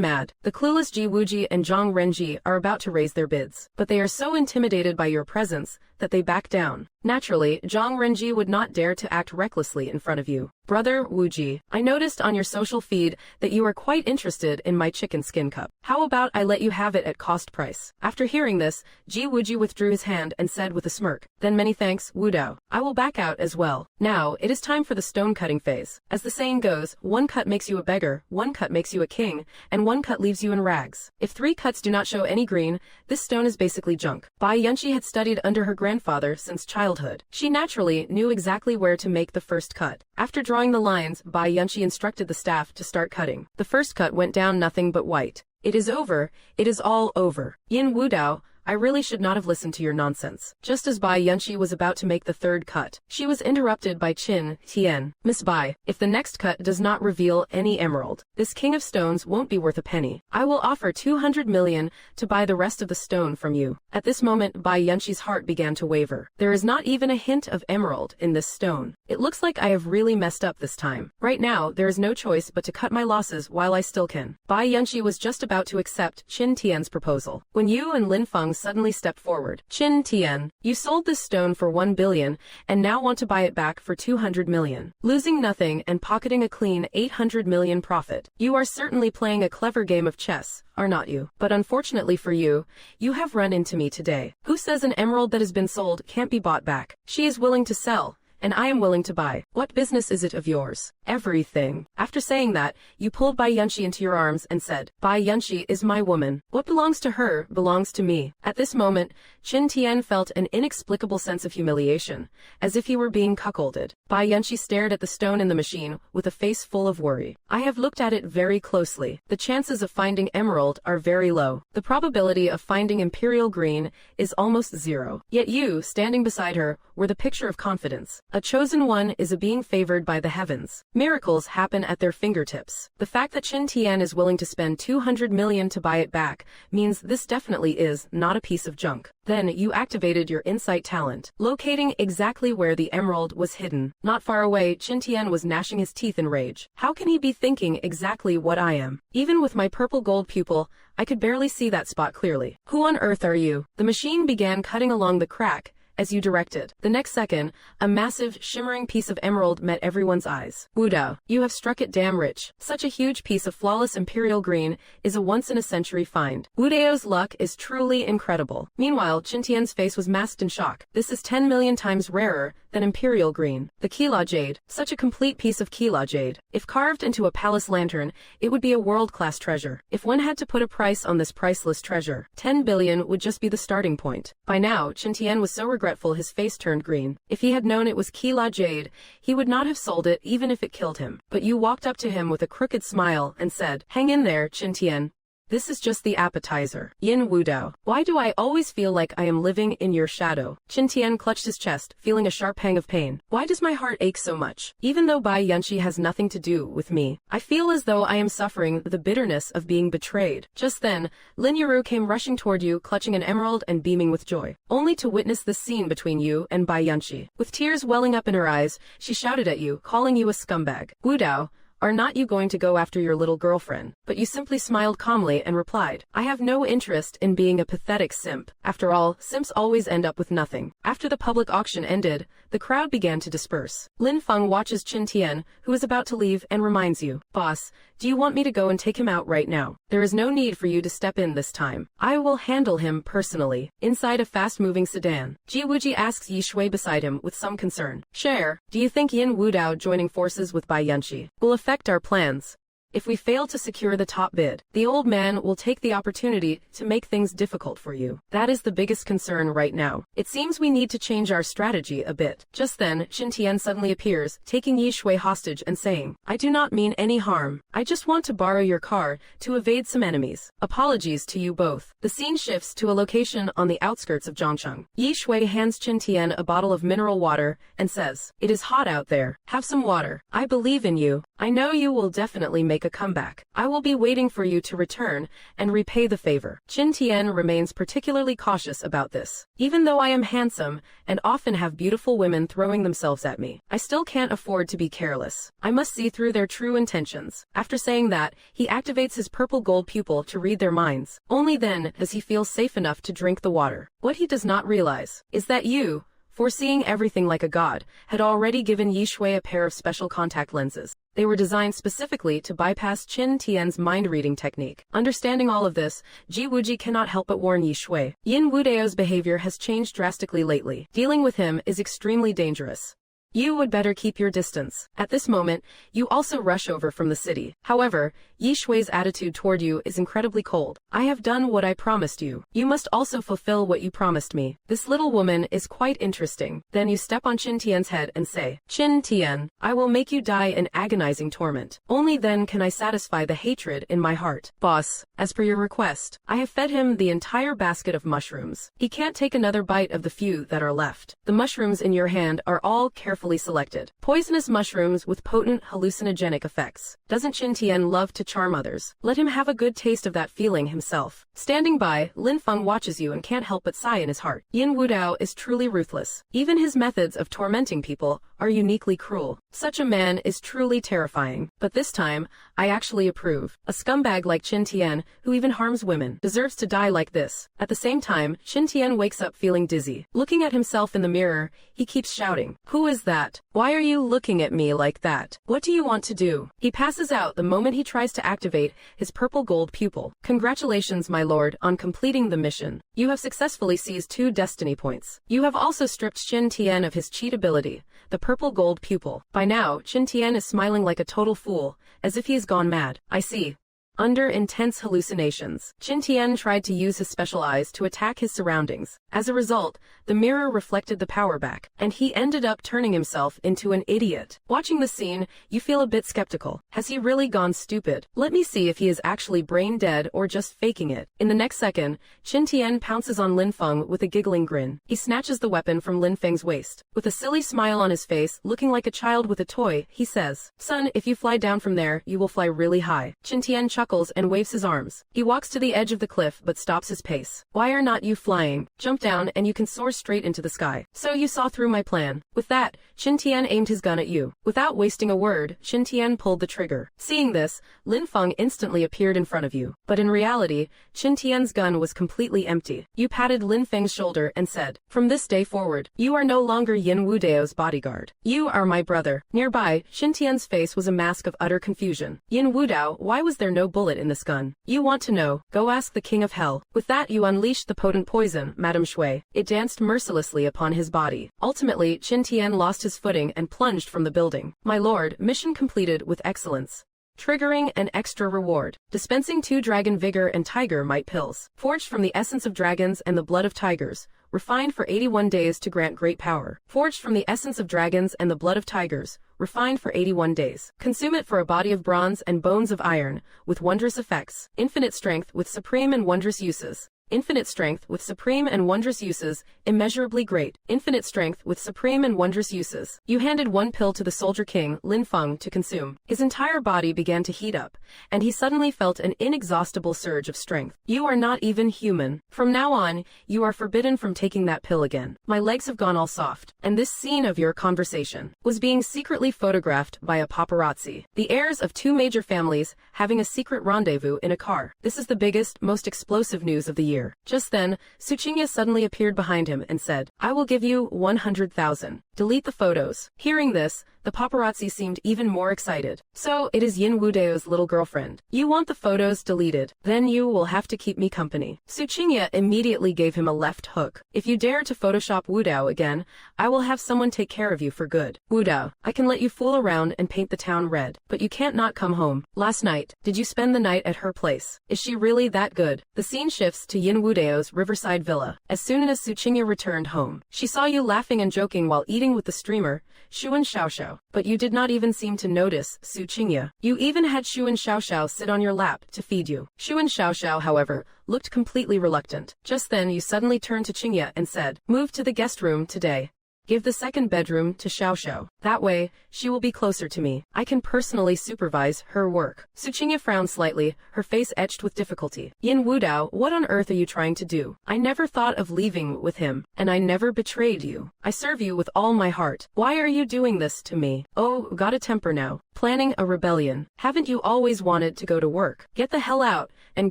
mad? The clueless Ji Wuji and Zhang Renji are about to raise their bids, but they are so intimidated by your presence that they back down. Naturally, Zhang Renji would not dare to act recklessly in front of you. Brother Wuji, I noticed on your social feed that you are quite interested in my chicken skin cup. How about I let you have it at cost price? After hearing this, Ji Wuji withdrew his hand and said with a smirk, then many thanks, Wu Dao. I will back out as well. Now, it is time for the stone cutting phase. As the saying goes, 1 cut makes you a beggar, 1 cut makes you a king, and 1 cut leaves you in rags. If 3 cuts do not show any green, this stone is basically junk. Bai Yunshi had studied under her grandfather since childhood. She naturally knew exactly where to make the first cut. After drawing the lines, Bai Yunshi instructed the staff to start cutting. The first cut went down nothing but white. It is over. It is all over. Yin Wudao, I really should not have listened to your nonsense. Just as Bai Yunxi was about to make the third cut, she was interrupted by Qin Tian. Miss Bai, if the next cut does not reveal any emerald, this king of stones won't be worth a penny. I will offer 200 million to buy the rest of the stone from you. At this moment, Bai Yunxi's heart began to waver. There is not even a hint of emerald in this stone. It looks like I have really messed up this time. Right now, there is no choice but to cut my losses while I still can. Bai Yunxi was just about to accept Qin Tian's proposal when Yu and Lin Feng suddenly stepped forward. Qin Tian, you sold this stone for 1 billion and now want to buy it back for 200 million. Losing nothing and pocketing a clean 800 million profit. You are certainly playing a clever game of chess, are not you? But unfortunately for you, you have run into me today. Who says an emerald that has been sold can't be bought back? She is willing to sell, and I am willing to buy. What business is it of yours? Everything. After saying that, you pulled Bai Yunxi into your arms and said, Bai Yunxi is my woman. What belongs to her belongs to me. At this moment, Qin Tian felt an inexplicable sense of humiliation, as if he were being cuckolded. Bai Yunxi stared at the stone in the machine with a face full of worry. I have looked at it very closely. The chances of finding emerald are very low. The probability of finding imperial green is almost zero. Yet you, standing beside her, were the picture of confidence. A chosen one is a being favored by the heavens. Miracles happen at their fingertips. The fact that Qin Tian is willing to spend 200 million to buy it back means this definitely is not a piece of junk. Then you activated your insight talent, locating exactly where the emerald was hidden. Not far away, Qin Tian was gnashing his teeth in rage. How can he be thinking exactly what I am? Even with my purple gold pupil, I could barely see that spot clearly. Who on earth are you? The machine began cutting along the crack as you directed. The next second, a massive, shimmering piece of emerald met everyone's eyes. Wudao, you have struck it damn rich. Such a huge piece of flawless imperial green is a once-in-a-century find. Wudao's luck is truly incredible. Meanwhile, Qin Tian's face was masked in shock. This is 10 million times rarer than imperial green. The Qila jade, such a complete piece of Qila jade. If carved into a palace lantern, it would be a world-class treasure. If one had to put a price on this priceless treasure, 10 billion would just be the starting point. By now, Qin Tian was so regretful his face turned green. If he had known it was Qila jade, he would not have sold it even if it killed him. But you walked up to him with a crooked smile and said, Hang in there, Qin Tian. This is just the appetizer. Yin Wudao. Why do I always feel like I am living in your shadow? Qin Tian clutched his chest, feeling a sharp pang of pain. Why does my heart ache so much? Even though Bai Yunxi has nothing to do with me, I feel as though I am suffering the bitterness of being betrayed. Just then, Lin Yuru came rushing toward you, clutching an emerald and beaming with joy, only to witness the scene between you and Bai Yunxi. With tears welling up in her eyes, she shouted at you, calling you a scumbag. Wudao, are not you going to go after your little girlfriend? But you simply smiled calmly and replied, I have no interest in being a pathetic simp. After all, simps always end up with nothing. After the public auction ended, the crowd began to disperse. Lin Feng watches Qin Tian, who is about to leave, and reminds you, Boss, do you want me to go and take him out right now? There is no need for you to step in this time. I will handle him personally. Inside a fast-moving sedan, Ji Wuji asks Yi Shui beside him with some concern. Cher, do you think Yin Wudao joining forces with Bai Yunxi will affect our plans? If we fail to secure the top bid, the old man will take the opportunity to make things difficult for you. That is the biggest concern right now. It seems we need to change our strategy a bit. Just then, Qin Tian suddenly appears, taking Yi Shui hostage and saying, I do not mean any harm. I just want to borrow your car to evade some enemies. Apologies to you both. The scene shifts to a location on the outskirts of Zhangcheng. Yi Shui hands Qin Tian a bottle of mineral water and says, It is hot out there. Have some water. I believe in you. I know you will definitely make a comeback. I will be waiting for you to return and repay the favor. Qin Tian remains particularly cautious about this. Even though I am handsome and often have beautiful women throwing themselves at me, I still can't afford to be careless. I must see through their true intentions. After saying that, he activates his purple gold pupil to read their minds. Only then does he feel safe enough to drink the water. What he does not realize is that you, foreseeing everything like a god, had already given Yi Shui a pair of special contact lenses. They were designed specifically to bypass Qin Tian's mind-reading technique. Understanding all of this, Ji Wuji cannot help but warn Yi Shui. Yin Wudao's behavior has changed drastically lately. Dealing with him is extremely dangerous. You would better keep your distance. At this moment, you also rush over from the city. However, Yi Shui's attitude toward you is incredibly cold. I have done what I promised you. You must also fulfill what you promised me. This little woman is quite interesting. Then you step on Qin Tian's head and say, Qin Tian, I will make you die in agonizing torment. Only then can I satisfy the hatred in my heart. Boss, as per your request, I have fed him the entire basket of mushrooms. He can't take another bite of the few that are left. The mushrooms in your hand are all carefully selected. Poisonous mushrooms with potent hallucinogenic effects. Doesn't Qin Tian love to charm others? Let him have a good taste of that feeling himself. Standing by, Lin Feng watches you and can't help but sigh in his heart. Yin Wudao is truly ruthless. Even his methods of tormenting people are uniquely cruel. Such a man is truly terrifying. But this time, I actually approve. A scumbag like Qin Tian, who even harms women, deserves to die like this. At the same time, Qin Tian wakes up feeling dizzy. Looking at himself in the mirror, he keeps shouting, Who is that? Why are you looking at me like that? What do you want to do? He passes out the moment he tries to activate his purple gold pupil. Congratulations, my lord, on completing the mission. You have successfully seized 2 destiny points. You have also stripped Qin Tian of his cheat ability, the purple gold pupil. By now, Qin Tian is smiling like a total fool, as if he has gone mad. I see. Under intense hallucinations, Qin Tian tried to use his special eyes to attack his surroundings. As a result, the mirror reflected the power back, and he ended up turning himself into an idiot. Watching the scene, you feel a bit skeptical. Has he really gone stupid? Let me see if he is actually brain dead or just faking it. In the next second, Qin Tian pounces on Lin Feng with a giggling grin. He snatches the weapon from Lin Feng's waist. With a silly smile on his face, looking like a child with a toy, he says, Son, if you fly down from there, you will fly really high. Qin Tian chuckles and waves his arms. He walks to the edge of the cliff but stops his pace. Why are not you flying? Jump down and you can soar straight into the sky. So you saw through my plan. With that, Qin Tian aimed his gun at you. Without wasting a word, Qin Tian pulled the trigger. Seeing this, Lin Feng instantly appeared in front of you. But in reality, Qin Tian's gun was completely empty. You patted Lin Feng's shoulder and said, From this day forward, you are no longer Yin Wudao's bodyguard. You are my brother. Nearby, Qin Tian's face was a mask of utter confusion. Yin Wudao, why was there no bullet in this gun? You want to know? Go ask the king of hell. With that you unleashed the potent poison, Madame Shui. It danced mercilessly upon his body. Ultimately, Qin Tian lost his footing and plunged from the building. My lord, mission completed with excellence. Triggering an extra reward. Dispensing 2 Dragon Vigor and Tiger Might pills. Forged from the essence of dragons and the blood of tigers. Refined for 81 days to grant great power. Forged from the essence of dragons and the blood of tigers. Refined for 81 days. Consume it for a body of bronze and bones of iron, with wondrous effects. Infinite strength with supreme and wondrous uses. Infinite strength with supreme and wondrous uses, immeasurably great. Infinite strength with supreme and wondrous uses. You handed 1 pill to the soldier king, Lin Feng, to consume. His entire body began to heat up, and he suddenly felt an inexhaustible surge of strength. You are not even human. From now on, you are forbidden from taking that pill again. My legs have gone all soft, and this scene of your conversation was being secretly photographed by a paparazzi. The heirs of 2 major families having a secret rendezvous in a car. This is the biggest, most explosive news of the year. Just then, Suchinya suddenly appeared behind him and said, I will give you 100,000. Delete the photos. Hearing this, the paparazzi seemed even more excited. So, it is Yin Wudao's little girlfriend. You want the photos deleted? Then you will have to keep me company. Suchinya immediately gave him a left hook. If you dare to Photoshop Wudao again, I will have someone take care of you for good. Wudao, I can let you fool around and paint the town red, but you can't not come home. Last night, did you spend the night at her place? Is she really that good? The scene shifts to Yin Wudao's riverside villa. As soon as Suchinya returned home, she saw you laughing and joking while eating with the streamer, Shuan Xiaoxiao. But you did not even seem to notice Suchinya. You even had Shuan Xiaoxiao sit on your lap to feed you. Shuan Xiaoxiao, however, looked completely reluctant. Just then you suddenly turned to Qingya and said, Move to the guest room today. Give the 2nd bedroom to Xiaoxiao. That way, she will be closer to me. I can personally supervise her work. Suchinya frowned slightly, her face etched with difficulty. Yin Wudao, what on earth are you trying to do? I never thought of leaving with him, and I never betrayed you. I serve you with all my heart. Why are you doing this to me? Oh, got a temper now. Planning a rebellion. Haven't you always wanted to go to work? Get the hell out, and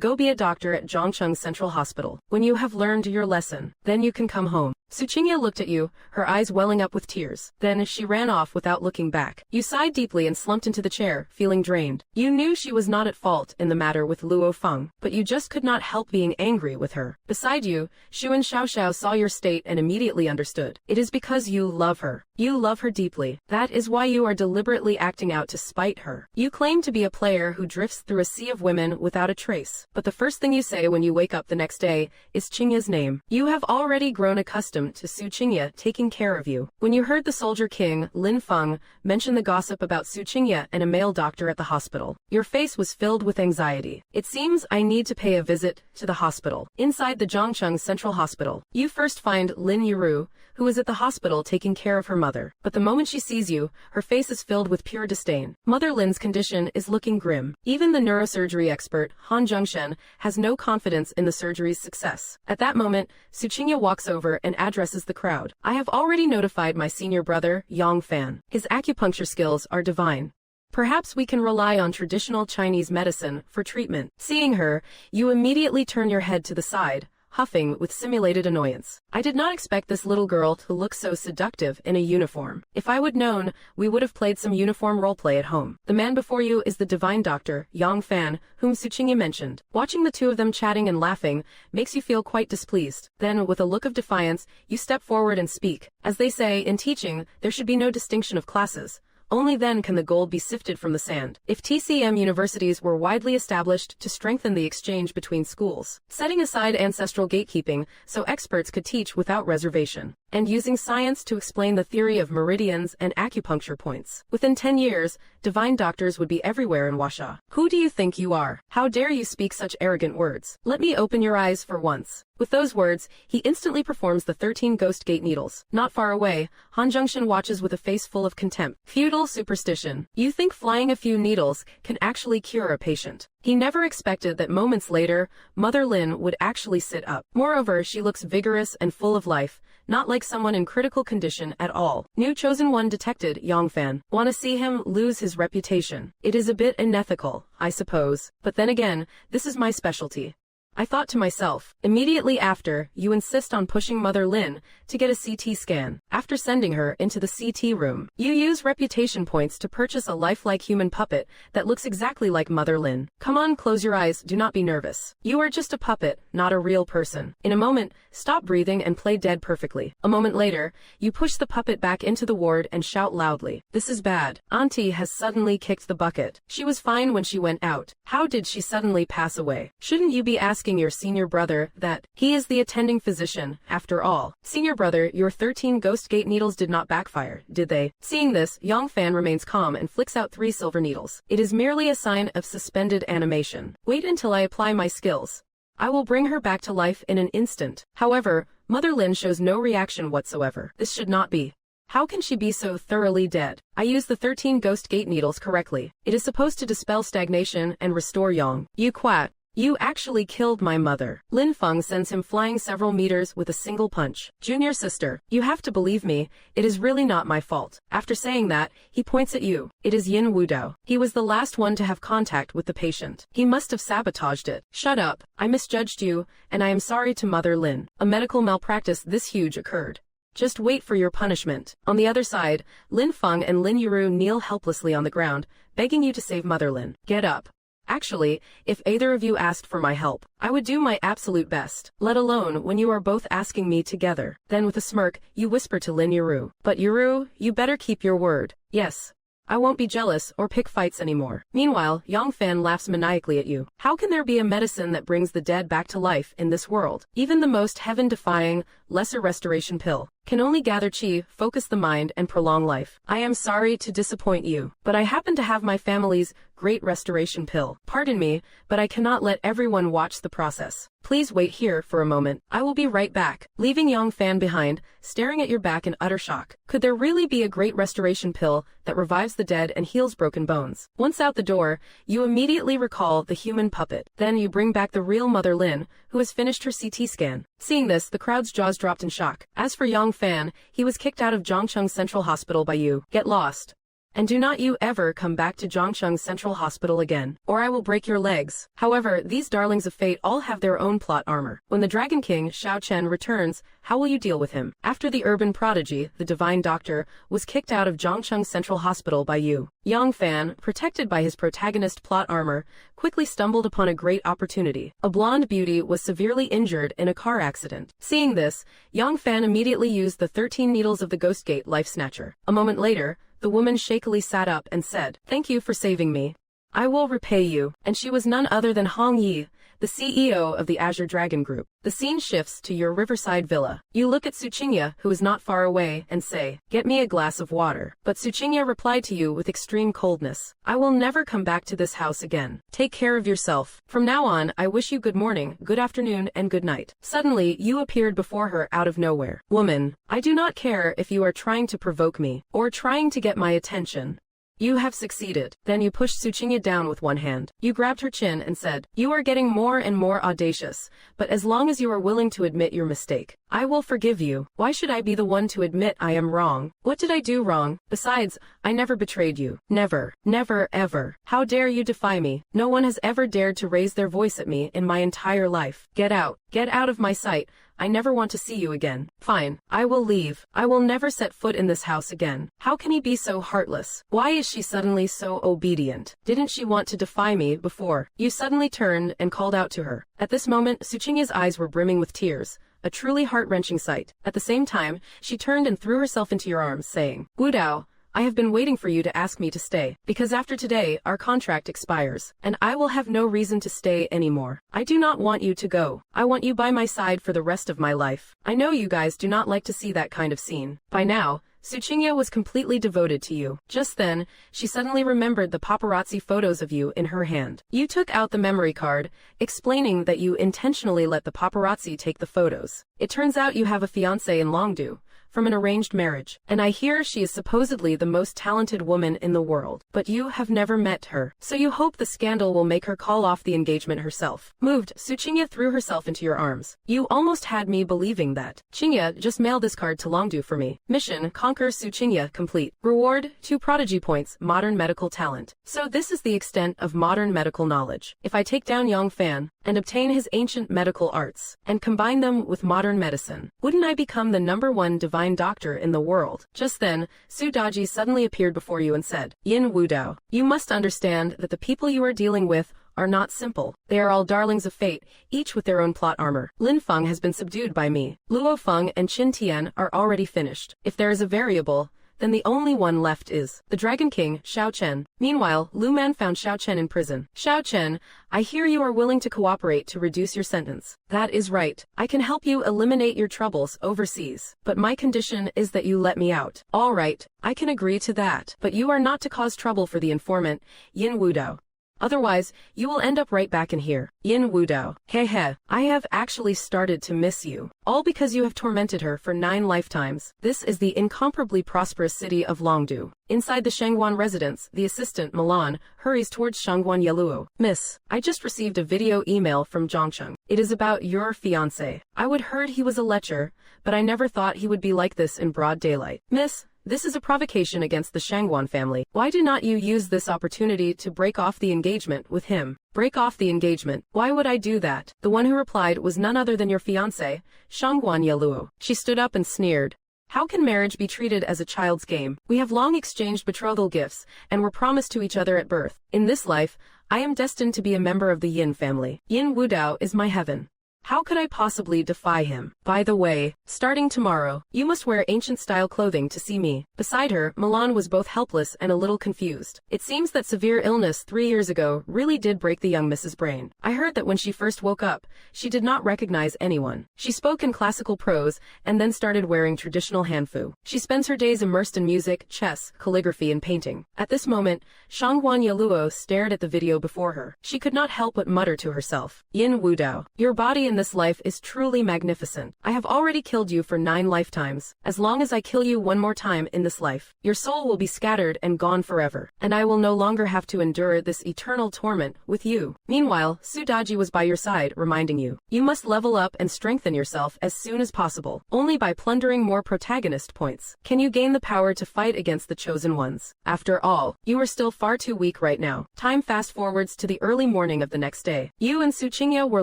go be a doctor at Zhongcheng Central Hospital. When you have learned your lesson, then you can come home. Suchinya looked at you, her eyes welling up with tears. Then she ran off off without looking back. You sighed deeply and slumped into the chair, feeling drained. You knew she was not at fault in the matter with Luo Feng, but you just could not help being angry with her. Beside you, Shu and Xiaoxiao saw your state and immediately understood. It is because you love her. You love her deeply. That is why you are deliberately acting out to spite her. You claim to be a player who drifts through a sea of women without a trace, but the first thing you say when you wake up the next day is Qingya's name. You have already grown accustomed to Su Qingya taking care of you. When you heard the soldier king, Lin Feng, mention the gossip about Su Qingya and a male doctor at the hospital, your face was filled with anxiety. It seems I need to pay a visit to the hospital. Inside the Zhongcheng Central Hospital, you first find Lin Yiru, who is at the hospital taking care of her mother. But the moment she sees you, her face is filled with pure disdain. Mother Lin's condition is looking grim. Even the neurosurgery expert, Han Zhongshen, has no confidence in the surgery's success. At that moment, Su Qingya walks over and addresses the crowd. I have already notified my senior brother, Yang Fan. His acupuncture skills are divine. Perhaps we can rely on traditional Chinese medicine for treatment. Seeing her, you immediately turn your head to the side, huffing with simulated annoyance. I did not expect this little girl to look so seductive in a uniform. If I would known, we would have played some uniform roleplay at home. The man before you is the divine doctor, Yang Fan, whom Su Qingya mentioned. Watching the two of them chatting and laughing makes you feel quite displeased. Then, with a look of defiance, you step forward and speak. As they say, in teaching, there should be no distinction of classes. Only then can the gold be sifted from the sand. If TCM universities were widely established to strengthen the exchange between schools, setting aside ancestral gatekeeping so experts could teach without reservation, and using science to explain the theory of meridians and acupuncture points, within 10 years, divine doctors would be everywhere in Huaxia. Who do you think you are? How dare you speak such arrogant words? Let me open your eyes for once. With those words, he instantly performs the 13 ghost gate needles. Not far away, Han Zhongshen watches with a face full of contempt. Feudal superstition. You think flying a few needles can actually cure a patient. He never expected that moments later, Mother Lin would actually sit up. Moreover, she looks vigorous and full of life, not like someone in critical condition at all. New chosen one detected, Yang Fan. Want to see him lose his reputation? It is a bit unethical, I suppose. But then again, this is my specialty. I thought to myself. Immediately after, you insist on pushing Mother Lin to get a CT scan. After sending her into the CT room, you use reputation points to purchase a lifelike human puppet that looks exactly like Mother Lin. Come on, close your eyes, do not be nervous. You are just a puppet, not a real person. In a moment, stop breathing and play dead perfectly. A moment later, you push the puppet back into the ward and shout loudly. This is bad. Auntie has suddenly kicked the bucket. She was fine when she went out. How did she suddenly pass away? Shouldn't you be asking your senior brother that? He is the attending physician, after all. Senior brother, your 13 ghost gate needles did not backfire, did they? Seeing this, Yang Fan remains calm and flicks out 3 silver needles. It is merely a sign of suspended animation. Wait until I apply my skills. I will bring her back to life in an instant. However, Mother Lin shows no reaction whatsoever. This should not be. How can she be so thoroughly dead? I used the 13 ghost gate needles correctly. It is supposed to dispel stagnation and restore yang. You quack. You actually killed my mother. Lin Feng sends him flying several meters with a single punch. Junior sister, you have to believe me, it is really not my fault. After saying that, he points at you. It is Yin Wudao. He was the last one to have contact with the patient. He must have sabotaged it. Shut up. I misjudged you, and I am sorry to Mother Lin. A medical malpractice this huge occurred. Just wait for your punishment. On the other side, Lin Feng and Lin Yiru kneel helplessly on the ground, begging you to save Mother Lin. Get up. Actually, if either of you asked for my help, I would do my absolute best, let alone when you are both asking me together. Then with a smirk, you whisper to Lin Yiru. But Yiru, you better keep your word. Yes. I won't be jealous or pick fights anymore. Meanwhile, Yang Fan laughs maniacally at you. How can there be a medicine that brings the dead back to life in this world? Even the most heaven-defying, lesser restoration pill can only gather chi, focus the mind, and prolong life. I am sorry to disappoint you, but I happen to have my family's great restoration pill. Pardon me, but I cannot let everyone watch the process. Please wait here for a moment. I will be right back. Leaving Yang Fan behind, staring at your back in utter shock. Could there really be a great restoration pill that revives the dead and heals broken bones? Once out the door, you immediately recall the human puppet. Then you bring back the real Mother Lin, who has finished her CT scan. Seeing this, the crowd's jaws dropped in shock. As for Yang Fan, he was kicked out of Zhongcheng Central Hospital by you. Get lost. and do not you ever come back to Zhongcheng Central Hospital again, or I will break your legs. However, these darlings of fate all have their own plot armor. When the Dragon King, Xiao Chen, returns, how will you deal with him? After the urban prodigy, the divine doctor, was kicked out of Zhongcheng Central Hospital by you, Yang Fan, protected by his protagonist plot armor, quickly stumbled upon a great opportunity. A blonde beauty was severely injured in a car accident. Seeing this, Yang Fan immediately used the 13 needles of the Ghostgate Life Snatcher. A moment later, the woman shakily sat up and said, "Thank you for saving me. I will repay you." And she was none other than Hong Yi, the CEO of the Azure Dragon Group. The scene shifts to your riverside villa. You look at Suchinya, who is not far away, and say, "Get me a glass of water." But Suchinya replied to you with extreme coldness, "I will never come back to this house again. Take care of yourself. From now on, I wish you good morning, good afternoon, and good night." Suddenly, you appeared before her out of nowhere. "Woman, I do not care if you are trying to provoke me, or trying to get my attention. You have succeeded." Then you pushed Suchinya down with one hand. You grabbed her chin and said, "You are getting more and more audacious, but as long as you are willing to admit your mistake, I will forgive you. Why should I be the one to admit I am wrong? What did I do wrong? Besides, I never betrayed you. Never, never, ever. How dare you defy me? No one has ever dared to raise their voice at me in my entire life. Get out of my sight. I never want to see you again." "Fine, I will leave. I will never set foot in this house again." How can he be so heartless? Why is she suddenly so obedient? Didn't she want to defy me before? You suddenly turned and called out to her. At this moment, Suchinya's eyes were brimming with tears, a truly heart-wrenching sight. At the same time, she turned and threw herself into your arms, saying, "Wu Dao, I have been waiting for you to ask me to stay, because after today, our contract expires, and I will have no reason to stay anymore. I do not want you to go. I want you by my side for the rest of my life." I know you guys do not like to see that kind of scene. By now, Suchinya was completely devoted to you. Just then, she suddenly remembered the paparazzi photos of you in her hand. You took out the memory card, explaining that you intentionally let the paparazzi take the photos. It turns out you have a fiancé in Longdu, from an arranged marriage, and I hear she is supposedly the most talented woman in the world. But you have never met her, so you hope the scandal will make her call off the engagement herself. Moved, Suchinya threw herself into your arms. You almost had me believing that. Chinya, just mail this card to Longdu for me. Mission, conquer Suchinya, complete. Reward, 2 prodigy points, modern medical talent. So this is the extent of modern medical knowledge. If I take down Yang Fan, and obtain his ancient medical arts, and combine them with modern medicine, wouldn't I become the #1 divine doctor in the world? Just then, Su Daji suddenly appeared before you and said, "Yin Wudao, you must understand that the people you are dealing with are not simple. They are all darlings of fate, each with their own plot armor. Lin Feng has been subdued by me. Luo Feng and Qin Tian are already finished. If there is a variable, then the only one left is the Dragon King, Xiao Chen." Meanwhile, Lu Man found Xiao Chen in prison. "Xiao Chen, I hear you are willing to cooperate to reduce your sentence." "That is right. I can help you eliminate your troubles overseas, but my condition is that you let me out." "All right, I can agree to that. But you are not to cause trouble for the informant, Yin Wudao. Otherwise, you will end up right back in here." Yin Wudao. Hehe, I have actually started to miss you. All because you have tormented her for 9 lifetimes. This is the incomparably prosperous city of Longdu. Inside the Shangguan residence, the assistant, Milan, hurries towards Shangguan Yeluo. "Miss, I just received a video email from Zhongcheng. It is about your fiancé. I would heard he was a lecher, but I never thought he would be like this in broad daylight. Miss, this is a provocation against the Shangguan family. Why do not you use this opportunity to break off the engagement with him?" "Break off the engagement? Why would I do that?" The one who replied was none other than your fiancé, Shangguan Yeluo. She stood up and sneered. "How can marriage be treated as a child's game? We have long exchanged betrothal gifts, and were promised to each other at birth. In this life, I am destined to be a member of the Yin family. Yin Wudao is my heaven. How could I possibly defy him? By the way, starting tomorrow, you must wear ancient-style clothing to see me." Beside her, Milan was both helpless and a little confused. It seems that severe illness 3 years ago really did break the young Mrs. Brain. I heard that when she first woke up, she did not recognize anyone. She spoke in classical prose, and then started wearing traditional hanfu. She spends her days immersed in music, chess, calligraphy, and painting. At this moment, Shangguan Yeluo stared at the video before her. She could not help but mutter to herself, "Yin Wudao, your body and in this life is truly magnificent. I have already killed you for 9 lifetimes. As long as I kill you one more time in this life, your soul will be scattered and gone forever, and I will no longer have to endure this eternal torment with you. Meanwhile, Sudaji was by your side, reminding you, you must level up and strengthen yourself as soon as possible. Only by plundering more protagonist points can you gain the power to fight against the chosen ones. After all, you are still far too weak right now. Time fast forwards to the early morning of the next day. You and Suchinya were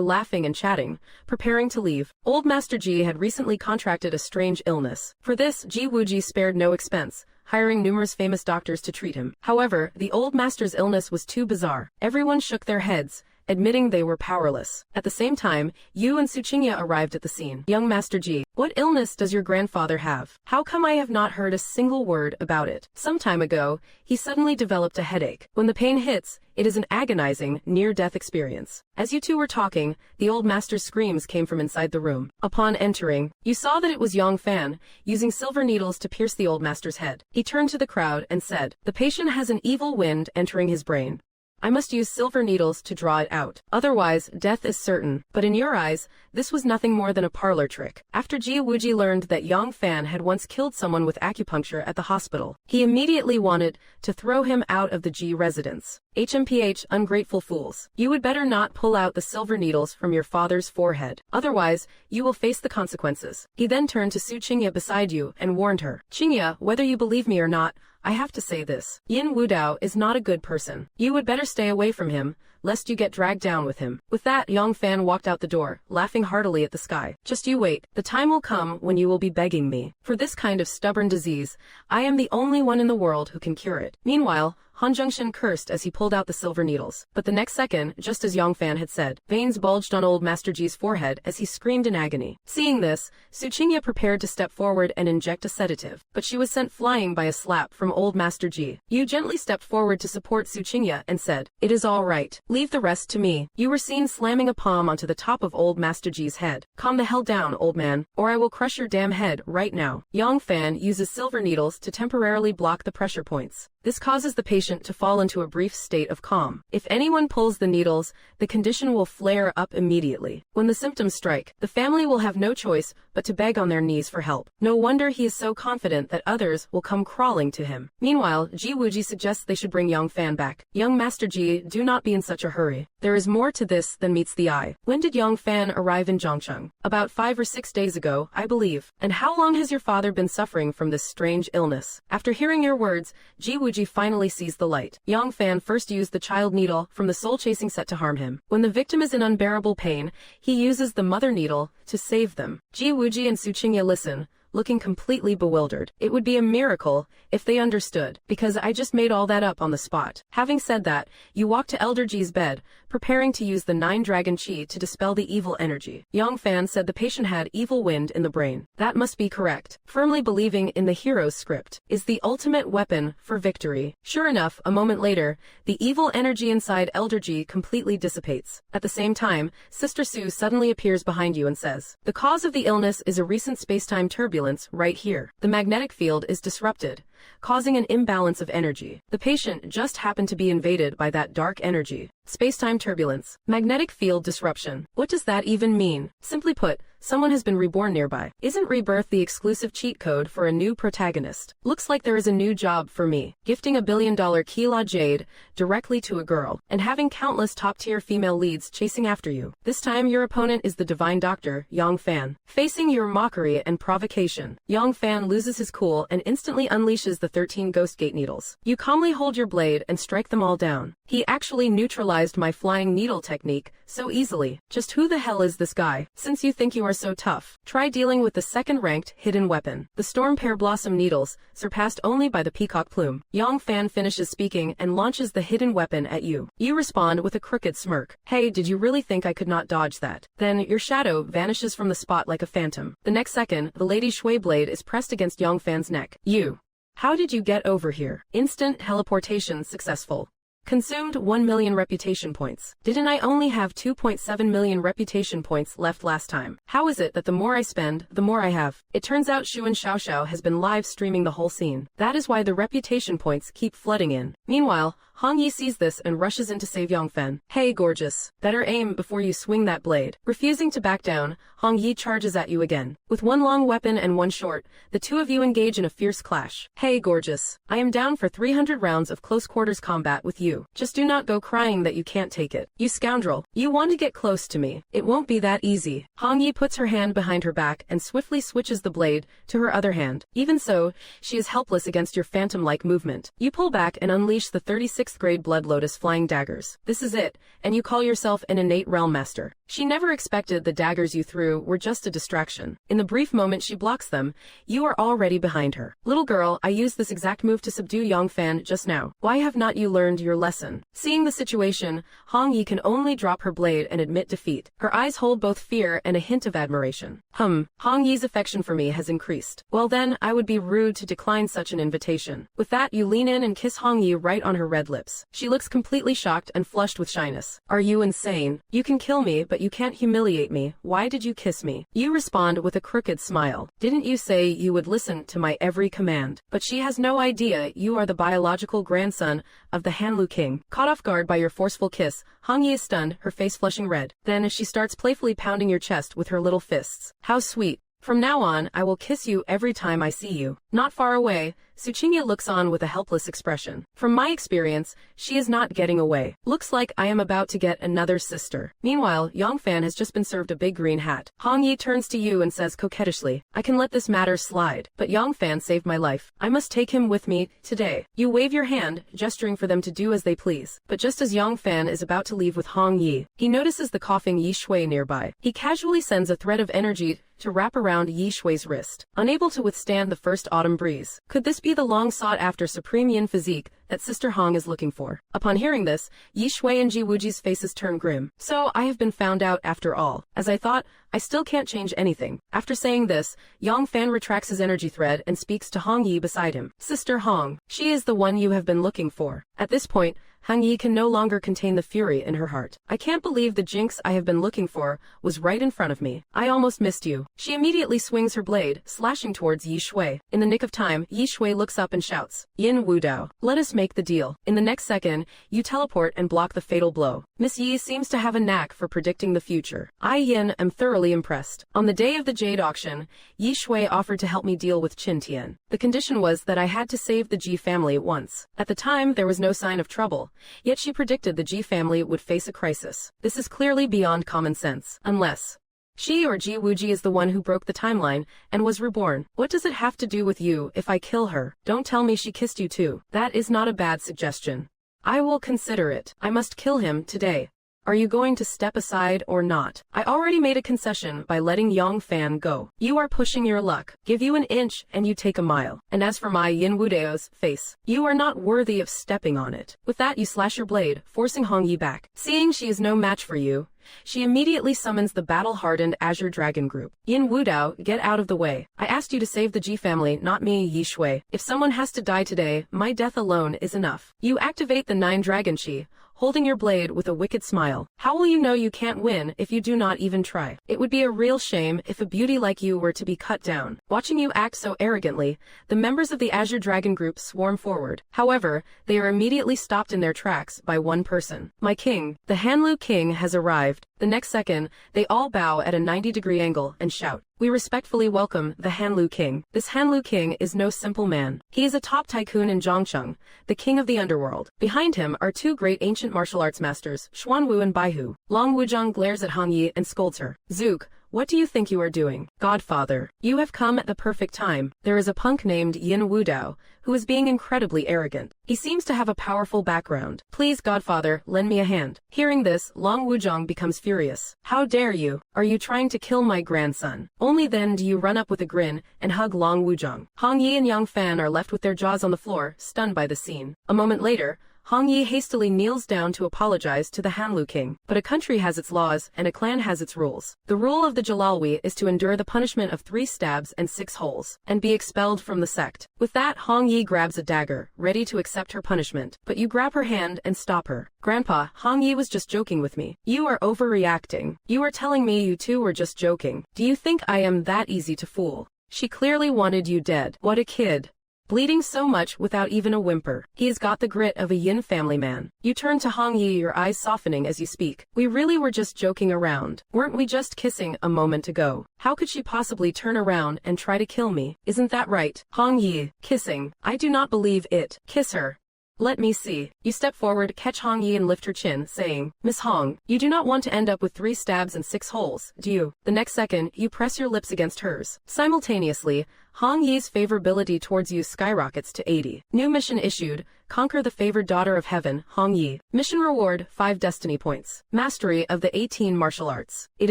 laughing and chatting, preparing to leave. Old Master Ji had recently contracted a strange illness. For this, Ji Wuji spared no expense, hiring numerous famous doctors to treat him. However, the old master's illness was too bizarre. Everyone shook their heads, admitting they were powerless. At the same time, Yu and Suchinya arrived at the scene. Young Master Ji, what illness does your grandfather have? How come I have not heard a single word about it? Some time ago, he suddenly developed a headache. When the pain hits, it is an agonizing, near-death experience. As you two were talking, the old master's screams came from inside the room. Upon entering, you saw that it was Yang Fan, using silver needles to pierce the old master's head. He turned to the crowd and said, the patient has an evil wind entering his brain. I must use silver needles to draw it out. Otherwise, death is certain. But in your eyes, this was nothing more than a parlor trick. After Ji Wuji learned that Yang Fan had once killed someone with acupuncture at the hospital, he immediately wanted to throw him out of the Ji residence. HMPH, ungrateful fools. You would better not pull out the silver needles from your father's forehead. Otherwise, you will face the consequences. He then turned to Su Qingya beside you and warned her. Qingya, whether you believe me or not, I have to say this. Yin Wudao is not a good person. You would better stay away from him, lest you get dragged down with him. With that, Yang Fan walked out the door, laughing heartily at the sky. Just you wait. The time will come when you will be begging me. For this kind of stubborn disease, I am the only one in the world who can cure it. Meanwhile, Han Zhongshan cursed as he pulled out the silver needles. But the next second, just as Yang Fan had said, veins bulged on old Master Ji's forehead as he screamed in agony. Seeing this, Su Qingya prepared to step forward and inject a sedative, but she was sent flying by a slap from old Master Ji. Yu gently stepped forward to support Su Qingya and said, it is all right. Leave the rest to me. You were seen slamming a palm onto the top of old Master Ji's head. Calm the hell down, old man, or I will crush your damn head right now. Yang Fan uses silver needles to temporarily block the pressure points. This causes the patient to fall into a brief state of calm. If anyone pulls the needles, the condition will flare up immediately. When the symptoms strike, the family will have no choice but to beg on their knees for help. No wonder he is so confident that others will come crawling to him. Meanwhile, Ji Wuji suggests they should bring Yang Fan back. Young Master Ji, do not be in such a hurry. There is more to this than meets the eye. When did Yang Fan arrive in Zhongcheng? About 5 or 6 days ago, I believe. And how long has your father been suffering from this strange illness? After hearing your words, Ji Wuji finally sees the light. Yang Fan first used the child needle from the soul-chasing set to harm him. When the victim is in unbearable pain, he uses the mother needle to save them. Ji Wuji and Su Qingya listen, looking completely bewildered. It would be a miracle if they understood, because I just made all that up on the spot. Having said that, you walk to Elder Ji's bed, preparing to use the 9 dragon chi to dispel the evil energy. Yang Fan said the patient had evil wind in the brain. That must be correct. Firmly believing in the hero's script is the ultimate weapon for victory. Sure enough, a moment later, the evil energy inside Elder Ji completely dissipates. At the same time, Sister Su suddenly appears behind you and says, the cause of the illness is a recent space-time turbulence right here. The magnetic field is disrupted, causing an imbalance of energy. The patient just happened to be invaded by that dark energy. Space-time turbulence. Magnetic field disruption. What does that even mean? Simply put, someone has been reborn nearby. Isn't rebirth the exclusive cheat code for a new protagonist? Looks like there is a new job for me. Gifting $1 billion Kila Jade directly to a girl, and having countless top-tier female leads chasing after you. This time your opponent is the divine doctor, Yang Fan. Facing your mockery and provocation, Yang Fan loses his cool and instantly unleashes the 13 Ghost Gate needles. You calmly hold your blade and strike them all down. He actually neutralized my flying needle technique so easily. Just who the hell is this guy? Since you think you are so tough, try dealing with the second-ranked hidden weapon. The Storm Pear Blossom needles, surpassed only by the Peacock Plume. Yang Fan finishes speaking and launches the hidden weapon at you. You respond with a crooked smirk. Hey, did you really think I could not dodge that? Then, your shadow vanishes from the spot like a phantom. The next second, the Lady Shui blade is pressed against Yang Fan's neck. You. How did you get over here? Instant teleportation successful. Consumed 1 million reputation points. Didn't I only have 2.7 million reputation points left last time? How is it that the more I spend, the more I have? It turns out Shu and Xiao Xiao has been live streaming the whole scene. That is why the reputation points keep flooding in. Meanwhile, Hong Yi sees this and rushes in to save Yongfen. Hey gorgeous, better aim before you swing that blade. Refusing to back down, Hong Yi charges at you again. With one long weapon and one short, the two of you engage in a fierce clash. Hey gorgeous, I am down for 300 rounds of close quarters combat with you. Just do not go crying that you can't take it. You scoundrel, you want to get close to me. It won't be that easy. Hong Yi puts her hand behind her back and swiftly switches the blade to her other hand. Even so, she is helpless against your phantom-like movement. You pull back and unleash the 36th grade Blood Lotus flying daggers. This is it, and you call yourself an innate realm master. She never expected the daggers you threw were just a distraction. In the brief moment she blocks them, you are already behind her. Little girl, I used this exact move to subdue Yongfan just now. Why have not you learned your lesson? Seeing the situation, Hong Yi can only drop her blade and admit defeat. Her eyes hold both fear and a hint of admiration. Hong Yi's affection for me has increased. Well then, I would be rude to decline such an invitation. With that, you lean in and kiss Hong Yi right on her red lips. She looks completely shocked and flushed with shyness. Are you insane? You can kill me, but you can't humiliate me. Why did you kiss me? You respond with a crooked smile. Didn't you say you would listen to my every command? But she has no idea you are the biological grandson of the Hanlu king. Caught off guard by your forceful kiss, Hong Yi is stunned, her face flushing red. Then she starts playfully pounding your chest with her little fists. How sweet. From now on, I will kiss you every time I see you. Not far away, Suchinya looks on with a helpless expression. From my experience, she is not getting away. Looks like I am about to get another sister. Meanwhile, Yongfan has just been served a big green hat. Hong Yi turns to you and says coquettishly, I can let this matter slide, but Yongfan saved my life. I must take him with me today. You wave your hand, gesturing for them to do as they please. But just as Yongfan is about to leave with Hong Yi, he notices the coughing Yi Shui nearby. He casually sends a thread of energy to wrap around Yi Shui's wrist. Unable to withstand the first autumn breeze. Could this be the long sought-after supreme yin physique that Sister Hong is looking for? Upon hearing this, Yi Shui and Ji Wuji's faces turn grim. So, I have been found out after all. As I thought, I still can't change anything. After saying this, Yongfan retracts his energy thread and speaks to Hong Yi beside him. Sister Hong, she is the one you have been looking for. At this point, Hong Yi can no longer contain the fury in her heart. I can't believe the jinx I have been looking for was right in front of me. I almost missed you. She immediately swings her blade, slashing towards Yi Shui. In the nick of time, Yi Shui looks up and shouts, Yin Wu Dao, let us make the deal. In the next second, you teleport and block the fatal blow. Miss Yi seems to have a knack for predicting the future. I Yin am thoroughly impressed. On the day of the jade auction, Yi Shui offered to help me deal with Qin Tian. The condition was that I had to save the Ji family once. At the time, there was no sign of trouble. Yet she predicted the Ji family would face a crisis. This is clearly beyond common sense. Unless she or Ji Wuji is the one who broke the timeline and was reborn. What does it have to do with you if I kill her? Don't tell me she kissed you too. That is not a bad suggestion. I will consider it. I must kill him today. Are you going to step aside or not? I already made a concession by letting Yongfan go. You are pushing your luck. Give you an inch and you take a mile. And as for my Yin Wudeo's face, you are not worthy of stepping on it. With that you slash your blade, forcing Hong Yi back. Seeing she is no match for you, she immediately summons the battle-hardened Azure Dragon group. Yin Wudao, get out of the way. I asked you to save the Ji family, not me, Yi Shui. If someone has to die today, my death alone is enough. You activate the 9 Dragon Chi, holding your blade with a wicked smile. How will you know you can't win if you do not even try? It would be a real shame if a beauty like you were to be cut down. Watching you act so arrogantly, the members of the Azure Dragon group swarm forward. However, they are immediately stopped in their tracks by one person. My king, the Hanlu king, has arrived. The next second, they all bow at a 90-degree angle and shout, we respectfully welcome the Hanlu king. This Hanlu king is no simple man. He is a top tycoon in Zhongcheng, the king of the underworld. Behind him are 2 great ancient martial arts masters, Xuanwu and Baihu. Long Wuzhong glares at Hong Yi and scolds her. Zook, what do you think you are doing? Godfather, you have come at the perfect time. There is a punk named Yin Wudao, who is being incredibly arrogant. He seems to have a powerful background. Please, Godfather, lend me a hand. Hearing this, Long Wuzhong becomes furious. How dare you? Are you trying to kill my grandson? Only then do you run up with a grin and hug Long Wuzhong. Hong Yi and Yongfan are left with their jaws on the floor, stunned by the scene. A moment later, Hong Yi hastily kneels down to apologize to the Hanlu king. But a country has its laws and a clan has its rules. The rule of the Jalalwi is to endure the punishment of 3 stabs and 6 holes, and be expelled from the sect. With that, Hong Yi grabs a dagger, ready to accept her punishment. But you grab her hand and stop her. Grandpa, Hong Yi was just joking with me. You are overreacting. You are telling me you two were just joking. Do you think I am that easy to fool? She clearly wanted you dead. What a kid. bleeding so much without even a whimper. He has got the grit of a Yin family man. You turn to Hong Yi, your eyes softening as you speak. We really were just joking around. Weren't we just kissing a moment ago? How could she possibly turn around and try to kill me? Isn't that right? Hong Yi, kissing. I do not believe it. Kiss her. Let me see. You step forward, catch Hong Yi and lift her chin, saying, Miss Hong, you do not want to end up with 3 stabs and 6 holes, do you? The next second, you press your lips against hers. Simultaneously, Hong Yi's favorability towards you skyrockets to 80. New mission issued. Conquer the favored daughter of heaven, Hong Yi. Mission reward, 5 destiny points. Mastery of the 18 martial arts. It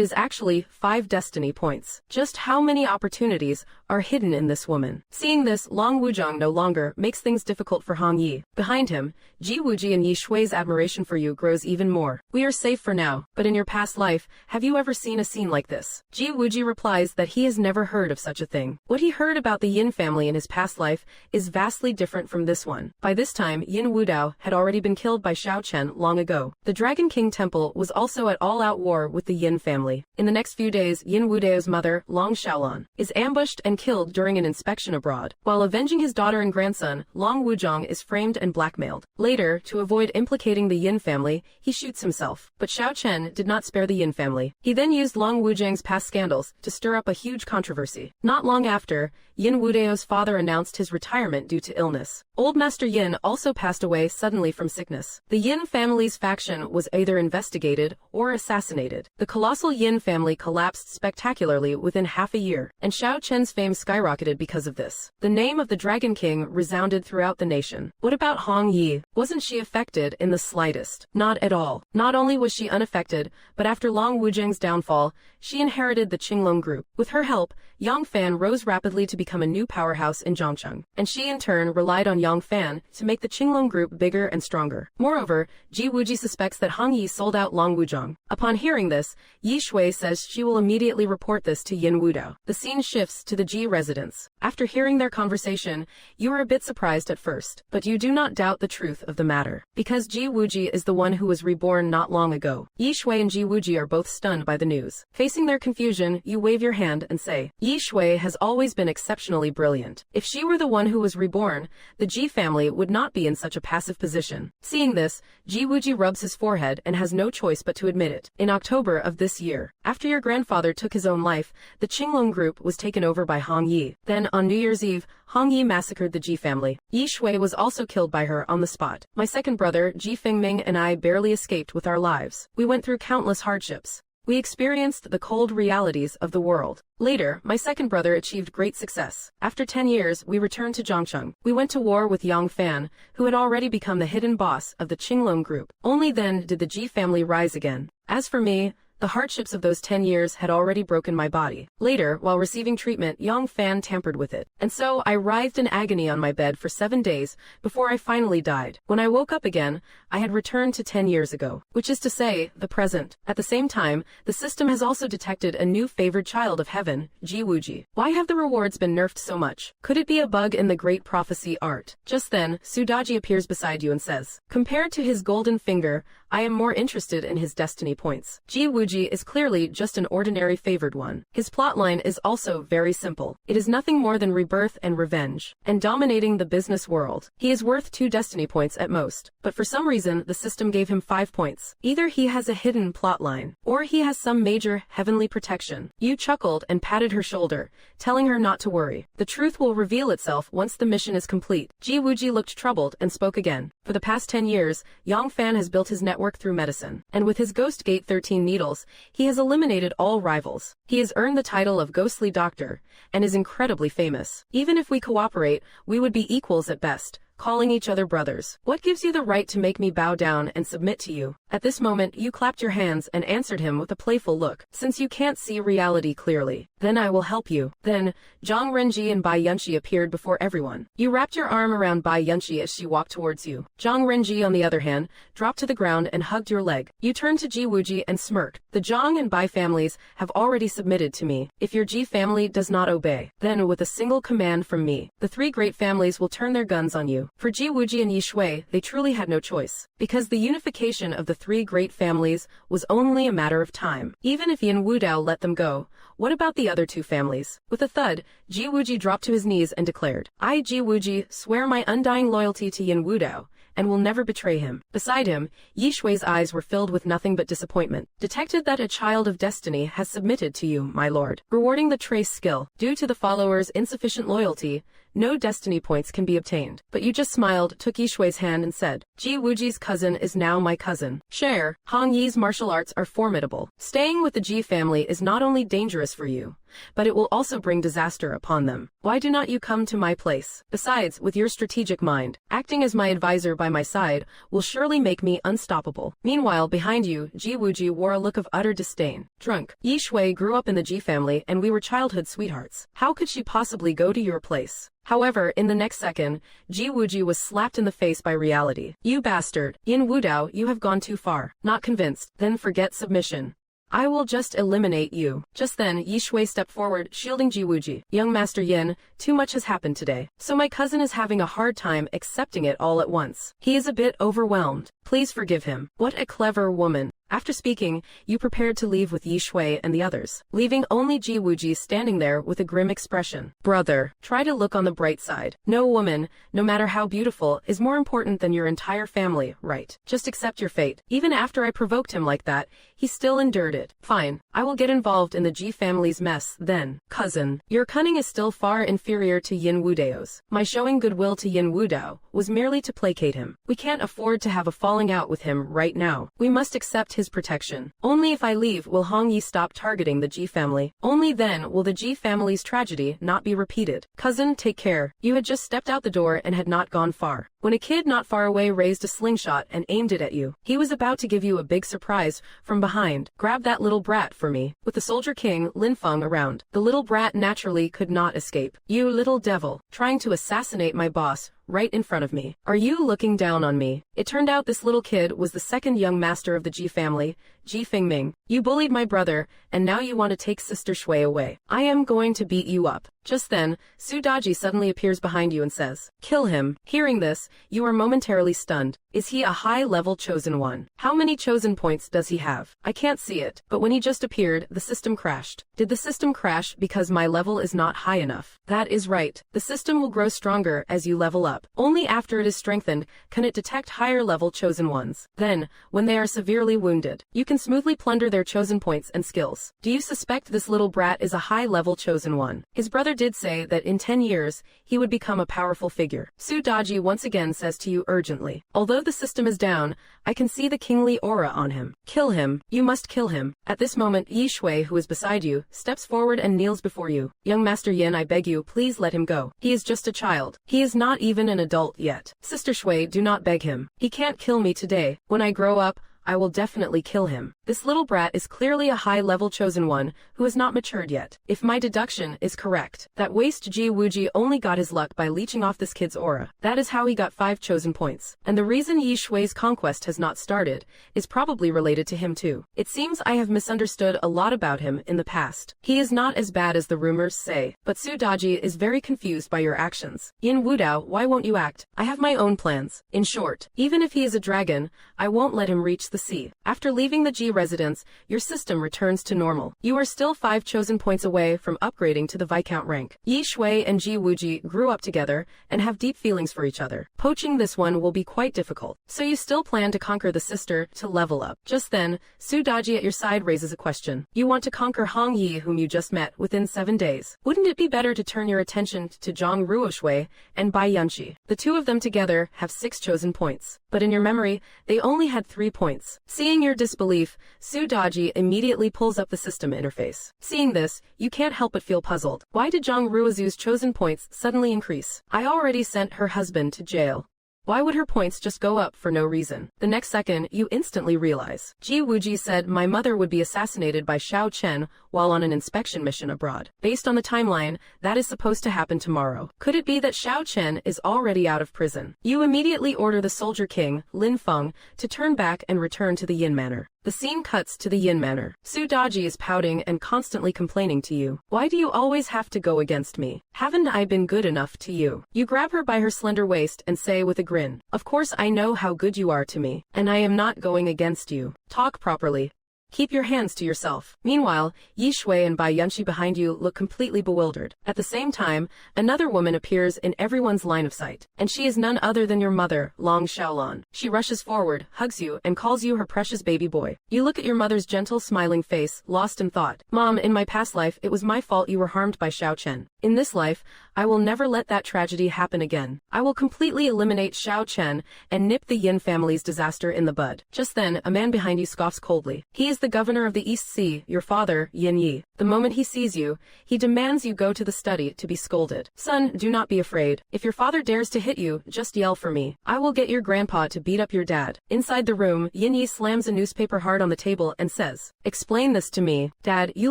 is actually 5 destiny points. Just how many opportunities are hidden in this woman? Seeing this, Long Wuzhong no longer makes things difficult for Hong Yi. Behind him, Ji Wuji and Yi Shui's admiration for you grows even more. We are safe for now, but in your past life, have you ever seen a scene like this? Ji Wuji replies that he has never heard of such a thing. What he heard about the Yin family in his past life is vastly different from this one. By this time, Yin Wudao had already been killed by Xiao Chen long ago. The Dragon King Temple was also at all-out war with the Yin family. In the next few days, Yin Wudao's mother, Long Xiaolan, is ambushed and killed during an inspection abroad. While avenging his daughter and grandson, Long Wuzhong is framed and blackmailed. Later, to avoid implicating the Yin family, he shoots himself. But Xiao Chen did not spare the Yin family. He then used Long Wuzhang's past scandals to stir up a huge controversy. Not long after, Yin Wudao's father announced his retirement due to illness. Old Master Yin also passed away suddenly from sickness. The Yin family's faction was either investigated or assassinated. The colossal Yin family collapsed spectacularly within half a year, and Xiao Chen's fame skyrocketed because of this. The name of the Dragon King resounded throughout the nation. What about Hong Yi? Wasn't she affected in the slightest? Not at all. Not only was she unaffected, but after Long Wuzhang's downfall, she inherited the Qinglong group. With her help, Yang Fan rose rapidly to become a new powerhouse in Zhongcheng, and she in turn relied on Yang Fan to make the Qinglong group bigger and stronger. Moreover, Ji Wuji suspects that Hong Yi sold out Long Wuzhong. Upon hearing this, Yi Shui says she will immediately report this to Yin Wudao. The scene shifts to the Ji residence. After hearing their conversation, you are a bit surprised at first, but you do not doubt the truth of the matter. Because Ji Wuji is the one who was reborn not long ago. Yi Shui and Ji Wuji are both stunned by the news. Facing their confusion, you wave your hand and say, Yi Shui has always been exceptionally brilliant. If she were the one who was reborn, the Ji family would not be in such a passive position. Seeing this, Ji Wuji rubs his forehead and has no choice but to admit it. In October of this year, after your grandfather took his own life, the Qinglong group was taken over by Hong Yi. Then, on New Year's Eve, Hong Yi massacred the Ji family. Yi Shui was also killed by her on the spot. My second brother, Ji Fengming, and I barely escaped with our lives. We went through countless hardships. We experienced the cold realities of the world. Later, my second brother achieved great success. After 10 years, we returned to Zhongcheng. We went to war with Yang Fan, who had already become the hidden boss of the Qinglong group. Only then did the Ji family rise again. As for me, the hardships of those 10 years had already broken my body. Later, while receiving treatment, Yang Fan tampered with it. And so, I writhed in agony on my bed for 7 days before I finally died. When I woke up again, I had returned to 10 years ago, which is to say, the present. At the same time, the system has also detected a new favored child of heaven, Ji Wuji. Why have the rewards been nerfed so much? Could it be a bug in the great prophecy art? Just then, Sudaji appears beside you and says, compared to his golden finger, I am more interested in his destiny points. Ji Wuji is clearly just an ordinary favored one. His plotline is also very simple. It is nothing more than rebirth and revenge, and dominating the business world. He is worth 2 destiny points at most, but for some reason the system gave him 5 points. Either he has a hidden plotline, or he has some major heavenly protection. You chuckled and patted her shoulder, telling her not to worry. The truth will reveal itself once the mission is complete. Ji Wuji looked troubled and spoke again. For the past 10 years, Yang Fan has built his network through medicine, and with his Ghost Gate 13 needles, he has eliminated all rivals. He has earned the title of Ghostly Doctor, and is incredibly famous. Even if we cooperate, we would be equals at best, calling each other brothers. What gives you the right to make me bow down and submit to you? At this moment, you clapped your hands and answered him with a playful look. Since you can't see reality clearly, then I will help you. Then, Zhang Renji and Bai Yunxi appeared before everyone. You wrapped your arm around Bai Yunxi as she walked towards you. Zhang Renji, on the other hand, dropped to the ground and hugged your leg. You turned to Ji Wuji and smirked. The Zhang and Bai families have already submitted to me. If your Ji family does not obey, then with a single command from me, the 3 great families will turn their guns on you. For Ji Wuji and Yi Shui, they truly had no choice, because the unification of the 3 great families was only a matter of time. Even if Yin Wudao let them go, What about the other two families? With a thud, Ji Wuji dropped to his knees and declared, I, Ji Wuji, swear my undying loyalty to Yin Wudao, and will never betray him. Beside him, Yi Shui's eyes were filled with nothing but disappointment. Detected that a child of destiny has submitted to you, my lord. Rewarding the trace skill. Due to the follower's insufficient loyalty, no destiny points can be obtained. But you just smiled, took Yi Shui's hand and said, Ji Wuji's cousin is now my cousin. Share, Hong Yi's martial arts are formidable. Staying with the Ji family is not only dangerous for you, but it will also bring disaster upon them. Why do not you come to my place? Besides, with your strategic mind, acting as my advisor by my side will surely make me unstoppable. Meanwhile, behind you, Ji Wuji wore a look of utter disdain. Drunk. Yi Shui grew up in the Ji family and we were childhood sweethearts. How could she possibly go to your place? However, in the next second, Ji Wuji was slapped in the face by reality. You bastard. Yin Wudao, you have gone too far. Not convinced? Then forget submission. I will just eliminate you. Just then, Yi Shui stepped forward, shielding Ji Wuji. Young Master Yin, too much has happened today. So my cousin is having a hard time accepting it all at once. He is a bit overwhelmed. Please forgive him. What a clever woman. After speaking, you prepared to leave with Yi Shui and the others, leaving only Ji Wuji standing there with a grim expression. Brother, try to look on the bright side. No woman, no matter how beautiful, is more important than your entire family, right? Just accept your fate. Even after I provoked him like that, he still endured it. Fine, I will get involved in the Ji family's mess then. Cousin, your cunning is still far inferior to Yin Wudao's. My showing goodwill to Yin Wudao was merely to placate him. We can't afford to have a falling out with him right now. We must accept his protection. Only if I leave will Hong Yi stop targeting the Ji family. Only then will the Ji family's tragedy not be repeated. Cousin, take care. You had just stepped out the door and had not gone far when a kid not far away raised a slingshot and aimed it at you. He was about to give you a big surprise from behind. Grab that little brat for me. With the Soldier King, Lin Feng, around, the little brat naturally could not escape. You little devil, trying to assassinate my boss right in front of me. Are you looking down on me? It turned out this little kid was the second young master of the Ji family, Ji Fingming. You bullied my brother, and now you want to take Sister Shui away. I am going to beat you up. Just then, Su Daji suddenly appears behind you and says, kill him. Hearing this, you are momentarily stunned. Is he a high-level chosen one? How many chosen points does he have? I can't see it, but when he just appeared, the system crashed. Did the system crash because my level is not high enough? That is right. The system will grow stronger as you level up. Only after it is strengthened can it detect higher-level chosen ones. Then, when they are severely wounded, you can smoothly plunder their chosen points and skills. Do you suspect this little brat is a high-level chosen one? His brother did say that in 10 years, he would become a powerful figure. Su Daji once again says to you urgently, although the system is down, I can see the kingly aura on him. Kill him. You must kill him. At this moment, Yi Shui, who is beside you, steps forward and kneels before you. Young Master Yin, I beg you, please let him go. He is just a child. He is not even an adult yet. Sister Shui, do not beg him. He can't kill me today. When I grow up, I will definitely kill him. This little brat is clearly a high-level chosen one who has not matured yet. If my deduction is correct, that waste Ji Wuji only got his luck by leeching off this kid's aura. That is how he got 5 chosen points. And the reason Yi Shui's conquest has not started is probably related to him too. It seems I have misunderstood a lot about him in the past. He is not as bad as the rumors say, but Su Daji is very confused by your actions. Yin Wudao, why won't you act? I have my own plans. In short, even if he is a dragon, I won't let him reach the sea. After leaving the Ji residence, your system returns to normal. You are still 5 chosen points away from upgrading to the Viscount rank. Yi Shui and Ji Wuji grew up together and have deep feelings for each other. Poaching this one will be quite difficult. So you still plan to conquer the sister to level up. Just then, Su Daji at your side raises a question. You want to conquer Hong Yi, whom you just met, within 7 days. Wouldn't it be better to turn your attention to Zhang Ruoshui and Bai Yanxi? The two of them together have 6 chosen points. But in your memory, they only had 3 points. Seeing your disbelief, Su Daji immediately pulls up the system interface. Seeing this, you can't help but feel puzzled. Why did Zhang Ruozu's chosen points suddenly increase? I already sent her husband to jail. Why would her points just go up for no reason? The next second, you instantly realize. Ji Wuji said my mother would be assassinated by Xiao Chen while on an inspection mission abroad. Based on the timeline, that is supposed to happen tomorrow. Could it be that Xiao Chen is already out of prison? You immediately order the Soldier King, Lin Feng, to turn back and return to the Yin Manor. The scene cuts to the Yin Manor. Su Daji is pouting and constantly complaining to you. Why do you always have to go against me? Haven't I been good enough to you? You grab her by her slender waist and say with a grin, of course I know how good you are to me, and I am not going against you. Talk properly. Keep your hands to yourself. Meanwhile, Yi Shui and Bai Yunxi behind you look completely bewildered. At the same time, another woman appears in everyone's line of sight. And she is none other than your mother, Long Xiaolan. She rushes forward, hugs you, and calls you her precious baby boy. You look at your mother's gentle, smiling face, lost in thought. Mom, in my past life, it was my fault you were harmed by Xiao Chen. In this life, I will never let that tragedy happen again. I will completely eliminate Xiao Chen and nip the Yin family's disaster in the bud. Just then, a man behind you scoffs coldly. He is the governor of the East Sea, your father, Yin Yi. The moment he sees you, he demands you go to the study to be scolded. Son, do not be afraid. If your father dares to hit you, just yell for me. I will get your grandpa to beat up your dad. Inside the room, Yin Yi slams a newspaper hard on the table and says, "Explain this to me. Dad, you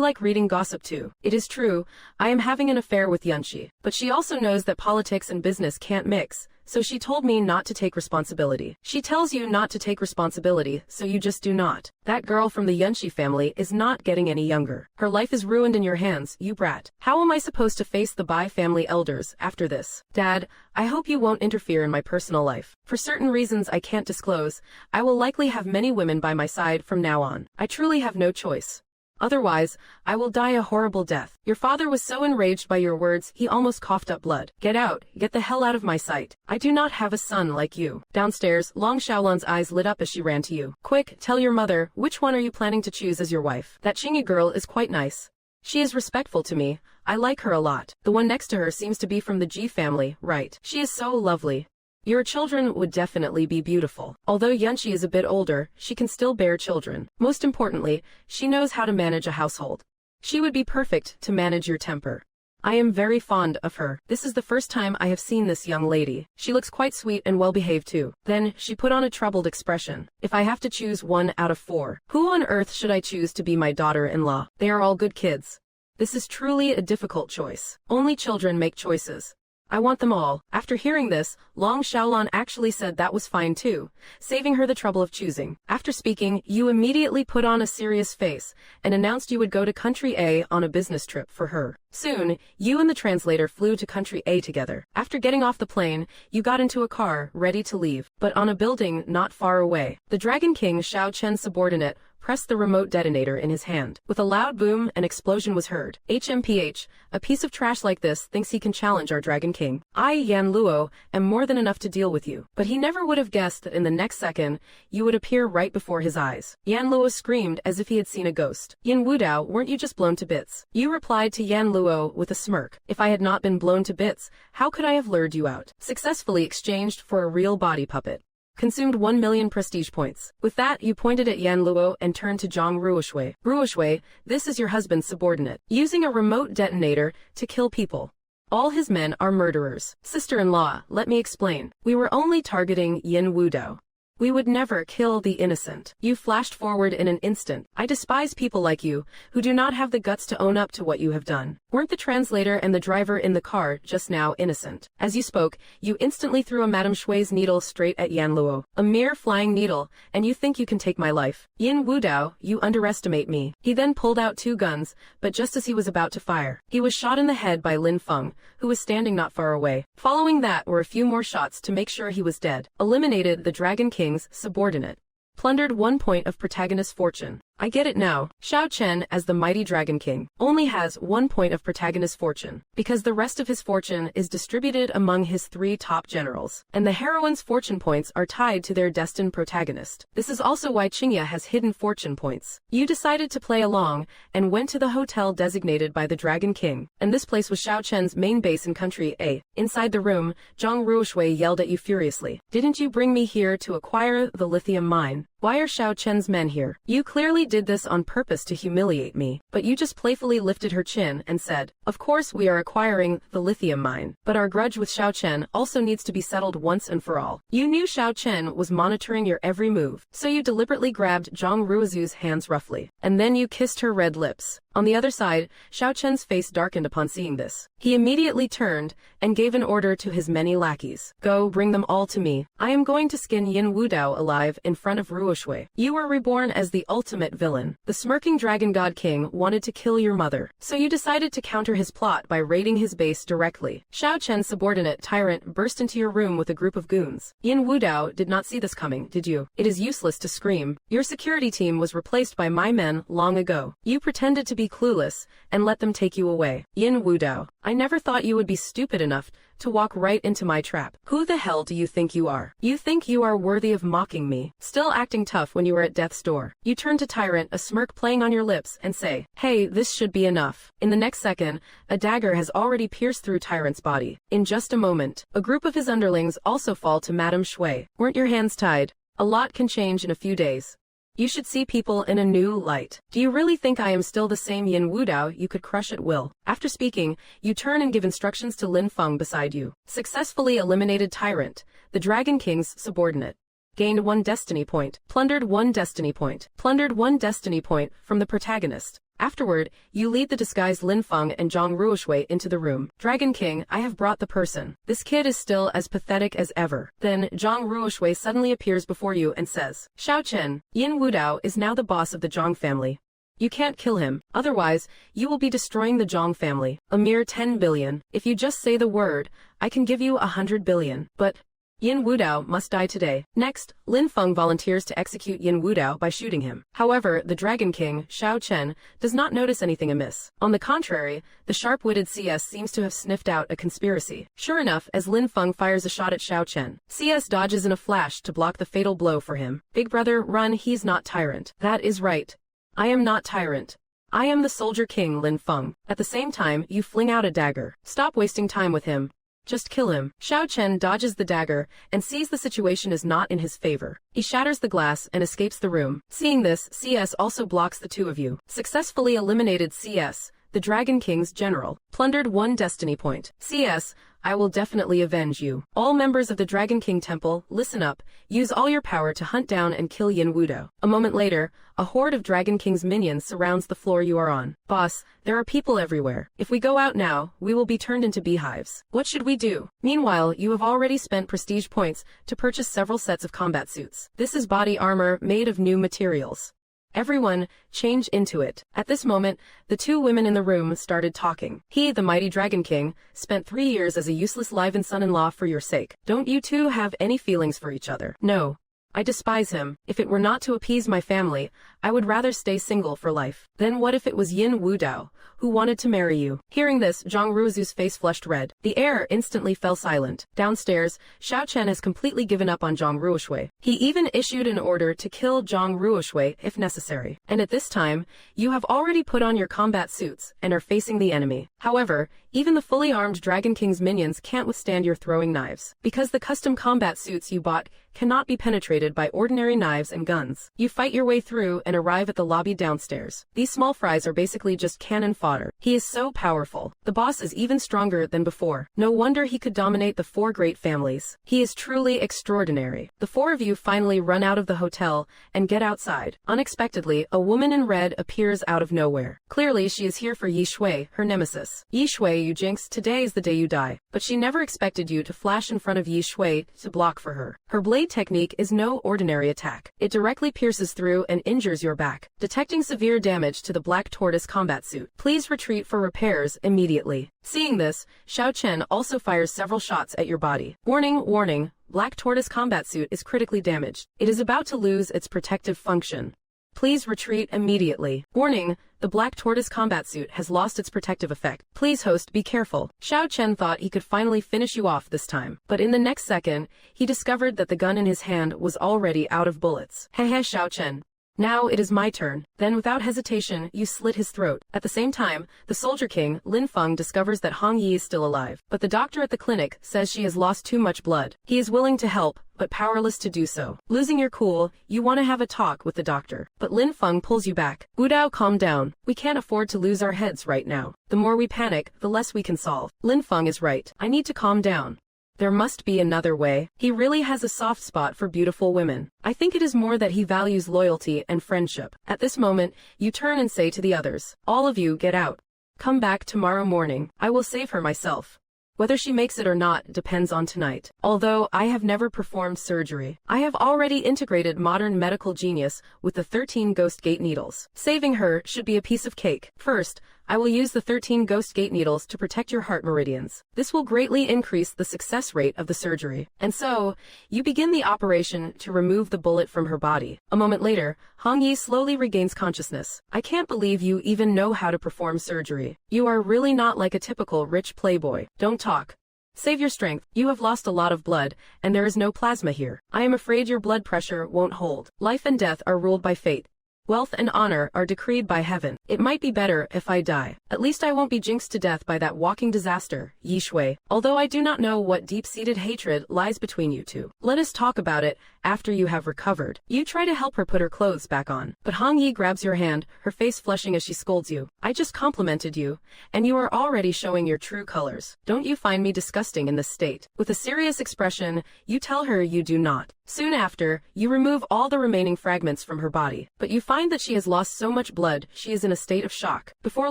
like reading gossip too. It is true, I am having an affair with Yunxi. But she also knows that politics and business can't mix. So she told me not to take responsibility. She tells you not to take responsibility, so you just do not. That girl from the Yunxi family is not getting any younger. Her life is ruined in your hands, you brat. How am I supposed to face the Bai family elders after this? Dad, I hope you won't interfere in my personal life. For certain reasons I can't disclose, I will likely have many women by my side from now on. I truly have no choice. Otherwise, I will die a horrible death." Your father was so enraged by your words, he almost coughed up blood. "Get out, get the hell out of my sight. I do not have a son like you." Downstairs, Long Xiaolan's eyes lit up as she ran to you. "Quick, tell your mother, which one are you planning to choose as your wife? That Qingyu girl is quite nice. She is respectful to me. I like her a lot. The one next to her seems to be from the Ji family, right? She is so lovely. Your children would definitely be beautiful. Although Yunxi is a bit older, she can still bear children. Most importantly, she knows how to manage a household. She would be perfect to manage your temper. I am very fond of her. This is the first time I have seen this young lady. She looks quite sweet and well-behaved too." Then, she put on a troubled expression. "If I have to choose 1 out of 4, who on earth should I choose to be my daughter-in-law? They are all good kids. This is truly a difficult choice. Only children make choices. I want them all." After hearing this, Long Xiaolan actually said that was fine too, saving her the trouble of choosing. After speaking, you immediately put on a serious face and announced you would go to Country A on a business trip for her. Soon, you and the translator flew to Country A together. After getting off the plane, you got into a car, ready to leave. But on a building not far away, the Dragon King Xiao Chen's subordinate pressed the remote detonator in his hand. With a loud boom, an explosion was heard. HMPH, a piece of trash like this thinks he can challenge our Dragon King. I, Yan Luo, am more than enough to deal with you. But he never would have guessed that in the next second, you would appear right before his eyes. Yan Luo screamed as if he had seen a ghost. "Yin Wudao, weren't you just blown to bits?" You replied to Yan Luo with a smirk. "If I had not been blown to bits, how could I have lured you out?" Successfully exchanged for a real body puppet. Consumed 1 million prestige points. With that, you pointed at Yan Luo and turned to Zhang Ruoshui. "Ruoshui, this is your husband's subordinate, using a remote detonator to kill people. All his men are murderers. Sister-in-law, let me explain. We were only targeting Yin Wudao. We would never kill the innocent." You flashed forward in an instant. "I despise people like you, who do not have the guts to own up to what you have done. Weren't the translator and the driver in the car just now innocent?" As you spoke, you instantly threw a Madame Shui's needle straight at Yan Luo. "A mere flying needle, and you think you can take my life? Yin Wudao, you underestimate me." He then pulled out 2 guns, but just as he was about to fire, he was shot in the head by Lin Feng, who was standing not far away. Following that were a few more shots to make sure he was dead. Eliminated the Dragon King's subordinate. Plundered 1 point of protagonist fortune. I get it now. Xiao Chen, as the mighty Dragon King, only has 1 point of protagonist fortune, because the rest of his fortune is distributed among his 3 top generals, and the heroine's fortune points are tied to their destined protagonist. This is also why Qingya has hidden fortune points. You decided to play along, and went to the hotel designated by the Dragon King, and this place was Xiao Chen's main base in Country A. Inside the room, Zhang Ruoshui yelled at you furiously. "Didn't you bring me here to acquire the lithium mine? Why are Xiao Chen's men here? You clearly did this on purpose to humiliate me." But you just playfully lifted her chin and said, "Of course we are acquiring the lithium mine, but our grudge with Xiao Chen also needs to be settled once and for all." You knew Xiao Chen was monitoring your every move, so you deliberately grabbed Zhang Ruozu's hands roughly, and then you kissed her red lips. On the other side, Xiao Chen's face darkened upon seeing this. He immediately turned and gave an order to his many lackeys. Go, bring them all to me. I am going to skin Yin Wudao alive in front of Ruoshui. You were reborn as the ultimate villain. The smirking dragon god king wanted to kill your mother, so you decided to counter his plot by raiding his base directly. Xiao Chen's subordinate tyrant burst into your room with a group of goons. Yin Wudao did not see this coming, did you? It is useless to scream. Your security team was replaced by my men long ago. You pretended to be clueless and let them take you away. Yin Wudao, I never thought you would be stupid enough to walk right into my trap. Who the hell do you think you are? You think you are worthy of mocking me? Still acting tough when you were at death's door. You turn to Tyrant, a smirk playing on your lips, and say, hey, this should be enough. In the next second, a dagger has already pierced through Tyrant's body. In just a moment, a group of his underlings also fall to Madame Shui. Weren't your hands tied? A lot can change in a few days. You should see people in a new light. Do you really think I am still the same Yin Wudao you could crush at will? After speaking, you turn and give instructions to Lin Feng beside you. Successfully eliminated Tyrant, the Dragon King's subordinate. Gained 1 destiny point. Plundered 1 destiny point. Plundered 1 destiny point from the protagonist. Afterward, you lead the disguised Lin Feng and Zhang Ruoshui into the room. Dragon King, I have brought the person. This kid is still as pathetic as ever. Then, Zhang Ruoshui suddenly appears before you and says, Xiao Chen, Yin Wudao is now the boss of the Zhang family. You can't kill him, otherwise, you will be destroying the Zhang family. A mere 10 billion. If you just say the word, I can give you 100 billion. But Yin Wudao must die today. Next, Lin Feng volunteers to execute Yin Wudao by shooting him. However, the Dragon King, Xiao Chen, does not notice anything amiss. On the contrary, the sharp-witted CS seems to have sniffed out a conspiracy. Sure enough, as Lin Feng fires a shot at Xiao Chen, CS dodges in a flash to block the fatal blow for him. Big brother, run, he's not Tyrant. That is right. I am not Tyrant. I am the Soldier King, Lin Feng. At the same time, you fling out a dagger. Stop wasting time with him. Just kill him. Xiao Chen dodges the dagger and sees the situation is not in his favor. He shatters the glass and escapes the room. Seeing this, CS also blocks the two of you. Successfully eliminated CS, the Dragon King's general. Plundered 1 destiny point. CS, I will definitely avenge you. All members of the Dragon King Temple, listen up. Use all your power to hunt down and kill Yin Wudao. A moment later, a horde of Dragon King's minions surrounds the floor you are on. Boss, there are people everywhere. If we go out now, we will be turned into beehives. What should we do? Meanwhile, you have already spent prestige points to purchase several sets of combat suits. This is body armor made of new materials. Everyone, change into it. At this moment, the two women in the room started talking. He, the mighty Dragon King, spent 3 years as a useless live-in son-in-law for your sake. Don't you two have any feelings for each other? No. I despise him. If it were not to appease my family, I would rather stay single for life. Then what if it was Yin Wudao, who wanted to marry you? Hearing this, Zhang Ruozu's face flushed red. The air instantly fell silent. Downstairs, Xiao Chen has completely given up on Zhang Ruoshui. He even issued an order to kill Zhang Ruoshui if necessary. And at this time, you have already put on your combat suits and are facing the enemy. However, even the fully armed Dragon King's minions can't withstand your throwing knives, because the custom combat suits you bought cannot be penetrated by ordinary knives and guns. You fight your way through and arrive at the lobby downstairs. These small fries are basically just cannon fodder. He is so powerful. The boss is even stronger than before. No wonder he could dominate the 4 great families. He is truly extraordinary. The 4 of you finally run out of the hotel and get outside. Unexpectedly, a woman in red appears out of nowhere. Clearly, she is here for Yi Shui, her nemesis. Yi Shui, you jinx, today is the day you die. But she never expected you to flash in front of Yi Shui to block for her. Her blade technique is no ordinary attack. It directly pierces through and injures your back, detecting severe damage to the Black Tortoise combat suit. Please retreat for repairs immediately. Seeing this, Xiao Chen also fires several shots at your body. Warning, warning, Black Tortoise combat suit is critically damaged. It is about to lose its protective function. Please retreat immediately. Warning, the Black Tortoise combat suit has lost its protective effect. Please host, be careful. Xiao Chen thought he could finally finish you off this time. But in the next second, he discovered that the gun in his hand was already out of bullets. Hehe, Xiao Chen. Now it is my turn. Then without hesitation, you slit his throat. At the same time, the Soldier King, Lin Feng, discovers that Hong Yi is still alive. But the doctor at the clinic says she has lost too much blood. He is willing to help, but powerless to do so. Losing your cool, you want to have a talk with the doctor. But Lin Feng pulls you back. Wudao, calm down. We can't afford to lose our heads right now. The more we panic, the less we can solve. Lin Feng is right. I need to calm down. There must be another way. He really has a soft spot for beautiful women. I think it is more that he values loyalty and friendship. At this moment, you turn and say to the others, all of you get out. Come back tomorrow morning. I will save her myself. Whether she makes it or not depends on tonight. Although I have never performed surgery, I have already integrated modern medical genius with the 13 ghost gate needles. Saving her should be a piece of cake. First, I will use the 13 ghost gate needles to protect your heart meridians. This will greatly increase the success rate of the surgery. And so, you begin the operation to remove the bullet from her body. A moment later, Hong Yi slowly regains consciousness. I can't believe you even know how to perform surgery. You are really not like a typical rich playboy. Don't talk. Save your strength. You have lost a lot of blood, and there is no plasma here. I am afraid your blood pressure won't hold. Life and death are ruled by fate. Wealth and honor are decreed by heaven. It might be better if I die. At least I won't be jinxed to death by that walking disaster, Yi Shui. Although I do not know what deep-seated hatred lies between you two. Let us talk about it after you have recovered. You try to help her put her clothes back on. But Hong Yi grabs your hand, her face flushing as she scolds you. I just complimented you, and you are already showing your true colors. Don't you find me disgusting in this state? With a serious expression, you tell her you do not. Soon after, you remove all the remaining fragments from her body. But you find that she has lost so much blood, she is in a state of shock. Before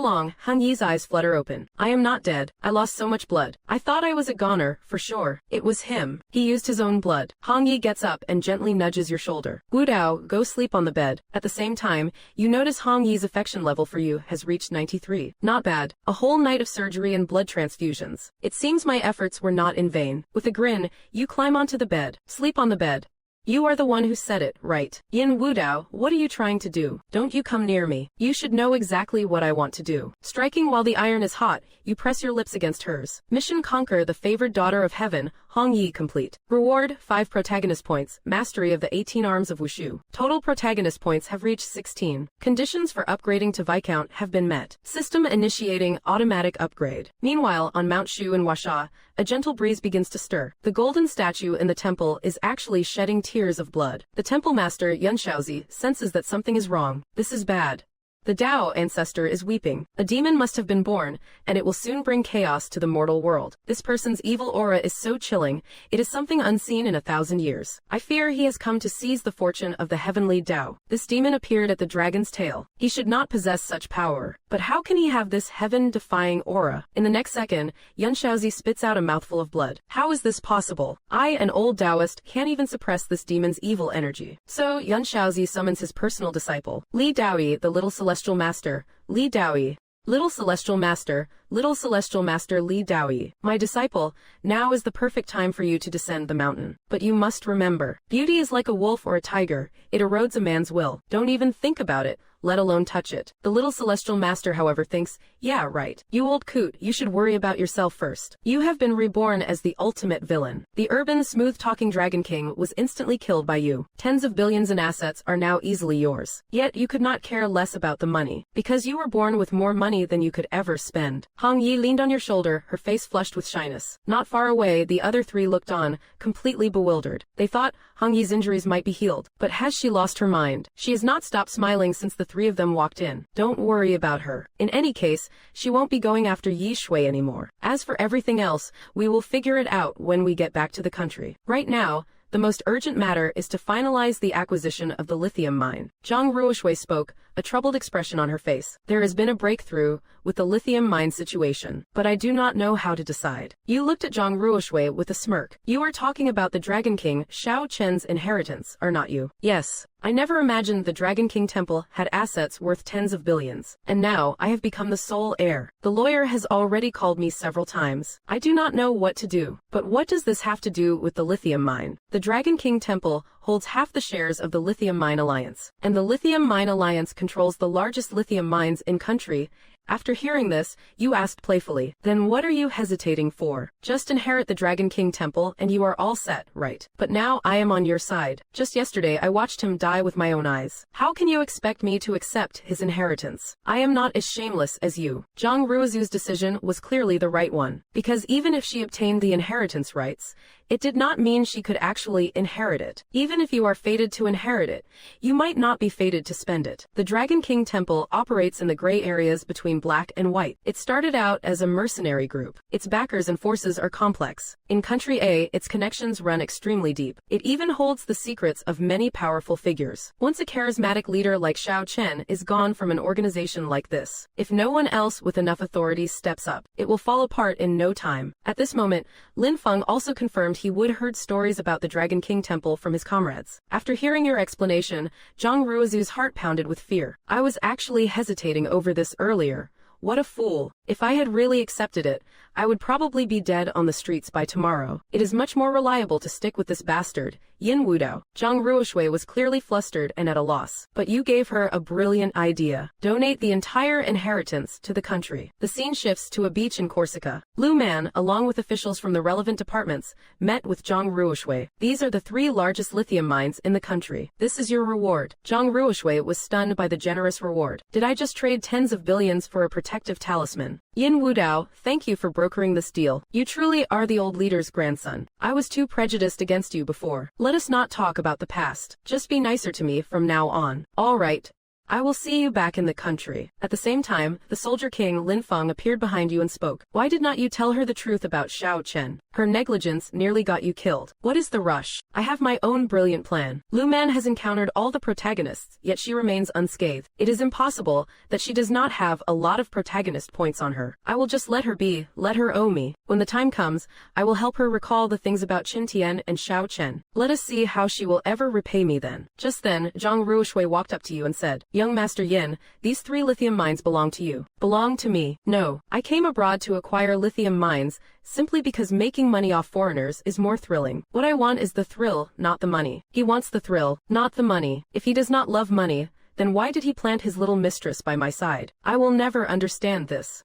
long, Hong Yi's eyes flutter open. I am not dead. I lost so much blood. I thought I was a goner, for sure. It was him. He used his own blood. Hong Yi gets up and gently nudges your shoulder. Wu Dao, go sleep on the bed. At the same time, you notice Hong Yi's affection level for you has reached 93. Not bad. A whole night of surgery and blood transfusions. It seems my efforts were not in vain. With a grin, you climb onto the bed. Sleep on the bed. You are the one who said it, right? Yin Wudao, what are you trying to do? Don't you come near me. You should know exactly what I want to do. Striking while the iron is hot, you press your lips against hers. Mission conquer the favored daughter of heaven, Hong Yi complete. Reward, 5 protagonist points, mastery of the 18 arms of Wushu. Total protagonist points have reached 16. Conditions for upgrading to Viscount have been met. System initiating automatic upgrade. Meanwhile, on Mount Shu in Huasha, a gentle breeze begins to stir. The golden statue in the temple is actually shedding tears of blood. The temple master, Yun Shaozi, senses that something is wrong. This is bad. The Tao ancestor is weeping. A demon must have been born, and it will soon bring chaos to the mortal world. This person's evil aura is so chilling, it is something unseen in 1,000 years. I fear he has come to seize the fortune of the heavenly Tao. This demon appeared at the dragon's tail. He should not possess such power. But how can he have this heaven-defying aura? In the next second, Yun Shaozi spits out a mouthful of blood. How is this possible? I, an old Taoist, can't even suppress this demon's evil energy. So, Yun Shaozi summons his personal disciple, Li Daoyi, the little celestial master, Li Daoyi. Little Celestial Master Li Daoyi, my disciple, now is the perfect time for you to descend the mountain. But you must remember, beauty is like a wolf or a tiger, it erodes a man's will. Don't even think about it, let alone touch it. The little Celestial Master, however, thinks, yeah, right. You old coot, you should worry about yourself first. You have been reborn as the ultimate villain. The urban, smooth-talking Dragon King was instantly killed by you. Tens of billions in assets are now easily yours. Yet you could not care less about the money, because you were born with more money than you could ever spend. Hong Yi leaned on your shoulder, her face flushed with shyness. Not far away, the other three looked on, completely bewildered. They thought Hong Yi's injuries might be healed. But has she lost her mind? She has not stopped smiling since the three of them walked in. Don't worry about her. In any case, she won't be going after Yi Shui anymore. As for everything else, we will figure it out when we get back to the country. Right now, the most urgent matter is to finalize the acquisition of the lithium mine. Zhang Ruoshui spoke, a troubled expression on her face. There has been a breakthrough with the lithium mine situation, but I do not know how to decide. You looked at Zhang Ruoshui with a smirk. You are talking about the Dragon King, Shao Chen's inheritance, are not you? Yes. I never imagined the Dragon King Temple had assets worth tens of billions. And now, I have become the sole heir. The lawyer has already called me several times. I do not know what to do. But what does this have to do with the lithium mine? The Dragon King Temple holds half the shares of the Lithium Mine Alliance. And the Lithium Mine Alliance controls the largest lithium mines in country. After hearing this, you asked playfully, then what are you hesitating for? Just inherit the Dragon King Temple and you are all set, right? But now I am on your side. Just yesterday I watched him die with my own eyes. How can you expect me to accept his inheritance? I am not as shameless as you. Zhang Ruozu's decision was clearly the right one. Because even if she obtained the inheritance rights, it did not mean she could actually inherit it. Even if you are fated to inherit it, you might not be fated to spend it. The Dragon King Temple operates in the gray areas between black and white. It started out as a mercenary group. Its backers and forces are complex. In Country A, its connections run extremely deep. It even holds the secrets of many powerful figures. Once a charismatic leader like Xiao Chen is gone from an organization like this, if no one else with enough authority steps up, it will fall apart in no time. At this moment, Lin Feng also confirmed he would heard stories about the Dragon King Temple from his comrades. After hearing your explanation, Zhang Ruozu's heart pounded with fear. I was actually hesitating over this earlier. What a fool. If I had really accepted it, I would probably be dead on the streets by tomorrow. It is much more reliable to stick with this bastard, Yin Wudao. Zhang Ruoshui was clearly flustered and at a loss. But you gave her a brilliant idea. Donate the entire inheritance to the country. The scene shifts to a beach in Corsica. Lu Man, along with officials from the relevant departments, met with Zhang Ruoshui. These are the 3 largest lithium mines in the country. This is your reward. Zhang Ruoshui was stunned by the generous reward. Did I just trade tens of billions for a protective talisman? Yin Wudao, thank you for brokering this deal. You truly are the old leader's grandson. I was too prejudiced against you before. Let us not talk about the past. Just be nicer to me from now on. All right. I will see you back in the country. At the same time, the soldier king Lin Feng appeared behind you and spoke. Why did not you tell her the truth about Xiao Chen? Her negligence nearly got you killed. What is the rush? I have my own brilliant plan. Lu Man has encountered all the protagonists, yet she remains unscathed. It is impossible that she does not have a lot of protagonist points on her. I will just let her be, let her owe me. When the time comes, I will help her recall the things about Qin Tian and Xiao Chen. Let us see how she will ever repay me then. Just then, Zhang Ruoshui walked up to you and said, Young Master Yin, these 3 lithium mines belong to you. Belong to me. No, I came abroad to acquire lithium mines simply because making money off foreigners is more thrilling. What I want is the thrill, not the money. He wants the thrill, not the money. If he does not love money, then why did he plant his little mistress by my side? I will never understand this.